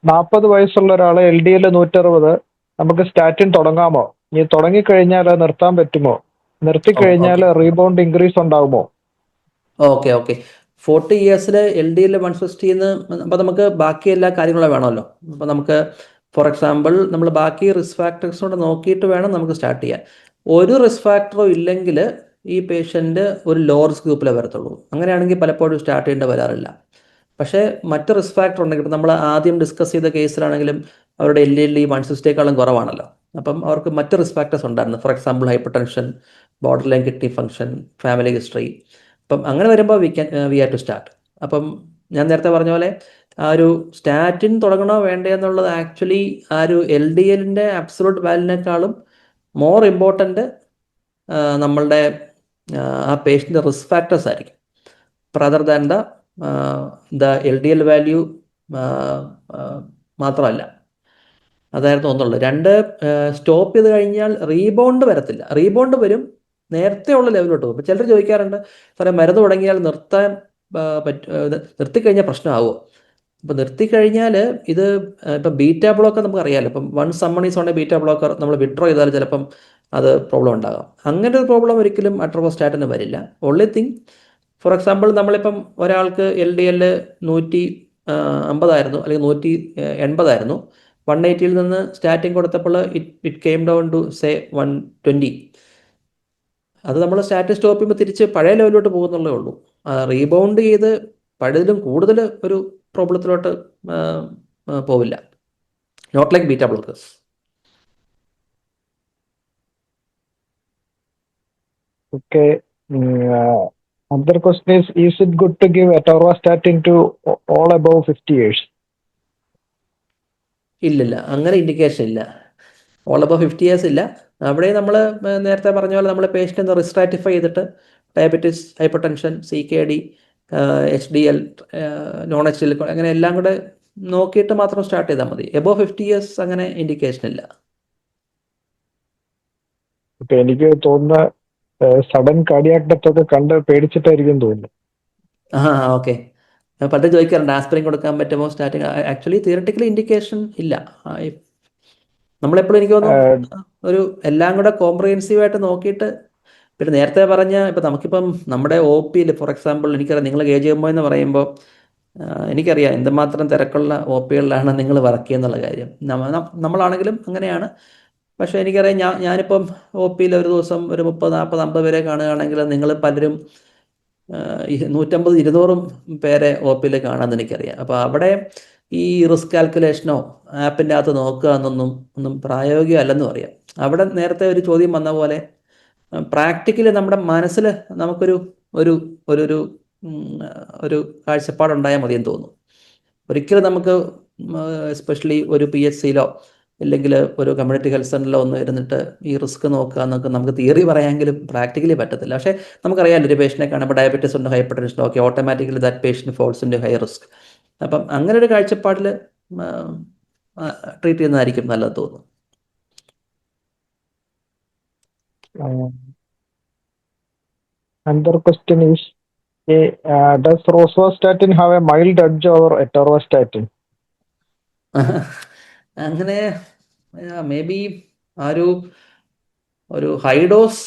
40 വയസ്സുള്ള ഒരാള് LDL 160, നമുക്ക് സ്റ്റാറ്റിൻ തുടങ്ങാമോ? ഇനി തുടങ്ങിക്കഴിഞ്ഞാൽ അത് നിർത്താൻ പറ്റുമോ? നിർത്തിക്കഴിഞ്ഞാൽ ഓക്കെ റീബൗണ്ട് ഇൻക്രീസ് ഉണ്ടാകുമോ? ഓക്കെ ഓക്കെ 40 ഇയേഴ്സിൽ എൽ ഡി എൽ 160 അപ്പോൾ നമുക്ക് ബാക്കി എല്ലാ കാര്യങ്ങളും വേണമല്ലോ. അപ്പോൾ നമുക്ക് ഫോർ എക്സാമ്പിൾ നമ്മൾ ബാക്കി റിസ്ക് ഫാക്ടേഴ്സ് കൊണ്ട് നോക്കിയിട്ട് വേണം നമുക്ക് സ്റ്റാർട്ട് ചെയ്യാൻ. ഒരു റിസ്ക് ഫാക്ടറും ഇല്ലെങ്കിൽ ഈ പേഷ്യൻ്റ് ഒരു ലോ റിസ്ക് ഗ്രൂപ്പിലേ വരത്തുള്ളൂ. അങ്ങനെയാണെങ്കിൽ പലപ്പോഴും സ്റ്റാർട്ട് ചെയ്യേണ്ടി വരാറില്ല. പക്ഷേ മറ്റ് റിസ്ക് ഫാക്ടർ ഉണ്ടെങ്കിൽ ഇപ്പം നമ്മൾ ആദ്യം ഡിസ്കസ് ചെയ്ത കേസിലാണെങ്കിലും അവരുടെ എൽ ഡി 160യേക്കാളും കുറവാണല്ലോ. അപ്പം അവർക്ക് മറ്റ് റിസ്ക് ഫാക്ടേഴ്സ് ഉണ്ടായിരുന്നു. For example hyper tension, border line kidney function, family history. അപ്പം അങ്ങനെ വരുമ്പോൾ വി ഹാവ് ടു സ്റ്റാർട്ട്. അപ്പം ഞാൻ നേരത്തെ പറഞ്ഞ പോലെ ആ ഒരു സ്റ്റാറ്റിൻ തുടങ്ങണോ വേണ്ടേ എന്നുള്ളത് ആക്ച്വലി ആ ഒരു എൽ ഡി എല്ലിൻ്റെ അബ്സൊല്യൂട്ട് വാല്യൂവിനേക്കാളും മോർ ഇമ്പോർട്ടൻ്റ് നമ്മളുടെ ആ പേഷ്യൻ്റെ റിസ്ക് ഫാക്ടേഴ്സ് ആയിരിക്കും rather than the L D L value മാത്രമല്ല. അതായിരുന്നു ഒന്നുള്ളത്. രണ്ട്, സ്റ്റോപ്പ് ചെയ്ത് കഴിഞ്ഞാൽ റീബൗണ്ട് വരത്തില്ല. റീബൗണ്ട് വരും, നേരത്തെ ഉള്ള ലെവലിലോട്ട് പോകും. ഇപ്പോൾ ചിലർ ചോദിക്കാറുണ്ട്, സാറേ മരുന്ന് തുടങ്ങിയാൽ നിർത്താൻ നിർത്തിക്കഴിഞ്ഞാൽ പ്രശ്നമാകുമോ? ഇപ്പോൾ നിർത്തിക്കഴിഞ്ഞാൽ ഇത് ഇപ്പം ബീറ്റാ ബ്ലോക്കർ നമുക്ക് അറിയാമല്ലോ. ഇപ്പം വൺ സമ്മണീസ് ഉണ്ടെങ്കിൽ ബീറ്റാ ബ്ലോക്കർ നമ്മൾ വിഡ്രോ ചെയ്താൽ ചിലപ്പം അത് പ്രോബ്ലം ഉണ്ടാകാം. അങ്ങനെ ഒരു പ്രോബ്ലം ഒരിക്കലും അട്രോസ്റ്റാറ്റിന് വരില്ല. ഓൺലി തിങ്, ഫോർ എക്സാമ്പിൾ നമ്മളിപ്പം ഒരാൾക്ക് എൽ ഡി എൽ 150 അല്ലെങ്കിൽ 180 180 നിന്ന് സ്റ്റാർട്ടിങ് കൊടുത്തപ്പോൾ it came down to say 120. അത് നമ്മൾ സ്റ്റാറ്റ് സ്റ്റോപ്പ് ചെയ്യുമ്പോൾ തിരിച്ച് പഴയ ലെവലിലോട്ട് പോകുന്നുള്ളേ ഉള്ളൂ. റീബൗണ്ട് ചെയ്ത് പഴയതിലും കൂടുതൽ ഒരു പ്രോബ്ലത്തിലോട്ട് പോവില്ല. Not like beta blockers. Okay. Another question is it good to give atorvastatin to all above 50 years? ഇല്ലില്ല, അങ്ങനെ ഇൻഡിക്കേഷൻ ഇല്ല. ഓൾ അബവ് 50 ഇയേഴ്സ് ഇല്ല. അവിടെ നമ്മൾ നേരത്തെ പറഞ്ഞ പോലെ നമ്മൾ പേഷ്യൻ്റ് റിസ്ട്രാറ്റിഫൈ ചെയ്തിട്ട് diabetes, hyper tension, CKD, HDL, non HDL അങ്ങനെ എല്ലാം കൂടെ നോക്കിയിട്ട് മാത്രം സ്റ്റാർട്ട് ചെയ്താൽ മതി. എബോവ് 50 ഇയേഴ്സ് അങ്ങനെ ഇൻഡിക്കേഷൻ ഇല്ല. ഇപ്പൊ എനിക്ക് തോന്നുന്ന സഡൻ കാർഡിയാക് ഡെത്ത് ഒക്കെ കണ്ട് പേടിച്ചിട്ടായിരിക്കും തോന്നുന്നു. ഓക്കെ. പലരും ചോദിക്കാറുണ്ട് ആസ്പിരിൻ കൊടുക്കാൻ പറ്റുമോ സ്റ്റാർട്ടിങ്. ആക്ച്വലി തിയറട്ടിക്കലി ഇൻഡിക്കേഷൻ ഇല്ല. നമ്മളെപ്പോഴും എനിക്ക് തോന്നുന്നു ഒരു എല്ലാം കൂടെ കോംപ്രിഹെൻസീവ് ആയിട്ട് നോക്കിയിട്ട്. പിന്നെ നേരത്തെ പറഞ്ഞ ഇപ്പം നമുക്കിപ്പം നമ്മുടെ OPയിൽ ഫോർ എക്സാമ്പിൾ എനിക്കറിയാം, നിങ്ങൾ KGMO എന്ന് പറയുമ്പോൾ എനിക്കറിയാം എന്തുമാത്രം തിരക്കുള്ള OPകളിലാണ് നിങ്ങൾ വർക്ക് ചെയ്യുന്നുള്ള കാര്യം. നമ്മളാണെങ്കിലും അങ്ങനെയാണ്. പക്ഷേ എനിക്കറിയാം ഞാനിപ്പം OPയിൽ ഒരു ദിവസം ഒരു 30, 40, 50 പേരെ കാണുകയാണെങ്കിൽ നിങ്ങൾ പലരും 150, 200 പേരെ OPയിൽ കാണാമെന്ന് എനിക്കറിയാം. അപ്പോൾ അവിടെ ഈ റിസ്ക് കാൽക്കുലേഷനോ ആപ്പിൻ്റെ അകത്ത് നോക്കുക ഒന്നും പ്രായോഗികമല്ലെന്നും അറിയാം. അവിടെ നേരത്തെ ഒരു ചോദ്യം വന്ന പോലെ പ്രാക്ടിക്കലി നമ്മുടെ മനസ്സിൽ നമുക്കൊരു ഒരു ഒരു ഒരു കാഴ്ചപ്പാടുണ്ടായാൽ മതിയെന്ന് തോന്നുന്നു. ഒരിക്കലും നമുക്ക് എസ്പെഷ്യലി ഒരു PHCയിലോ അല്ലെങ്കിൽ ഒരു കമ്മ്യൂണിറ്റി ഹെൽത്ത് സെൻ്ററിലോ ഒന്ന് ഇരുന്നിട്ട് ഈ റിസ്ക് നോക്കുക എന്നൊക്കെ നമുക്ക് തിയറി പറയാമെങ്കിലും പ്രാക്ടിക്കലി പറ്റത്തില്ല. പക്ഷേ നമുക്കറിയാമല്ലോ, ഒരു പേഷ്യനെ കാണുമ്പോൾ ഡയബറ്റീസ് ഉണ്ട്, hypertension, okay, automatically that patient falls in high risk. അപ്പം അങ്ങനെ ഒരു കാഴ്ചപ്പാടിൽ ട്രീറ്റ് ചെയ്യുന്നതായിരിക്കും നല്ലത് തോന്നുന്നു. Another question is, does rosuvastatin have a mild edge over atorvastatin? അങ്ങനെ മേ ബി ആ ഒരു ഹൈ ഡോസ്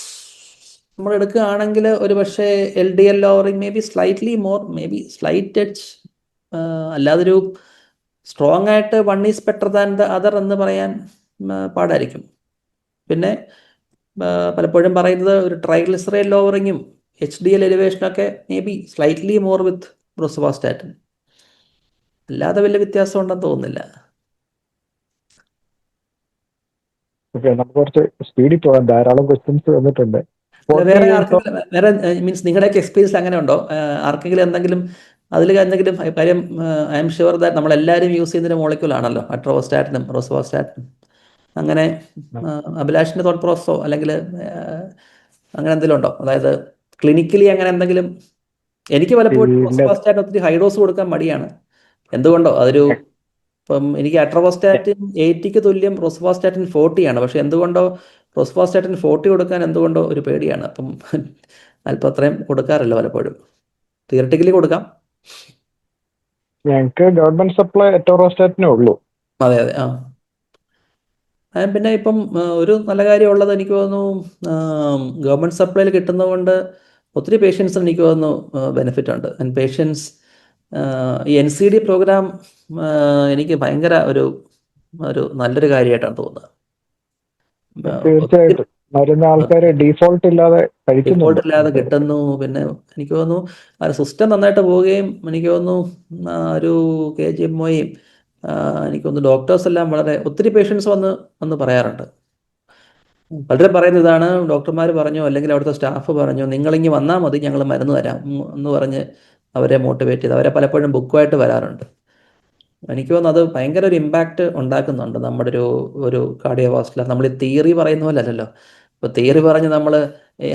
നമ്മൾ എടുക്കുകയാണെങ്കിൽ ഒരു പക്ഷേ LDL lowering may be slightly more, may be slight edge. അല്ലാതൊരു സ്ട്രോങ് ആയിട്ട് one is better than the other എന്ന് പറയാൻ പാടായിരിക്കും. പിന്നെ പലപ്പോഴും പറയുന്നത് ഒരു ട്രൈഗ്ലിസറൈഡ് ലോവറിങ്ങും HDL എലിവേഷനൊക്കെ may be slightly more with rosuvastatin. അല്ലാതെ വലിയ വ്യത്യാസം ഉണ്ടെന്ന് തോന്നുന്നില്ല. ഓക്കെ, നമുക്ക് കുറച്ച് സ്പീഡിൽ പോകാൻ ധാരാളം ക്വസ്റ്റ്യൻസ് വന്നിട്ടുണ്ട്. വേറെ മീൻസ് നിങ്ങളുടെയൊക്കെ എക്സ്പീരിയൻസ് അങ്ങനെ ഉണ്ടോ? ആർക്കെങ്കിലും എന്തെങ്കിലും അതിൽ എന്തെങ്കിലും കാര്യം? ഐ എം ഷുവർ ദാറ്റ് നമ്മളെല്ലാവരും യൂസ് ചെയ്യുന്നൊരു മോളിക്യൂൾ ആണല്ലോ അട്രോവാസ്റ്റാറ്റിനും റോസുവാസ്റ്റാറ്റിനും. അങ്ങനെ അഭിലാഷിൻ്റെ തോട്ട് പ്രോസസ്സോ അല്ലെങ്കിൽ അങ്ങനെ എന്തെങ്കിലും ഉണ്ടോ? അതായത് ക്ലിനിക്കലി അങ്ങനെ എന്തെങ്കിലും? എനിക്ക് പലപ്പോഴും റോസുവാസ്റ്റാറ്റിൻ ഒത്തിരി ഹൈ ഡോസ് കൊടുക്കാൻ മടിയാണ്. എന്തുകൊണ്ടോ അതൊരു ഇപ്പം എനിക്ക് അട്രോവാസ്റ്റാറ്റിൻ 80ക്ക് തുല്യം റോസുവാസ്റ്റാറ്റിൻ 40 ആണ്. പക്ഷെ എന്തുകൊണ്ടോ റോസുവാസ്റ്റാറ്റിൻ 40 കൊടുക്കാൻ എന്തുകൊണ്ടോ ഒരു പേടിയാണ്. അപ്പം അല്പം അത്രയും കൊടുക്കാറില്ല പലപ്പോഴും. തിയറട്ടിക്കലി കൊടുക്കാം. ഞങ്ങൾക്ക് ഗവൺമെന്റ് സപ്ലൈ അറ്റോറോസ്റ്റാറ്റിനേ ഉള്ളൂ. അതെ അതെ. പിന്നെ ഇപ്പം ഒരു നല്ല കാര്യമുള്ളത് എനിക്ക് തോന്നുന്നു ഗവൺമെൻറ് സപ്ലൈയിൽ കിട്ടുന്നതുകൊണ്ട് ഒത്തിരി പേഷ്യൻസിന് എനിക്ക് തോന്നുന്നു ബെനിഫിറ്റ് ഉണ്ട്. ആൻഡ് പേഷ്യൻസ് ഈ NCD പ്രോഗ്രാം എനിക്ക് ഭയങ്കര ഒരു നല്ലൊരു കാര്യമായിട്ടാണ് തോന്നുന്നത്. ഒത്തിരി തീർച്ചയായിട്ടും മരുന്ന് ആൾക്കാർ ഡീഫോൾട്ട് ഇല്ലാതെ കഴിക്കുന്നുണ്ട്. ഡിഫോൾട്ട് ഇല്ലാതെ കിട്ടുന്നു. പിന്നെ എനിക്ക് തോന്നുന്നു ആ സിസ്റ്റം നന്നായിട്ട് പോവുകയും എനിക്ക് തോന്നുന്നു ഒരു KGMOയും എനിക്ക് തോന്നുന്നു ഡോക്ടേഴ്സ് എല്ലാം ഒത്തിരി പേഷ്യൻസ് വന്ന് പറയാറുണ്ട്. പലരും പറയുന്ന ഇതാണ്, ഡോക്ടർമാർ പറഞ്ഞു അല്ലെങ്കിൽ അവിടുത്തെ സ്റ്റാഫ് പറഞ്ഞു നിങ്ങളിങ്ങി വന്നാൽ മതി, ഞങ്ങൾ മരുന്ന് തരാം എന്ന് പറഞ്ഞ് അവരെ മോട്ടിവേറ്റ് ചെയ്ത് അവരെ പലപ്പോഴും ബുക്കുമായിട്ട് വരാറുണ്ട്. എനിക്ക് തോന്നുന്നു അത് ഭയങ്കര ഒരു ഇമ്പാക്റ്റ് ഉണ്ടാക്കുന്നുണ്ട് നമ്മുടെ ഒരു കാർഡിയോവാസ്കുലർ. നമ്മൾ ഈ തിയറി പറയുന്ന പോലെ അല്ലല്ലോ. ഇപ്പോൾ തിയറി പറഞ്ഞ് നമ്മൾ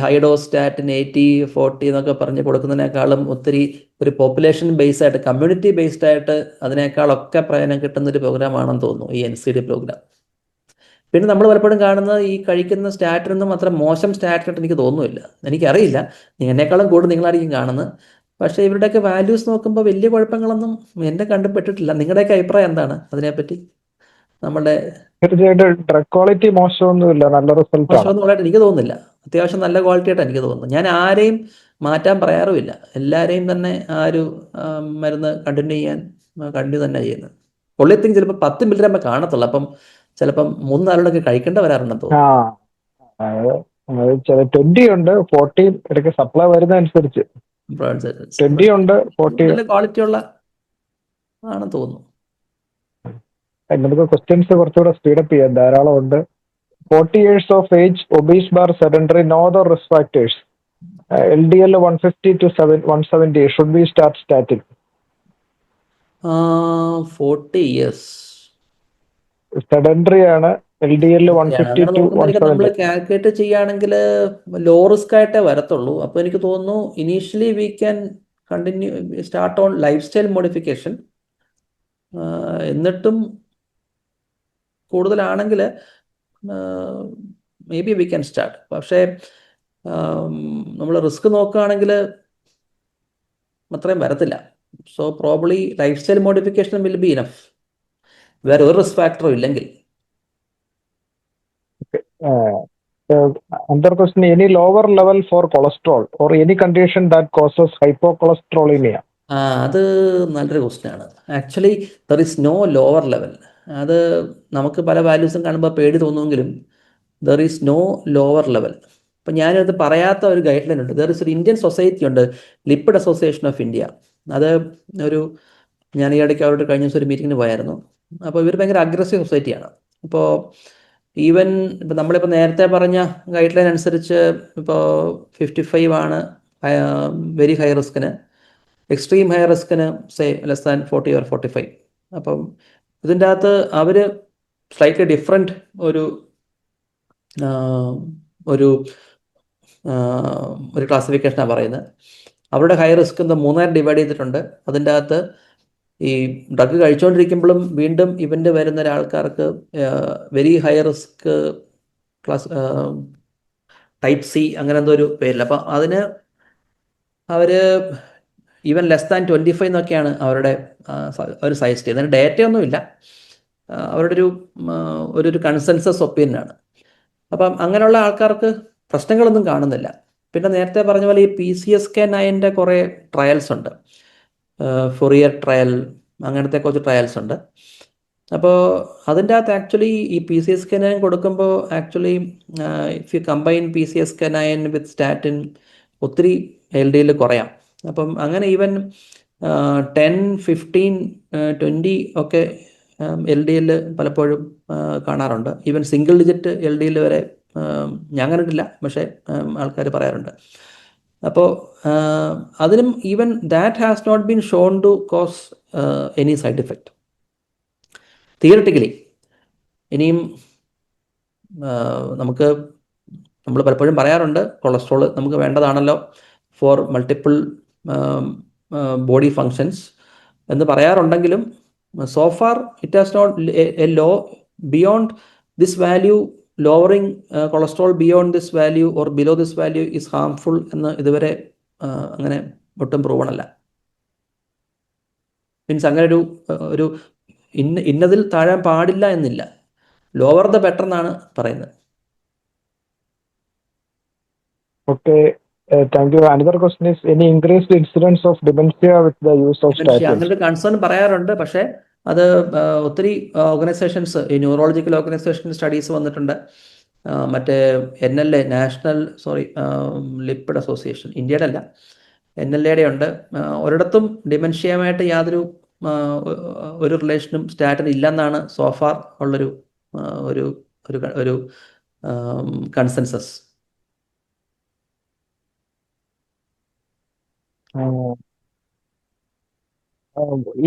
ഹൈഡോസ്റ്റാറ്റിൻ 80-40 എന്നൊക്കെ പറഞ്ഞ് കൊടുക്കുന്നതിനേക്കാളും ഒത്തിരി ഒരു പോപ്പുലേഷൻ ബേസ്ഡ് ആയിട്ട്, കമ്മ്യൂണിറ്റി ബേസ്ഡ് ആയിട്ട് അതിനേക്കാളൊക്കെ പ്രയോജനം കിട്ടുന്ന ഒരു പ്രോഗ്രാമാണെന്ന് തോന്നുന്നു ഈ NCD പ്രോഗ്രാം. പിന്നെ നമ്മൾ പലപ്പോഴും കാണുന്നത് ഈ കഴിക്കുന്ന സ്റ്റാറ്റിനൊന്നും അത്ര മോശം സ്റ്റാറ്റിനായിട്ട് എനിക്ക് തോന്നുന്നില്ല. എനിക്കറിയില്ല, എന്നെക്കാളും കൂടുതൽ നിങ്ങളായിരിക്കും കാണുന്നത്. പക്ഷേ ഇവരുടെയൊക്കെ വാല്യൂസ് നോക്കുമ്പോൾ വലിയ കുഴപ്പങ്ങളൊന്നും എന്നെ കണ്ടുപെട്ടിട്ടില്ല. നിങ്ങളുടെയൊക്കെ അഭിപ്രായം എന്താണ് അതിനെപ്പറ്റി? നമ്മുടെ തീർച്ചയായിട്ടും ഡ്രഗ് ക്വാളിറ്റി മോശമൊന്നുമില്ല, നല്ല റിസൾട്ട് ആണ്. മോശമൊന്നുമായിട്ട് എനിക്ക് തോന്നുന്നില്ല. അത്യാവശ്യം നല്ല ക്വാളിറ്റി ആയിട്ട് എനിക്ക് തോന്നുന്നു. ഞാൻ ആരെയും മാറ്റാൻ പറയാറുമില്ല. എല്ലാവരെയും തന്നെ ആ ഒരു മരുന്ന് കണ്ടിന്യൂ തന്നെ ചെയ്യുന്നത്. only thing ചിലപ്പോൾ 10 മില്ലിഗ്രാമേ കാണത്തുള്ളൂ. അപ്പം ചിലപ്പം 3-4 കഴിക്കേണ്ട വരാറുണ്ടെന്ന് ആ തോന്നുന്നു. അത് ചില 20 ഉണ്ട്, 40 ഇടയ്ക്ക് സപ്ലൈ വരുന്നതനുസരിച്ച് 20 ഉണ്ട്, 40. നല്ല ക്വാളിറ്റി ഉള്ള ആണെന്ന് തോന്നുന്നു. നമുക്ക് ക്വസ്റ്റ്യൻസ് കുറച്ചുകൂടെ സ്പീഡപ്പ് ചെയ്യാം, ധാരാളം ഉണ്ട്. 40 years of age, obese bar sedentary, no other risk factors. LDL 150 to 170. Should we start statin? 40 years sedentary ആണ്. LDL 150 to 170. നമ്മൾ കാൽക്കുലേറ്റ് ചെയ്യുകയാണെങ്കിൽ ലോ റിസ്ക് ആയിട്ടേ വരത്തുള്ളൂ. അപ്പോൾ എനിക്ക് തോന്നുന്നു initially we can continue start on life style modification. എന്നിട്ടും കൂടുതലാണെങ്കിൽ may be we can start. പക്ഷേ നമ്മൾ റിസ്ക് നോക്കുകയാണെങ്കിൽ അത്രയും വരത്തില്ല. So probably life style modification will be enough, വേറെ ഒരു റിസ്ക് ഫാക്ടറും ഇല്ലെങ്കിൽ. Another question, any lower level for cholesterol or any condition that causes hypocholesteremia? അത് നല്ലൊരു ക്വസ്റ്റ്യൻ ആണ്. Actually there is no lower level. അത് നമുക്ക് പല വാല്യൂസും കാണുമ്പോൾ പേടി തോന്നുമെങ്കിലും there is no lower level. അപ്പം ഞാനത് പറയാത്ത ഒരു ഗൈഡ് ലൈൻ ഉണ്ട്. ദർ ഇസ് ഒരു ഇന്ത്യൻ സൊസൈറ്റി ഉണ്ട്, ലിപ്പിഡ് അസോസിയേഷൻ ഓഫ് ഇന്ത്യ. അത് ഞാൻ ഈ ഇടയ്ക്ക് അവരോട് കഴിഞ്ഞ ദിവസം ഒരു മീറ്റിങ്ങിന് പോയായിരുന്നു. അപ്പോൾ ഇവർ ഭയങ്കര അഗ്രസീവ് സൊസൈറ്റിയാണ്. ഇപ്പോൾ ഈവൻ ഇപ്പം നമ്മളിപ്പോൾ നേരത്തെ പറഞ്ഞ ഗൈഡ് ലൈൻ അനുസരിച്ച് ഇപ്പോൾ 55 ആണ് വെരി ഹൈ റിസ്കിന്, എക്സ്ട്രീം ഹൈ റിസ്കിന് ലെസ് ദാൻ 40 or 45. അപ്പം ഇതിൻ്റെ അകത്ത് അവർ സ്ലൈറ്റ്ലി ഡിഫറെൻറ്റ് ഒരു ക്ലാസിഫിക്കേഷനാണ് പറയുന്നത്. അവരുടെ ഹൈ റിസ്ക് എന്താ 3 ഡിവൈഡ് ചെയ്തിട്ടുണ്ട്. അതിൻ്റെ അകത്ത് ഈ ഡ്രഗ് കഴിച്ചുകൊണ്ടിരിക്കുമ്പോഴും വീണ്ടും ഇവൻ്റ് വരുന്ന ഒരാൾക്കാർക്ക് very high risk class type C അങ്ങനെ എന്തോ ഒരു പേരില്ല. അപ്പം അതിന് അവർ ഈവൻ ലെസ് ദാൻ 25 എന്നൊക്കെയാണ് അവരുടെ ഒരു സജസ്റ്റ് ചെയ്യുന്നത്. അതിന് ഡേറ്റയൊന്നുമില്ല, അവരുടെ ഒരു കൺസെൻസസ് ഒപ്പീനിയനാണ്. അപ്പം അങ്ങനെയുള്ള ആൾക്കാർക്ക് പ്രശ്നങ്ങളൊന്നും കാണുന്നില്ല. പിന്നെ നേരത്തെ പറഞ്ഞ പോലെ ഈ PCSK9 കുറേ ട്രയൽസ് ഉണ്ട്, ഫൊറിയർ ട്രയൽ അങ്ങനത്തെ കുറച്ച് ട്രയൽസ് ഉണ്ട്. അപ്പോൾ അതിൻ്റെ അകത്ത് ആക്ച്വലി ഈ PCSK9 കൊടുക്കുമ്പോൾ actually if you combine PCSK9 with statin ഒത്തിരി LDL കുറയാം. അപ്പം അങ്ങനെ ഈവൻ 10, 15, 20 ഒക്കെ LDL പലപ്പോഴും കാണാറുണ്ട്. ഈവൻ സിംഗിൾ ഡിജിറ്റ് LDL വരെ ഞാൻ കണ്ടിട്ടില്ല, പക്ഷേ ആൾക്കാർ പറയാറുണ്ട്. അപ്പോൾ അതിനും even that has not been shown to cause any side effect theoretically. ഇനിയും നമ്മൾ പലപ്പോഴും പറയാറുണ്ട് കൊളസ്ട്രോൾ നമുക്ക് വേണ്ടതാണല്ലോ ഫോർ മൾട്ടിപ്പിൾ ബോഡി ഫങ്ഷൻസ് എന്ന് പറയാറുണ്ടെങ്കിലും so far it has not a low beyond this value, lowering cholesterol beyond this value or below this value is harmful എന്ന് ഇതുവരെ അങ്ങനെ ഒട്ടും പ്രൂവൺ അല്ല. മീൻസ് അങ്ങനെ ഒരു ഇന്നതിൽ താഴാൻ പാടില്ല എന്നില്ല. ലോവർ ദ ബെറ്റർ എന്നാണ് പറയുന്നത്. Okay, thank you. Another question is, any increased incidence of dementia with the use of dementia statins? അങ്ങനൊരു കൺസേൺ പറയാറുണ്ട്. പക്ഷേ അത് ഒത്തിരി ഓർഗനൈസേഷൻസ്, ഈ ന്യൂറോളജിക്കൽ ഓർഗനൈസേഷൻ സ്റ്റഡീസ് വന്നിട്ടുണ്ട്. മറ്റേ NLA, ലിപ്പിഡ് അസോസിയേഷൻ, ഇന്ത്യയുടെ അല്ല, NLAയുടെ ഉണ്ട്. ഒരിടത്തും ഡിമെൻഷ്യയുമായിട്ട് യാതൊരു ഒരു റിലേഷനും സ്റ്റാറ്റിൻ ഇല്ലെന്നാണ് സോഫാർ ഉള്ളൊരു ഒരു ഒരു ഒരു consensus.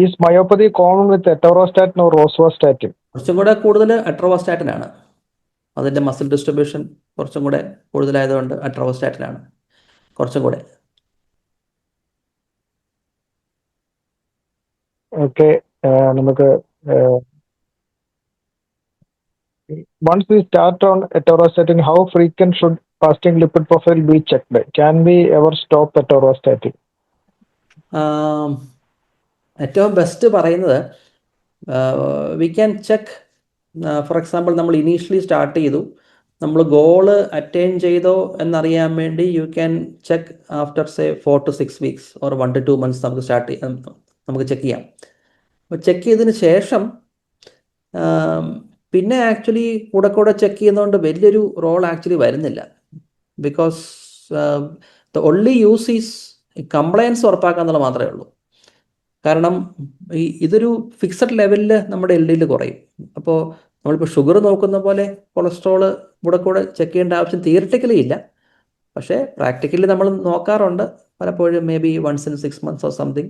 Is myopathy common with atorvastatin or rosuvastatin? കുറച്ചും കൂടെ കൂടുതൽ അട്രോവാസ്റ്റാറ്റിൻ ആണ്. അതിൻ്റെ മസിൽ ഡിസ്ട്രിബ്യൂഷൻ കുറച്ചും കൂടെ കൂടുതലായതുകൊണ്ട് അട്രോവാസ്റ്റാറ്റിനാണ് കുറച്ചും കൂടെ. Okay, നമുക്ക് once we start on atorvastatin, how frequent should fasting lipid profile be checked? Can we ever stop atorvastatin? ഏറ്റവും ബെസ്റ്റ് പറയുന്നത് V can check. Four example, നമ്മൾ ഇനീഷ്യലി സ്റ്റാർട്ട് ചെയ്തു, നമ്മൾ ഗോള് അറ്റൈൻ ചെയ്തോ എന്നറിയാൻ വേണ്ടി U can check after 4 to 6 weeks or 1 to 2 months നമുക്ക് ചെക്ക് ചെയ്യാം. അപ്പോൾ ചെക്ക് ചെയ്തതിന് ശേഷം പിന്നെ ആക്ച്വലി കൂടെ ചെക്ക് ചെയ്യുന്നതുകൊണ്ട് വലിയൊരു റോൾ ആക്ച്വലി വരുന്നില്ല. Because the only use is compliance ഉറപ്പാക്കുക എന്നുള്ളത് മാത്രമേ ഉള്ളൂ. കാരണം ഇതൊരു ഫിക്സഡ് ലെവലിൽ നമ്മുടെ LDL കുറയും. അപ്പോൾ നമ്മളിപ്പോൾ ഷുഗർ നോക്കുന്ന പോലെ കൊളസ്ട്രോള് കൂടെ ചെക്ക് ചെയ്യേണ്ട ആവശ്യം തിയറിറ്റിക്കലി ഇല്ല. പക്ഷേ പ്രാക്ടിക്കലി നമ്മൾ നോക്കാറുണ്ട് പലപ്പോഴും, may be once in 6 months or something,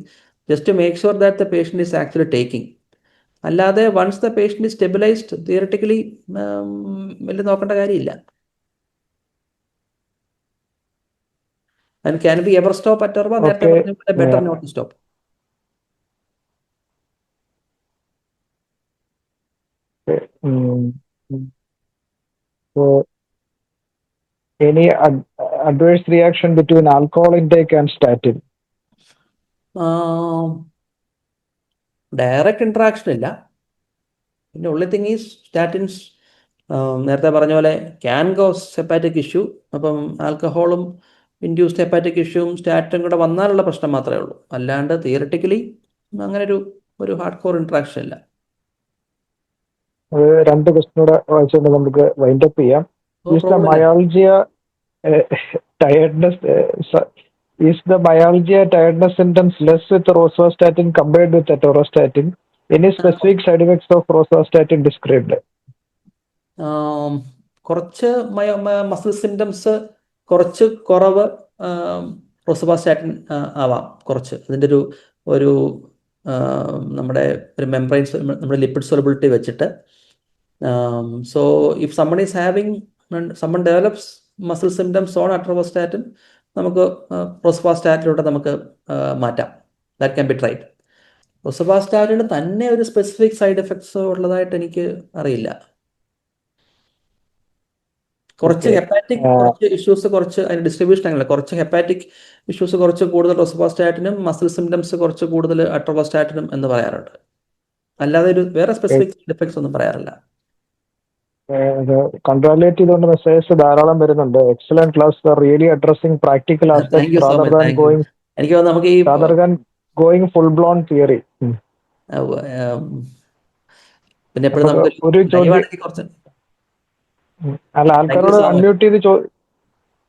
just to make sure that the patient is actually taking. അല്ലാതെ once the patient is stabilised, theoretically വലിയ നോക്കേണ്ട കാര്യമില്ല. And can we ever stop atorva? നേരത്തെ പറഞ്ഞ പോലെ better not to stop. So, any adverse reaction between alcohol intake and statin? Direct interaction ഇല്ല. പിന്നെ only thing is statins നേരത്തെ പറഞ്ഞ പോലെ ക്യാൻ കോസ് ഹെപ്പാറ്റിക് ഇഷ്യൂ. അപ്പം ആൽക്കഹോളും ഇൻഡ്യൂസ്ഡ് ഹെപ്പാറ്റിക് ഇഷ്യൂവും സ്റ്റാറ്റിനും കൂടെ വന്നാലുള്ള പ്രശ്നം മാത്രമേ ഉള്ളൂ. അല്ലാണ്ട് തിയറിറ്റിക്കലി അങ്ങനെ ഒരു ഹാർഡ് കോർ ഇൻട്രാക്ഷൻ ഇല്ല. രണ്ട് ക്വസ്റ്റ്യൻ കൂടെ വായിച്ചുകൊണ്ട് നമുക്ക് വൈൻഡ് അപ്പ് ചെയ്യാം. Is the myalgia tiredness symptoms less with rosuvastatin compared with atorvastatin? Any specific side effects of rosuvastatin described? കുറച്ച് മസിൽ സിംറ്റംസ് കുറച്ച് കുറവ് റോസുവാസ്റ്റാറ്റിൻ ആവാം. കുറച്ച് അതിൻ്റെ ഒരു നമ്മുടെ ഒരു മെംബ്രെയിൻസ്, നമ്മുടെ ലിപ്പിഡ് സോലബിലിറ്റി വെച്ചിട്ട്. So if someone is having, someone develops muscle symptoms on atorvastatin, നമുക്ക് റോസുവാസ്റ്റാറ്റിലൂടെ നമുക്ക് മാറ്റാം. That can be tried. റോസുവാസ്റ്റാറ്റിന് തന്നെ ഒരു സ്പെസിഫിക് സൈഡ് എഫക്ട്സ് ഉള്ളതായിട്ട് എനിക്ക് അറിയില്ല. കുറച്ച് ഹെപ്പാറ്റിക് കുറച്ച് ഇഷ്യൂസ്, കുറച്ച് അതിന് ഡിസ്ട്രിബ്യൂഷൻ അങ്ങനെയല്ല, കുറച്ച് ഹെപ്പാറ്റിക് ഇഷ്യൂസ് കുറച്ച് കൂടുതൽ റോസുവാസ്റ്റാറ്റിനും മസിൽ സിംറ്റംസ് കുറച്ച് കൂടുതൽ അട്രോവാസ്റ്റാറ്റിനും എന്ന് പറയാറുണ്ട്. അല്ലാതെ വേറെ സ്പെസിഫിക് സൈഡ് എഫക്ട്സ് ഒന്നും പറയാറില്ല. കൺഗ്രാജുലേറ്റ് ചെയ്തുകൊണ്ട് മെസ്സേജസ് ധാരാളം വരുന്നുണ്ട്. Excellent class, really addressing practical aspects rather than going, എനിക്ക് തോന്നുന്നു നമുക്ക് ഈ rather than going full blown theory. പിന്നെ എപ്പോഴും നമുക്ക് അല്ല, ആൾക്കാരോട് അൺമ്യൂട്ട് ചെയ്ത്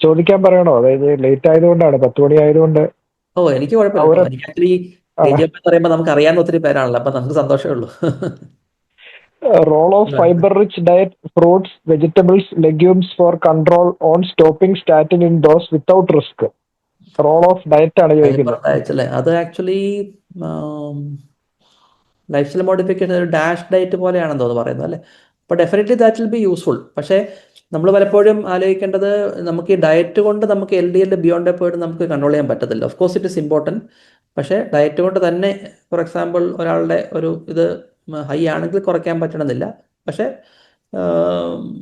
ചോദിക്കാൻ പറയണോ? അതായത് ലേറ്റ് ആയതുകൊണ്ടാണ്, 10 മണി ആയതുകൊണ്ട്. എനിക്ക് കുഴപ്പമില്ല. എനിക്ക് ആക്ച്വലി പറയുമ്പോൾ നമുക്ക് അറിയാവുന്ന ഒത്തിരി പേരാണല്ലോ, അപ്പൊ നമുക്ക് സന്തോഷമേ ഉള്ളൂ. Role of fiber-rich diet, fruits, vegetables, legumes for control on stopping statin in those without risk. Role of diet ആണ് ചോദിക്കുന്നത്. അത് ആക്ച്വലി ലൈഫ് സ്റ്റൈൽ മോഡിഫിക്കേഷൻ ഒരു ഡാഷ് ഡയറ്റ് പോലെയാണെന്ന് തോന്നുന്നു പറയുന്നത് അല്ലേ. അപ്പോൾ definitely that will be useful. പക്ഷേ നമ്മൾ പലപ്പോഴും ആലോചിക്കേണ്ടത്, നമുക്ക് ഈ ഡയറ്റ് കൊണ്ട് നമുക്ക് LDL ബിയോണ്ട് പോയിട്ട് നമുക്ക് കൺട്രോൾ ചെയ്യാൻ പറ്റത്തില്ല. Of course it is important. പക്ഷേ ഡയറ്റ് കൊണ്ട് തന്നെ ഫോർ എക്സാമ്പിൾ ഒരാളുടെ ഇത് ഹൈ ആണെങ്കിൽ കുറയ്ക്കാൻ പറ്റണമെന്നില്ല. പക്ഷേ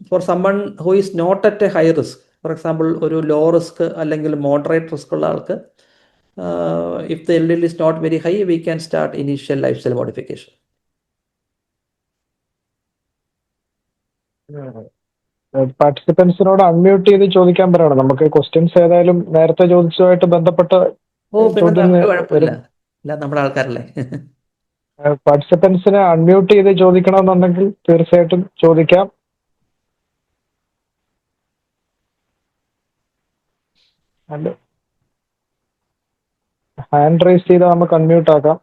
for someone who is not at a high risk, for example ഒരു ലോ റിസ്ക് അല്ലെങ്കിൽ മോഡറേറ്റ് റിസ്ക് ഉള്ള ആൾക്ക്, if the LDL is not very high, we can start initial lifestyle modification. പാർട്ടിസിപ്പൻസിനോട് അൺമ്യൂട്ട് ചെയ്ത് ചോദിക്കാൻ പറയണം. നമുക്ക് ക്വസ്റ്റ്യൻസ് ഏതായാലും നേരത്തെ ചോദിച്ചതുമായിട്ട് ബന്ധപ്പെട്ട ഓ പിന്നെന്താ, ചോദ്യം ഒരു കുഴപ്പമില്ല, വരും. എല്ലാം നമ്മുടെ ആൾക്കാരല്ലേ. പാർട്ടിസിപ്പൻസിനെ അൺമ്യൂട്ട് ചെയ്ത് ചോദിക്കണമെന്നുണ്ടെങ്കിൽ തീർച്ചയായിട്ടും ചോദിക്കാം. ഹാൻഡ് റൈസ് ചെയ്താൽ നമുക്ക് അൺമ്യൂട്ട് ആക്കാം.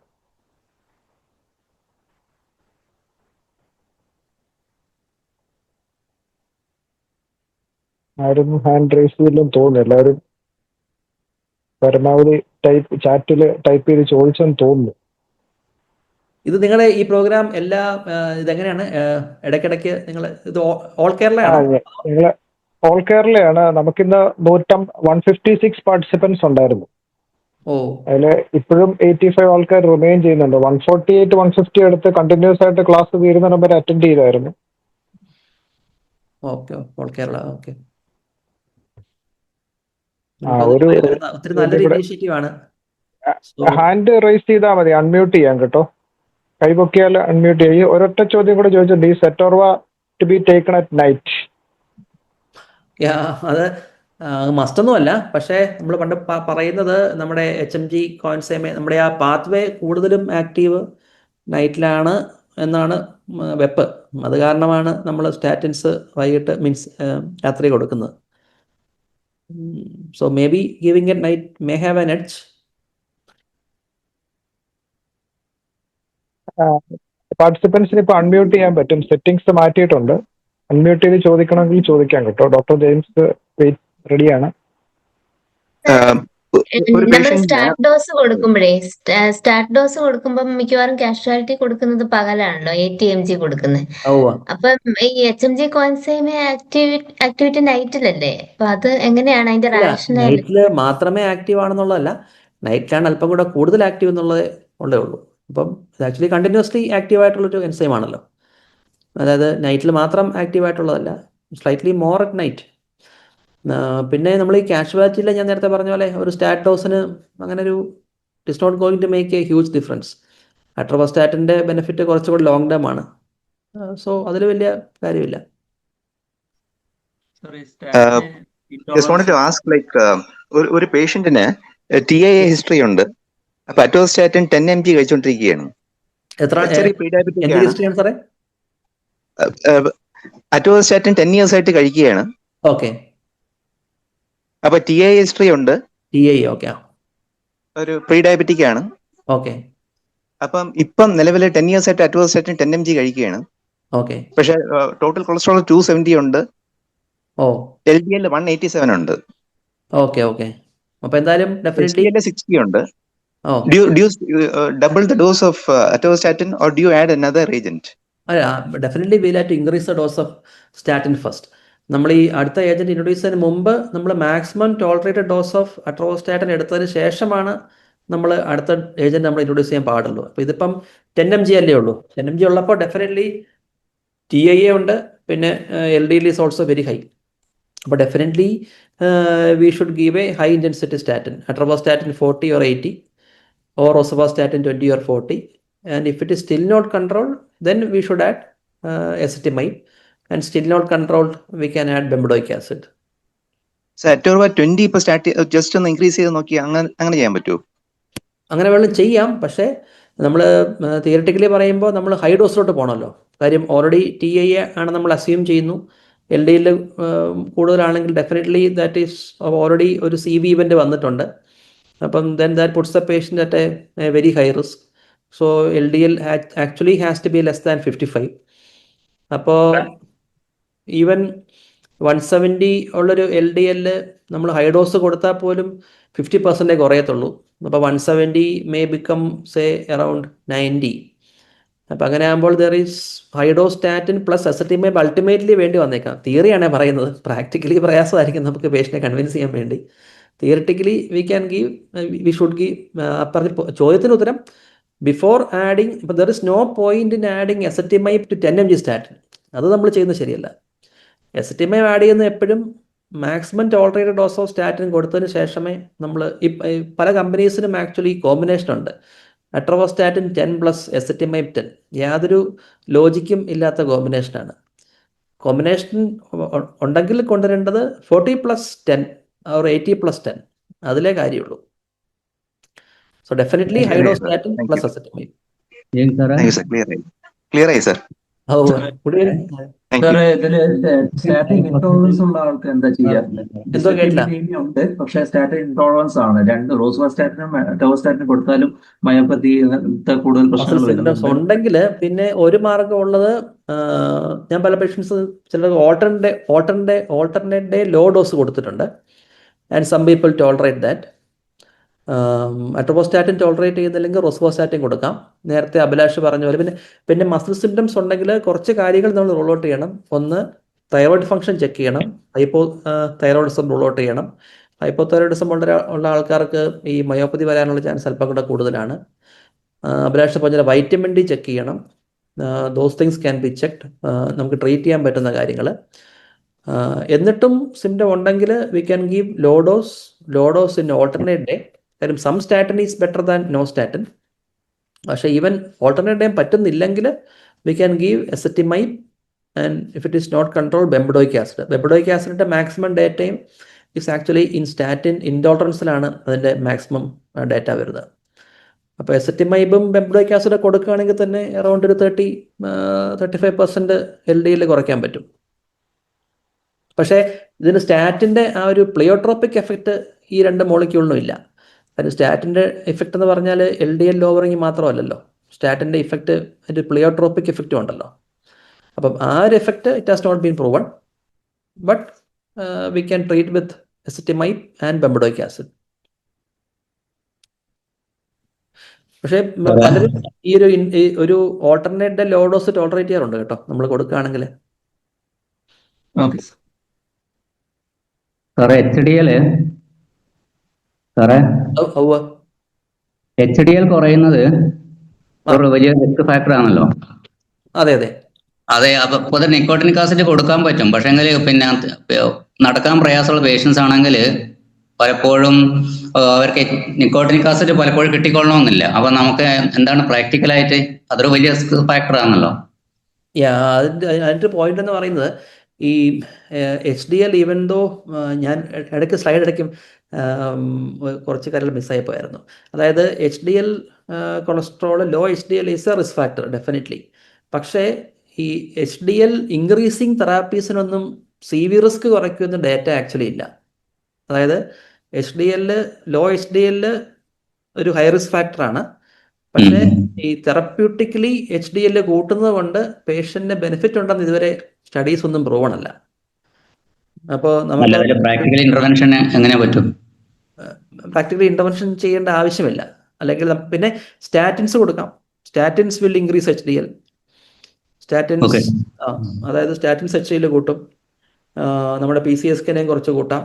ആരും ഹാൻഡ് റൈസ് ചെയ്തില്ലെന്ന് തോന്നുന്നു. എല്ലാവരും പരമാവധി ചാറ്റിൽ ടൈപ്പ് ചെയ്ത് ചോദിച്ചെന്ന് തോന്നുന്നു. ഇത് നിങ്ങളുടെ ഈ പ്രോഗ്രാം ഇതെങ്ങനെയാണ്, ഇടയ്ക്കിടയ്ക്ക് നിങ്ങൾ ഇത് ഓൾ കേരള ആണോ? നിങ്ങള് ഓൾ കേരളയാണ്. നമുക്കിന്ന് 156 പാർട്ടിസിപ്പൻസ് ഉണ്ടായിരുന്നു. ഓ അതിൽ ഇപ്പോഴും 85 ആൾക്കാർ റിമെയിൻ ചെയ്യുന്നുണ്ട്. 148 150 അടുത്ത് കണ്ടിന്യൂസ് ആയിട്ട് ക്ലാസ് തീരുന്ന നമ്പർ അറ്റൻഡ് ചെയ്തായിരുന്നു. Okay, all Kerala. ഓക്കെ, ഒത്തിരി നല്ലൊരു ഇനീഷ്യേറ്റീവ് ആണ്. ഹാൻഡ് റൈസ് ചെയ്താൽ മതി, അൺമ്യൂട്ട് ചെയ്യാം കേട്ടോ. കൈപൊക്കിയാൽ അൺമ്യൂട്ട് ചെയ്യും. ഒരൊറ്റ ചോദ്യം കൂടെ ചോദിച്ചിട്ടുണ്ട്, ഈ atorva to be taken at night. അത് മസ്റ്റൊന്നുമല്ല, പക്ഷേ നമ്മൾ പണ്ട് പറയുന്നത് നമ്മുടെ HMG കോയിൻസേമേ നമ്മുടെ ആ പാത്വേ കൂടുതലും ആക്റ്റീവ് നൈറ്റിലാണ് എന്നാണ് വെപ്പ്. അത് കാരണമാണ് നമ്മൾ സ്റ്റാറ്റിൻസ് വൈകിട്ട് മീൻസ് രാത്രി കൊടുക്കുന്നത്. So may be giving at night may have an edge. പാർട്ടിസിപ്പൻസിന് ഇപ്പൊ അൺമ്യൂട്ട് ചെയ്യാൻ പറ്റും, സെറ്റിംഗ്സ് മാറ്റിയിട്ടുണ്ട്. അൺമ്യൂട്ട് ചെയ്ത് ചോദിക്കണമെങ്കിൽ ചോദിക്കാം കേട്ടോ. ഡോക്ടർ ജെയിംസ് റെഡിയാണ്. നമ്മൾ സ്റ്റാർട്ട് ഡോസ് കൊടുക്കുമ്പോൾ മിക്കവാറും കാഷ്വാലിറ്റി കൊടുക്കുന്നത് പകലാണല്ലോ, 80 mg കൊടുക്കുന്നത്. അപ്പം ഈ HMG കോയിൻസേമേ ആക്ടിവിറ്റി നൈറ്റിലല്ലേ? അപ്പൊ അത് എങ്ങനെയാണ് അതിന്റെ റാഷണൽ? നൈറ്റില് മാത്രമേ ആക്റ്റീവ് ആണെന്നുള്ളതല്ല, നൈറ്റിലാണ് അല്പം കൂടെ കൂടുതൽ ആക്റ്റീവ് എന്നുള്ളതേ ഉള്ളൂ. അപ്പം ഇത് ആക്ച്വലി കണ്ടിന്യൂസ്ലി ആക്റ്റീവ് ആയിട്ടുള്ളൊരു എൻസൈം ആണല്ലോ. അതായത് നൈറ്റിൽ മാത്രം ആക്റ്റീവ് ആയിട്ടുള്ളതല്ല, സ്ലൈറ്റ്ലി മോർ അറ്റ് നൈറ്റ്. പിന്നെ നമ്മൾ ഈ കാഷ്വാലിറ്റിയിൽ ഞാൻ നേരത്തെ പറഞ്ഞ പോലെ ഒരു സ്റ്റാറ്റ് ഡോസിന് അങ്ങനെ ഒരു it is not going to make a huge difference. അട്രോവാസ്റ്റാറ്റിൻ്റെ ബെനിഫിറ്റ് കുറച്ചുകൂടി ലോങ് ടേം ആണ്. സോ അതിൽ വലിയ കാര്യമില്ല. Just wanted to ask, like, ഒരു പേഷ്യന്റിന് TIA ഹിസ്റ്ററി ഉണ്ട്. അപ്പൊ അറ്റോസ്റ്റാറ്റിൻ 10 mg കഴിച്ചുകൊണ്ടിരിക്കുകയാണ്. അറ്റോസ്റ്റാറ്റിൻ 10 years ആയിട്ട് കഴിക്കുകയാണ്. ഓക്കെ, അപ്പൊ TIA ഹിസ്റ്ററി ഉണ്ട്. ഒരു പ്രീ ഡയബറ്റിക് ആണ്. ഓക്കെ, അപ്പം ഇപ്പം നിലവിലെ 10 years ആയിട്ട് അറ്റോസ്റ്റാറ്റിൻ 10 mg കഴിക്കുകയാണ്. ഓക്കെ, പക്ഷെ ടോട്ടൽ കൊളസ്ട്രോൾ 270 ഉണ്ട്. LDL 187 ഉണ്ട്. Okay, okay. അപ്പൊ എന്തായാലും ഡെഫിനറ്റ്ലി 60 ഉണ്ട്. Do you double the dose of atorvastatin or do you add another agent? Definitely we'll have to increase the dose of statin first. നമ്മൾ ഈ അടുത്ത ഏജന്റ് ഇൻട്രൊഡ്യൂസ് ചെയ്യുന്നതിന് മുമ്പ് നമ്മൾ മാക്സിമം ടോളറേറ്റഡ് ഡോസ് ഓഫ് അട്രോവാസ്റ്റാറ്റിൻ എടുത്തതിന് ശേഷമാണ് നമ്മൾ അടുത്ത ഏജന്റ് നമ്മൾ ഇൻട്രൊഡ്യൂസ് ചെയ്യാൻ പാടുള്ളൂ. അപ്പോൾ ഇതിപ്പം 10 mg അല്ലേ ഉള്ളൂ. 10 mg ഉള്ളപ്പോൾ ഡെഫിനറ്റ്ലി TIA ഉണ്ട്, പിന്നെ LDL is also very high. അപ്പോൾ definitely we should give a high intensity statin, atorvastatin 40 or 80 or rosuvastatin 20 or 40. And if it is still not controlled, then we should add ezetimibe. And still not controlled, we can add bempedoic acid. So atorva 20 ഇപ്പോൾ ജസ്റ്റ് ഒന്ന് ഇൻക്രീസ് ചെയ്ത് നോക്കി അങ്ങനെ ചെയ്യാൻ പറ്റുമോ? അങ്ങനെ വേണം ചെയ്യാം, പക്ഷേ നമ്മൾ തിയറിറ്റിക്കലി പറയുമ്പോൾ നമ്മൾ ഹൈ ഡോസിലോട്ട് പോകണമല്ലോ. കാര്യം ഓൾറെഡി TIA ആണ് നമ്മൾ അസ്യൂം ചെയ്യുന്നു. LDL കൂടുതലാണെങ്കിൽ ഡെഫിനറ്റ്ലി ദാറ്റ് ഈസ് ഓൾറെഡി ഒരു CV ഇവൻ്റ് വന്നിട്ടുണ്ട്. അപ്പം then that puts the patient at a very high risk. So LDL actually has to be less than 55. അപ്പോൾ ഈവൻ 170 ഉള്ളൊരു LDL നമ്മൾ ഹൈ ഡോസ് കൊടുത്താൽ പോലും 50% കുറയത്തുള്ളൂ. അപ്പോൾ 170 may become say around 90. അപ്പം അങ്ങനെ ആകുമ്പോൾ there is high dose statin plus ezetimibe ultimately വേണ്ടി വന്നേക്കാം. തിയറിയാണ് പറയുന്നത്, പ്രാക്ടിക്കലി പ്രയാസമായിരിക്കും നമുക്ക് പേഷ്യനെ കൺവിൻസ് ചെയ്യാൻ വേണ്ടി. തിയറിറ്റിക്കലി വി ഷുഡ് ഗീവ് പറഞ്ഞ ചോദ്യത്തിന് ഉത്തരം ബിഫോർ ആഡിങ്. ഇപ്പം there is no point in adding ezetimibe to 10 mg statin. അത് നമ്മൾ ചെയ്യുന്നത് ശരിയല്ല. എസറ്റിമൈബ് ആഡ് ചെയ്യുന്ന എപ്പോഴും maximum tolerated dose of statin കൊടുത്തതിന് ശേഷമേ നമ്മൾ പല കമ്പനീസിനും ആക്ച്വലി കോമ്പിനേഷൻ ഉണ്ട്. അട്രോവാസ്റ്റാറ്റിൻ 10 പ്ലസ് എസറ്റിമൈബ് 10 യാതൊരു ലോജിക്കും ഇല്ലാത്ത കോമ്പിനേഷനാണ്. കോമ്പിനേഷൻ ഉണ്ടെങ്കിൽ കൊണ്ടുവരേണ്ടത് 40+10 or 80+10 അതിലേ കാര്യമുള്ളൂ. So definitely high dose statin plus ezetimibe. Clear ആയി സർ. സാറേ, ഇതില് സ്റ്റാറ്റിൻ ഇൻടോളറൻസ് ഉള്ള ആൾക്ക് എന്താ ചെയ്യാ? എന്തോ കേട്ടില്ല. ഉണ്ട്, പക്ഷെ സ്റ്റാറ്റിൻ ഇൻടോളറൻസ് ആണ്. രണ്ട് റോസുവാസ്റ്റാറ്റിനും അറ്റോവാസ്റ്റാറ്റിനും കൊടുത്താലും മയോപ്പതി കൂടുതൽ പ്രശ്നങ്ങൾ സിംറ്റംസ് ഉണ്ടെങ്കിൽ പിന്നെ ഒരു മാർഗം ഉള്ളത്, ഞാൻ പല പേഷ്യൻസ് ചിലർ ഓൾട്ടർനേറ്റ് ഡേ ലോ ഡോസ് കൊടുത്തിട്ടുണ്ട്. And some people tolerate that. Atorvastatin tolerate ചെയ്യുന്നില്ലെങ്കിൽ റോസുവാസ്റ്റാറ്റിൻ കൊടുക്കാം. നേരത്തെ അഭിലാഷ് പറഞ്ഞ പോലെ പിന്നെ മസിൽ സിംറ്റംസ് ഉണ്ടെങ്കിൽ കുറച്ച് കാര്യങ്ങൾ നമ്മൾ റൂൾ ഔട്ട് ചെയ്യണം. ഒന്ന്, തൈറോയിഡ് ഫംഗ്ഷൻ ചെക്ക് ചെയ്യണം. തൈറോയിഡിസം റൂൾ ഔട്ട് ചെയ്യണം. ഹൈപ്പോതൈറോയിഡിസം ഉള്ള ആൾക്കാർക്ക് ഈ മയോപ്പതി വരാനുള്ള ചാൻസ് അല്പം കൂടെ കൂടുതലാണ്. അഭിലാഷ് പറഞ്ഞ വൈറ്റമിൻ ഡി ചെക്ക് ചെയ്യണം. Those things can be checked. നമുക്ക് ട്രീറ്റ് ചെയ്യാൻ പറ്റുന്ന കാര്യങ്ങൾ. എന്നിട്ടും സിംറ്റം ഉണ്ടെങ്കിൽ we can give low dose in alternate day. കാര്യം some statin is better than no statin. പക്ഷേ ഈവൻ ഓൾട്ടർനേറ്റ് ഡേ പറ്റുന്നില്ലെങ്കിൽ we can give ezetimibe and if it is not control bempedoic acid. Bempedoic ആസിഡിൻ്റെ maximum day time is actually in statin ഇൻടോളറൻസിലാണ് അതിൻ്റെ മാക്സിമം ഡേറ്റ വരുന്നത്. അപ്പോൾ എസെറ്റിമൈബും ബെംബഡോയിക് ആസിഡ് കൊടുക്കുകയാണെങ്കിൽ തന്നെ അറൗണ്ട് ഒരു 35% LDL കുറയ്ക്കാൻ പറ്റും. പക്ഷേ ഇതിന് സ്റ്റാറ്റിൻ്റെ ആ ഒരു പ്ലിയോട്രോപ്പിക് എഫക്റ്റ് ഈ രണ്ട് മോളിക്യൂളിനും ഇല്ല. കാര്യം സ്റ്റാറ്റിൻ്റെ എഫക്റ്റ് എന്ന് പറഞ്ഞാൽ LDL ലോവറിങ് മാത്രമല്ലല്ലോ, സ്റ്റാറ്റിൻ്റെ ഇഫക്റ്റ് ഒരു പ്ലിയോട്രോപ്പിക് എഫക്റ്റും ഉണ്ടല്ലോ. അപ്പം ആ ഒരു effect it has not been proven, but we can treat with ezetimibe and bempedoic acid. പക്ഷേ പലരും ഈ ഒരു alternate day low dose tolerate ചെയ്യാറുണ്ട് കേട്ടോ, നമ്മൾ കൊടുക്കുകയാണെങ്കിൽ. സാറേ, HDL കുറയുന്നത് ഒരു വലിയ റിസ്ക് ഫാക്ടർ ആണല്ലോ. അതെ. അപ്പൊ നിക്കോട്ടിനിക് ആസിഡ് കൊടുക്കാൻ പറ്റും. പക്ഷെ പിന്നെ നടക്കാൻ പ്രയാസമുള്ള പേഷ്യൻസ് ആണെങ്കിൽ പലപ്പോഴും അവർക്ക് നിക്കോട്ടിനിക് ആസിഡ് പലപ്പോഴും കിട്ടിക്കൊള്ളണമെന്നില്ല. അപ്പൊ നമുക്ക് എന്താണ് പ്രാക്ടിക്കലായിട്ട് അതൊരു വലിയ റിസ്ക് ഫാക്ടർ ആണല്ലോ. അതിൻ്റെ പോയിന്റ് എന്ന് പറയുന്നത് ഈ HDL ഈവൻ ദോ ഞാൻ ഇടയ്ക്ക് സ്ലൈഡ് ഇടയ്ക്കും കുറച്ച് കാര്യങ്ങൾ മിസ്സായി പോയായിരുന്നു. അതായത് HDL cholesterol, low HDL is a risk factor definitely. പക്ഷേ ഈ HDL ഇൻക്രീസിങ് തെറാപ്പീസിനൊന്നും CV റിസ്ക് കുറയ്ക്കുന്ന ഡേറ്റ ആക്ച്വലി ഇല്ല. അതായത് ലോ HDL ഒരു ഹൈ റിസ്ക് ഫാക്ടറാണ്. പക്ഷേ ഈ തെറപ്യൂട്ടിക്കലി HDL കൂട്ടുന്നത് കൊണ്ട് പേഷ്യന്റിന് ബെനിഫിറ്റ് ഉണ്ടെന്ന് ഇതുവരെ സ്റ്റഡീസ് ഒന്നും പ്രൂവൺ അല്ല. അപ്പോൾ നമുക്ക് പ്രാക്ടിക്കൽ ഇന്റർവെൻഷൻ എങ്ങനെ പറ്റും? പ്രാക്ടിക്കലി ഇന്റർവെൻഷൻ ചെയ്യേണ്ട ആവശ്യമില്ല. അല്ലെങ്കിൽ പിന്നെ സ്റ്റാറ്റിൻസ് കൊടുക്കാം. Statins will increase HDL. അതായത് സ്റ്റാറ്റിൻസ് HDL കൂട്ടും. നമ്മുടെ PCSK-നെയും കുറച്ച് കൂട്ടാം.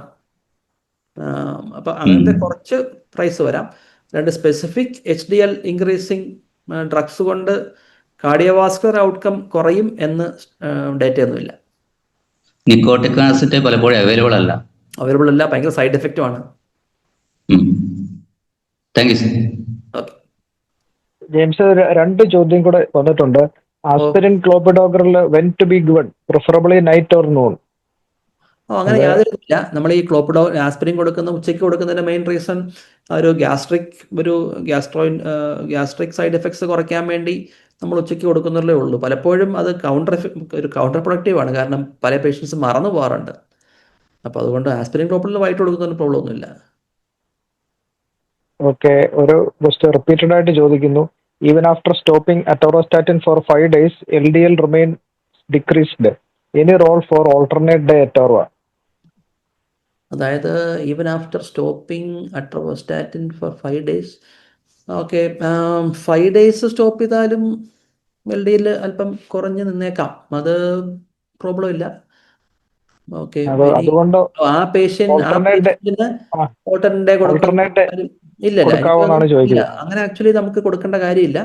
അപ്പം അങ്ങനത്തെ കുറച്ച് പ്രൈസ് വരാം. രണ്ട് സ്പെസിഫിക് HDL ഇൻക്രീസിങ് ഡ്രഗ്സ് കൊണ്ട് കാർഡിയോവാസ്കുലർ ഔട്ട്കം കുറയും എന്ന് ഡേറ്റയൊന്നുമില്ല. നിക്കോട്ടിക് ആസിഡ് പലപ്പോഴും അവൈലബിൾ അല്ല, ഭയങ്കര സൈഡ് എഫക്റ്റുമാണ്. ജെയിംസ്, രണ്ട് ചോദ്യം കൂടെ വന്നിട്ടുണ്ട്. Aspirin clopidogrel when to be given, preferably night or noon? അങ്ങനെ യാതൊരുമില്ല. നമ്മൾ ഈ ആസ്പിരിൻ ഉച്ചയ്ക്ക് കൊടുക്കുന്നതിന്റെ മെയിൻ റീസൺ ഒരു ഗ്യാസ്ട്രിക് സൈഡ് എഫക്ട്സ് കുറയ്ക്കാൻ വേണ്ടി നമ്മൾ ഉച്ചയ്ക്ക് കൊടുക്കുന്നതേ ഉള്ളൂ. പലപ്പോഴും അത് കൗണ്ടർ പ്രൊഡക്റ്റീവ് ആണ്. കാരണം പല പേഷ്യൻസ് മറന്നു പോകാറുണ്ട്. അപ്പോൾ അതുകൊണ്ട് ആസ്പിരിൻ ക്ലോപ്പിഡിൽ വൈകിട്ട് കൊടുക്കുന്നതിന് പ്രോബ്ലം ഒന്നുമില്ല. ഓക്കെ, ഒരു ജസ്റ്റ് റിപ്പീറ്റഡ് ആയിട്ട് ചോദിക്കുന്നു. Even after stopping atorvastatin for 5 days, LDL remain decreased. Any role for alternate day atorva? അതായത് even after stopping atorvastatin for 5 days, okay, 5 days stop ചെയ്താലും LDL അല്പം കുറഞ്ഞ് നിന്നേക്കാം. അത് പ്രോബ്ലം ഇല്ല. ഓക്കെ, ആ പേഷ്യന്റിന് ഓൾട്ടർനേറ്റ് കൊടുക്കാൻ ഇല്ല. അങ്ങനെ ആക്ച്വലി നമുക്ക് കൊടുക്കേണ്ട കാര്യമില്ല.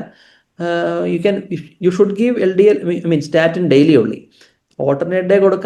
You should give LDL, statin daily ഉള്ളി. ഓൾട്ടർനേറ്റ് ഡേ കൊടുക്കാൻ